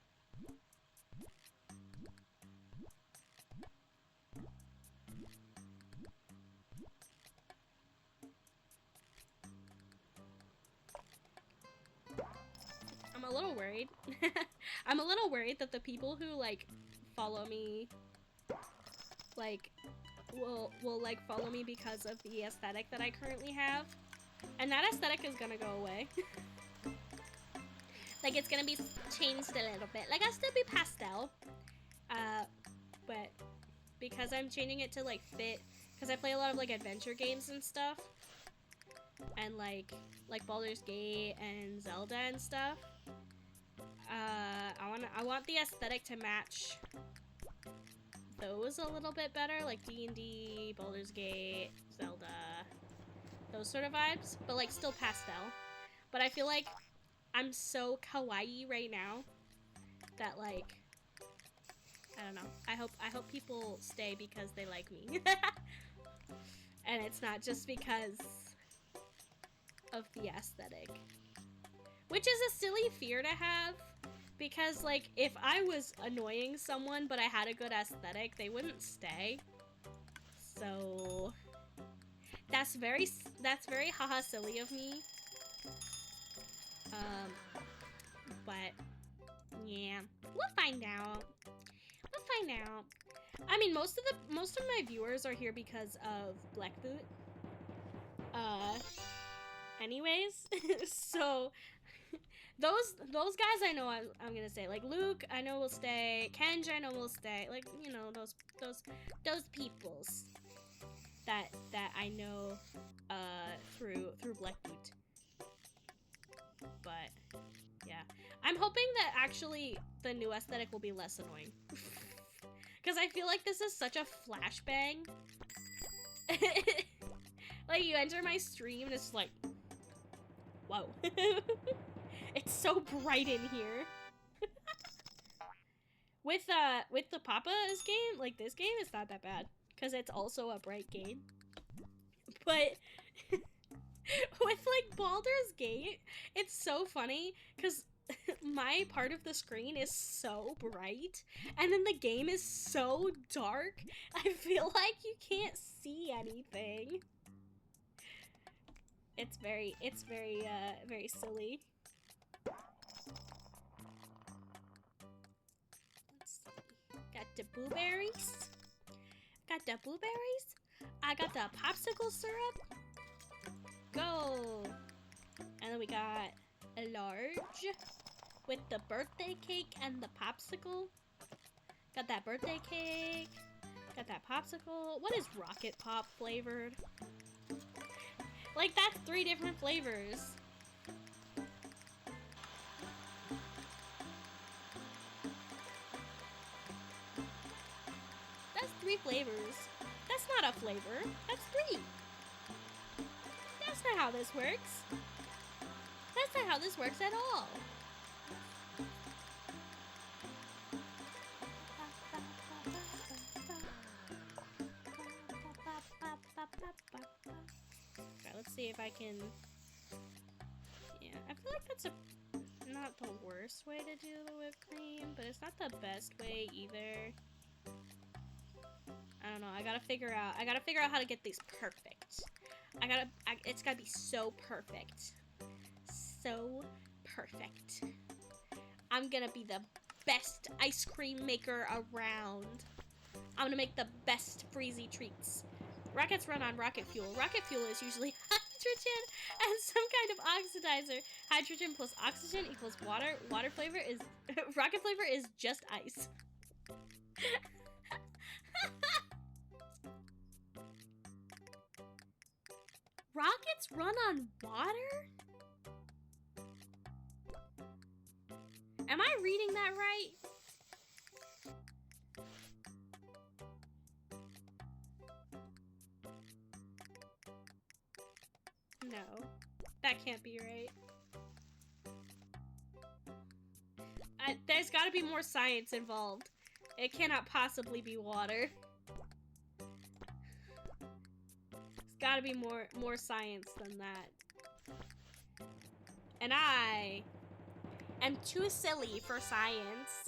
I'm a little worried. I'm a little worried that the people who like follow me like will like follow me because of the aesthetic that I currently have, and that aesthetic is gonna go away. Like it's gonna be changed a little bit. Like I'll still be pastel, but because I'm changing it to like fit, because I play a lot of like adventure games and stuff, and like Baldur's Gate and Zelda and stuff. I want the aesthetic to match those a little bit better, like D&D, Baldur's Gate, Zelda, those sort of vibes, but like still pastel. But I feel like I'm so kawaii right now that like, I don't know. I hope people stay because they like me. And it's not just because of the aesthetic. Which is a silly fear to have, Because, like, if I was annoying someone but I had a good aesthetic, they wouldn't stay. So that's very haha silly of me. But yeah, we'll find out. We'll find out. I mean, most of my viewers are here because of Blackfoot. Anyways, so those guys I know I'm gonna stay. Like Luke, I know will stay. Kenj, I know will stay. Like, you know, those peoples that I know through Blackfoot. But yeah, I'm hoping that actually the new aesthetic will be less annoying. Because I feel like this is such a flashbang. Like, you enter my stream and it's like, whoa. It's so bright in here. With the Papa's game, like this game, it's not that bad. Because it's also a bright game. But with like Baldur's Gate, it's so funny because my part of the screen is so bright and then the game is so dark. I feel like you can't see anything. It's very silly. Let's see. Got the blueberries. Got the blueberries. I got the popsicle syrup. Go. And then we got a large with the birthday cake and the popsicle. Got that birthday cake. Got that popsicle. What is Rocket Pop flavored? Like, that's 3 different flavors. That's 3 flavors. That's not a flavor. That's 3. That's not how this works. That's not how this works at all. Okay, let's see if I can... Yeah, I feel like that's not the worst way to do the whipped cream, but it's not the best way either. I don't know, I gotta figure out how to get these perfect. It's gotta be so perfect. So perfect. I'm gonna be the best ice cream maker around. I'm gonna make the best freezy treats. Rockets run on rocket fuel. Rocket fuel is usually hydrogen and some kind of oxidizer. Hydrogen plus oxygen equals water. Water flavor is... rocket flavor is just ice. Rockets run on water? Am I reading that right? No, that can't be right. There's gotta be more science involved. It cannot possibly be water. There's gotta be more science than that. And I am too silly for science.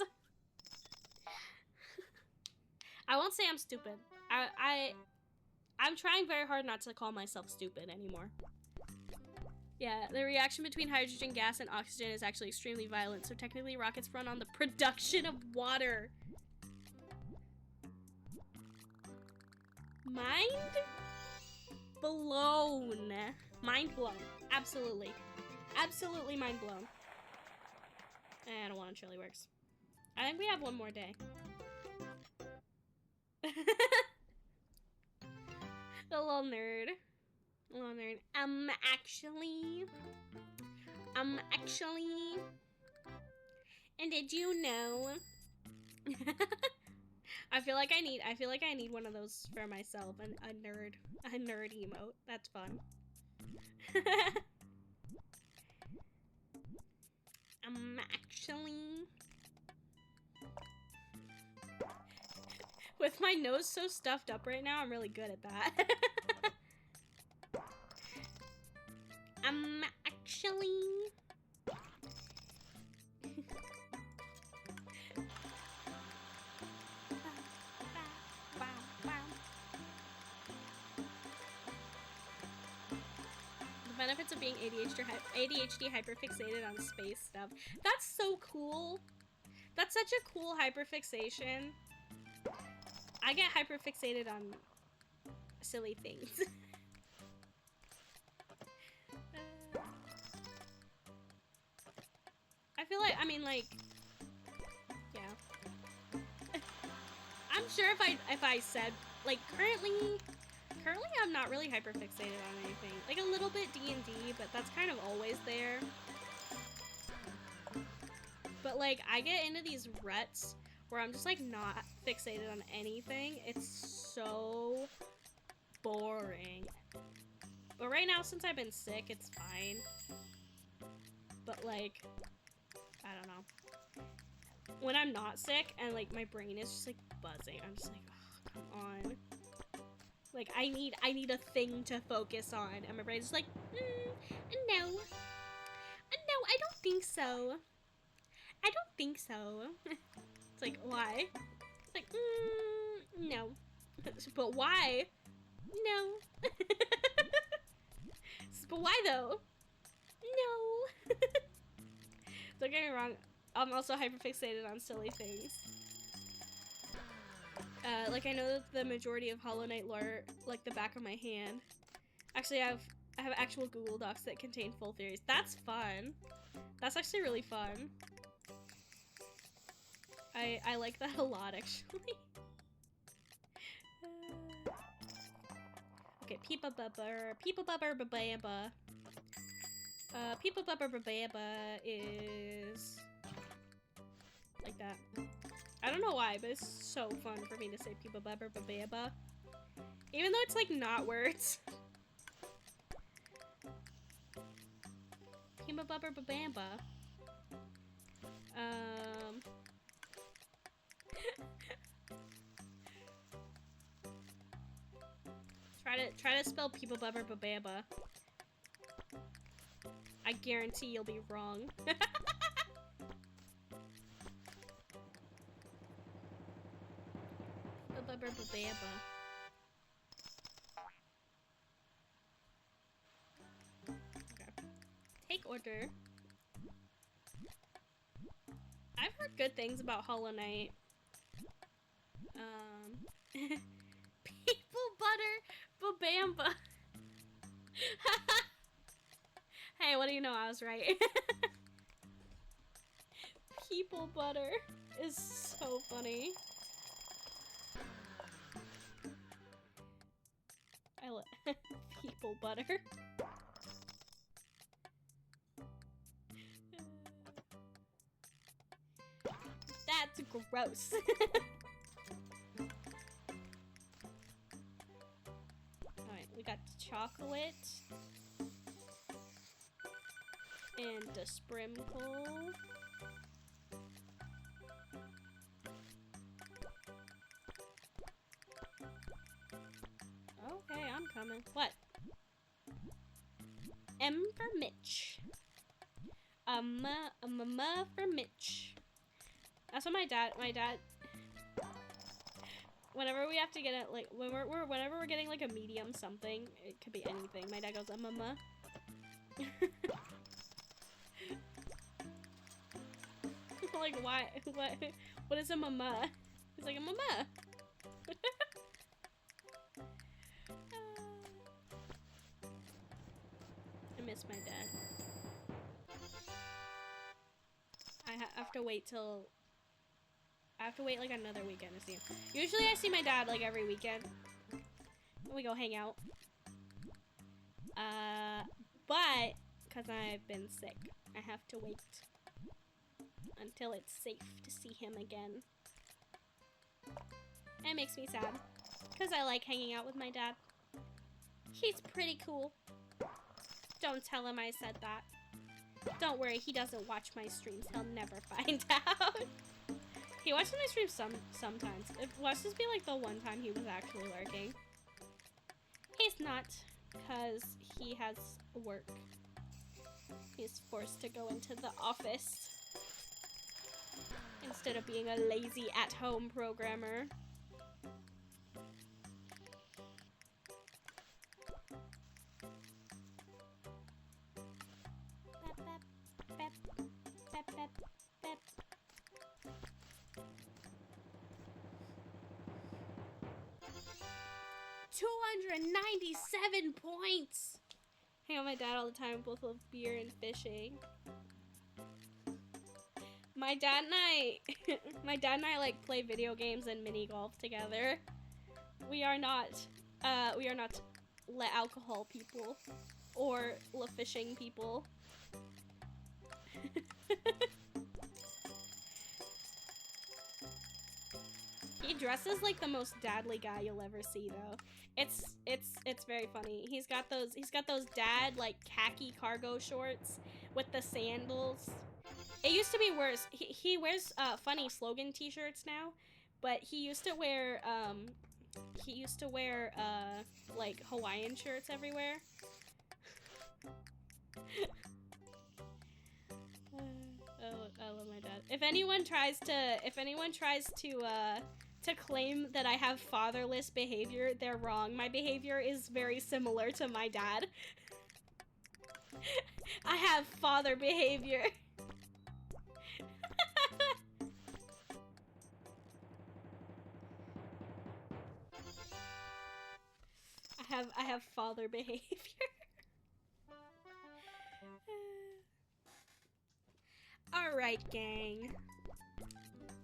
I won't say I'm stupid. I'm trying very hard not to call myself stupid anymore. Yeah, the reaction between hydrogen gas and oxygen is actually extremely violent, so technically rockets run on the production of water. Mind blown. Mind blown. Absolutely. Absolutely mind blown. I don't want to chili works. I think we have one more day. The little nerd. Little nerd. Actually. And did you know? I feel like I need one of those for myself. A nerd emote. That's fun. Actually. With my nose so stuffed up right now, I'm really good at that. Actually. benefits of being ADHD hyperfixated on space stuff. That's so cool. That's such a cool hyperfixation. I get hyperfixated on silly things. I feel like, I mean, like, yeah. I'm sure if I said, like, currently I'm not really hyperfixated on anything. Like, a little bit D&D, but that's kind of always there. But, like, I get into these ruts where I'm just, like, not fixated on anything. It's so boring. But right now, since I've been sick, it's fine. But, like, I don't know. When I'm not sick and, like, my brain is just, like, buzzing, I'm just like, oh, come on. Like, I need a thing to focus on. And my brain's just like, no. No, I don't think so. I don't think so. It's like, why? It's like, no. But why? No. But why though? No. Don't get me wrong, I'm also hyperfixated on silly things. Like, I know the majority of Hollow Knight lore, like, the back of my hand. Actually, I have actual Google Docs that contain full theories. That's fun. That's actually really fun. I like that a lot, actually. Okay, Peepa Bubber Bababa. Peepa Bubber Bababa is like that. I don't know why, but it's so fun for me to say Peepa Bubber Bababa. Even though it's like not words. Peepa Bubber Bababa. Try to spell Peepa Bubber Bababa. I guarantee you'll be wrong. Bubber Bababa. Okay. Take order. I've heard good things about Hollow Knight. People butter Babamba. Hey, what do you know? I was right. People butter is so funny. I love people butter. That's gross. Alright, we got chocolate. And a sprinkle. Okay, I'm coming. What? M for Mitch. M for Mitch. That's what my dad, whenever we have to get it, like, whenever we're getting, like, a medium something, it could be anything, my dad goes, mama. Like, why, what is a mama? He's like, a mama. I miss my dad. I have to wait like another weekend to see him. Usually I see my dad like every weekend. We go hang out. But because I've been sick, I have to wait until it's safe to see him again. And it makes me sad because I like hanging out with my dad. He's pretty cool. Don't tell him I said that. Don't worry, he doesn't watch my streams. He'll never find out. He watches my streams sometimes. Watch this be like the one time he was actually lurking. He's not, because he has work. He's forced to go into the office instead of being a lazy at-home programmer. $297 points. Hang out with my dad all the time. Both love beer and fishing. My dad and I like play video games and mini golf together. We are not le alcohol people or le fishing people. He dresses like the most dadly guy you'll ever see, though. It's very funny. He's got those dad like khaki cargo shorts with the sandals. It used to be worse. He wears funny slogan t-shirts now, but he used to wear like Hawaiian shirts everywhere. I love my dad. If anyone tries to claim that I have fatherless behavior, they're wrong. My behavior is very similar to my dad. I have father behavior. I have father behavior. Alright, gang.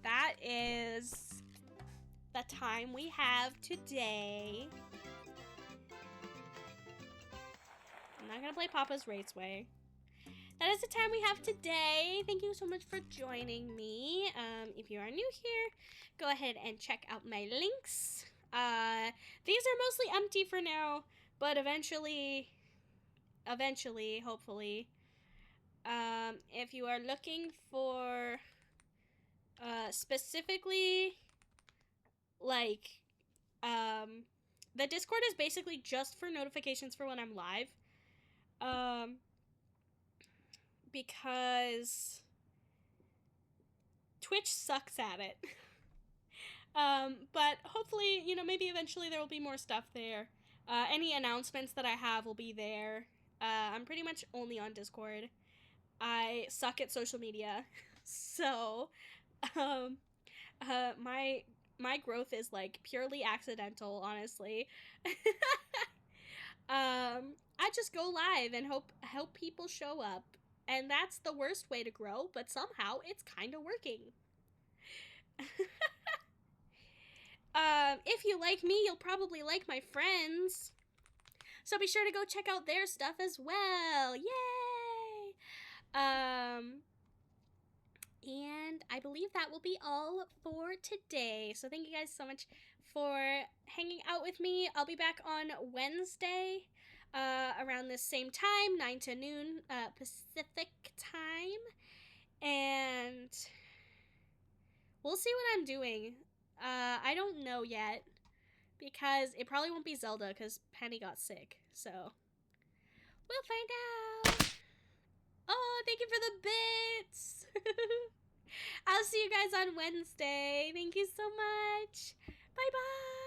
That is the time we have today. I'm not gonna play Papa's Raceway. That is the time we have today. Thank you so much for joining me. If you are new here, go ahead and check out my links. These are mostly empty for now, but eventually, hopefully, if you are looking for, specifically, like, the Discord is basically just for notifications for when I'm live, because Twitch sucks at it. But hopefully, you know, maybe eventually there will be more stuff there. Any announcements that I have will be there. I'm pretty much only on Discord. I suck at social media. So, my growth is, like, purely accidental, honestly. I just go live and hope people show up. And that's the worst way to grow, but somehow it's kind of working. If you like me, you'll probably like my friends. So be sure to go check out their stuff as well. Yay! And I believe that will be all for today. So thank you guys so much for hanging out with me. I'll be back on Wednesday, around the same time, 9 to noon, Pacific time. And we'll see what I'm doing. I don't know yet, because it probably won't be Zelda, because Penny got sick, so we'll find out. Oh, thank you for the bits. I'll see you guys on Wednesday. Thank you so much. Bye-bye.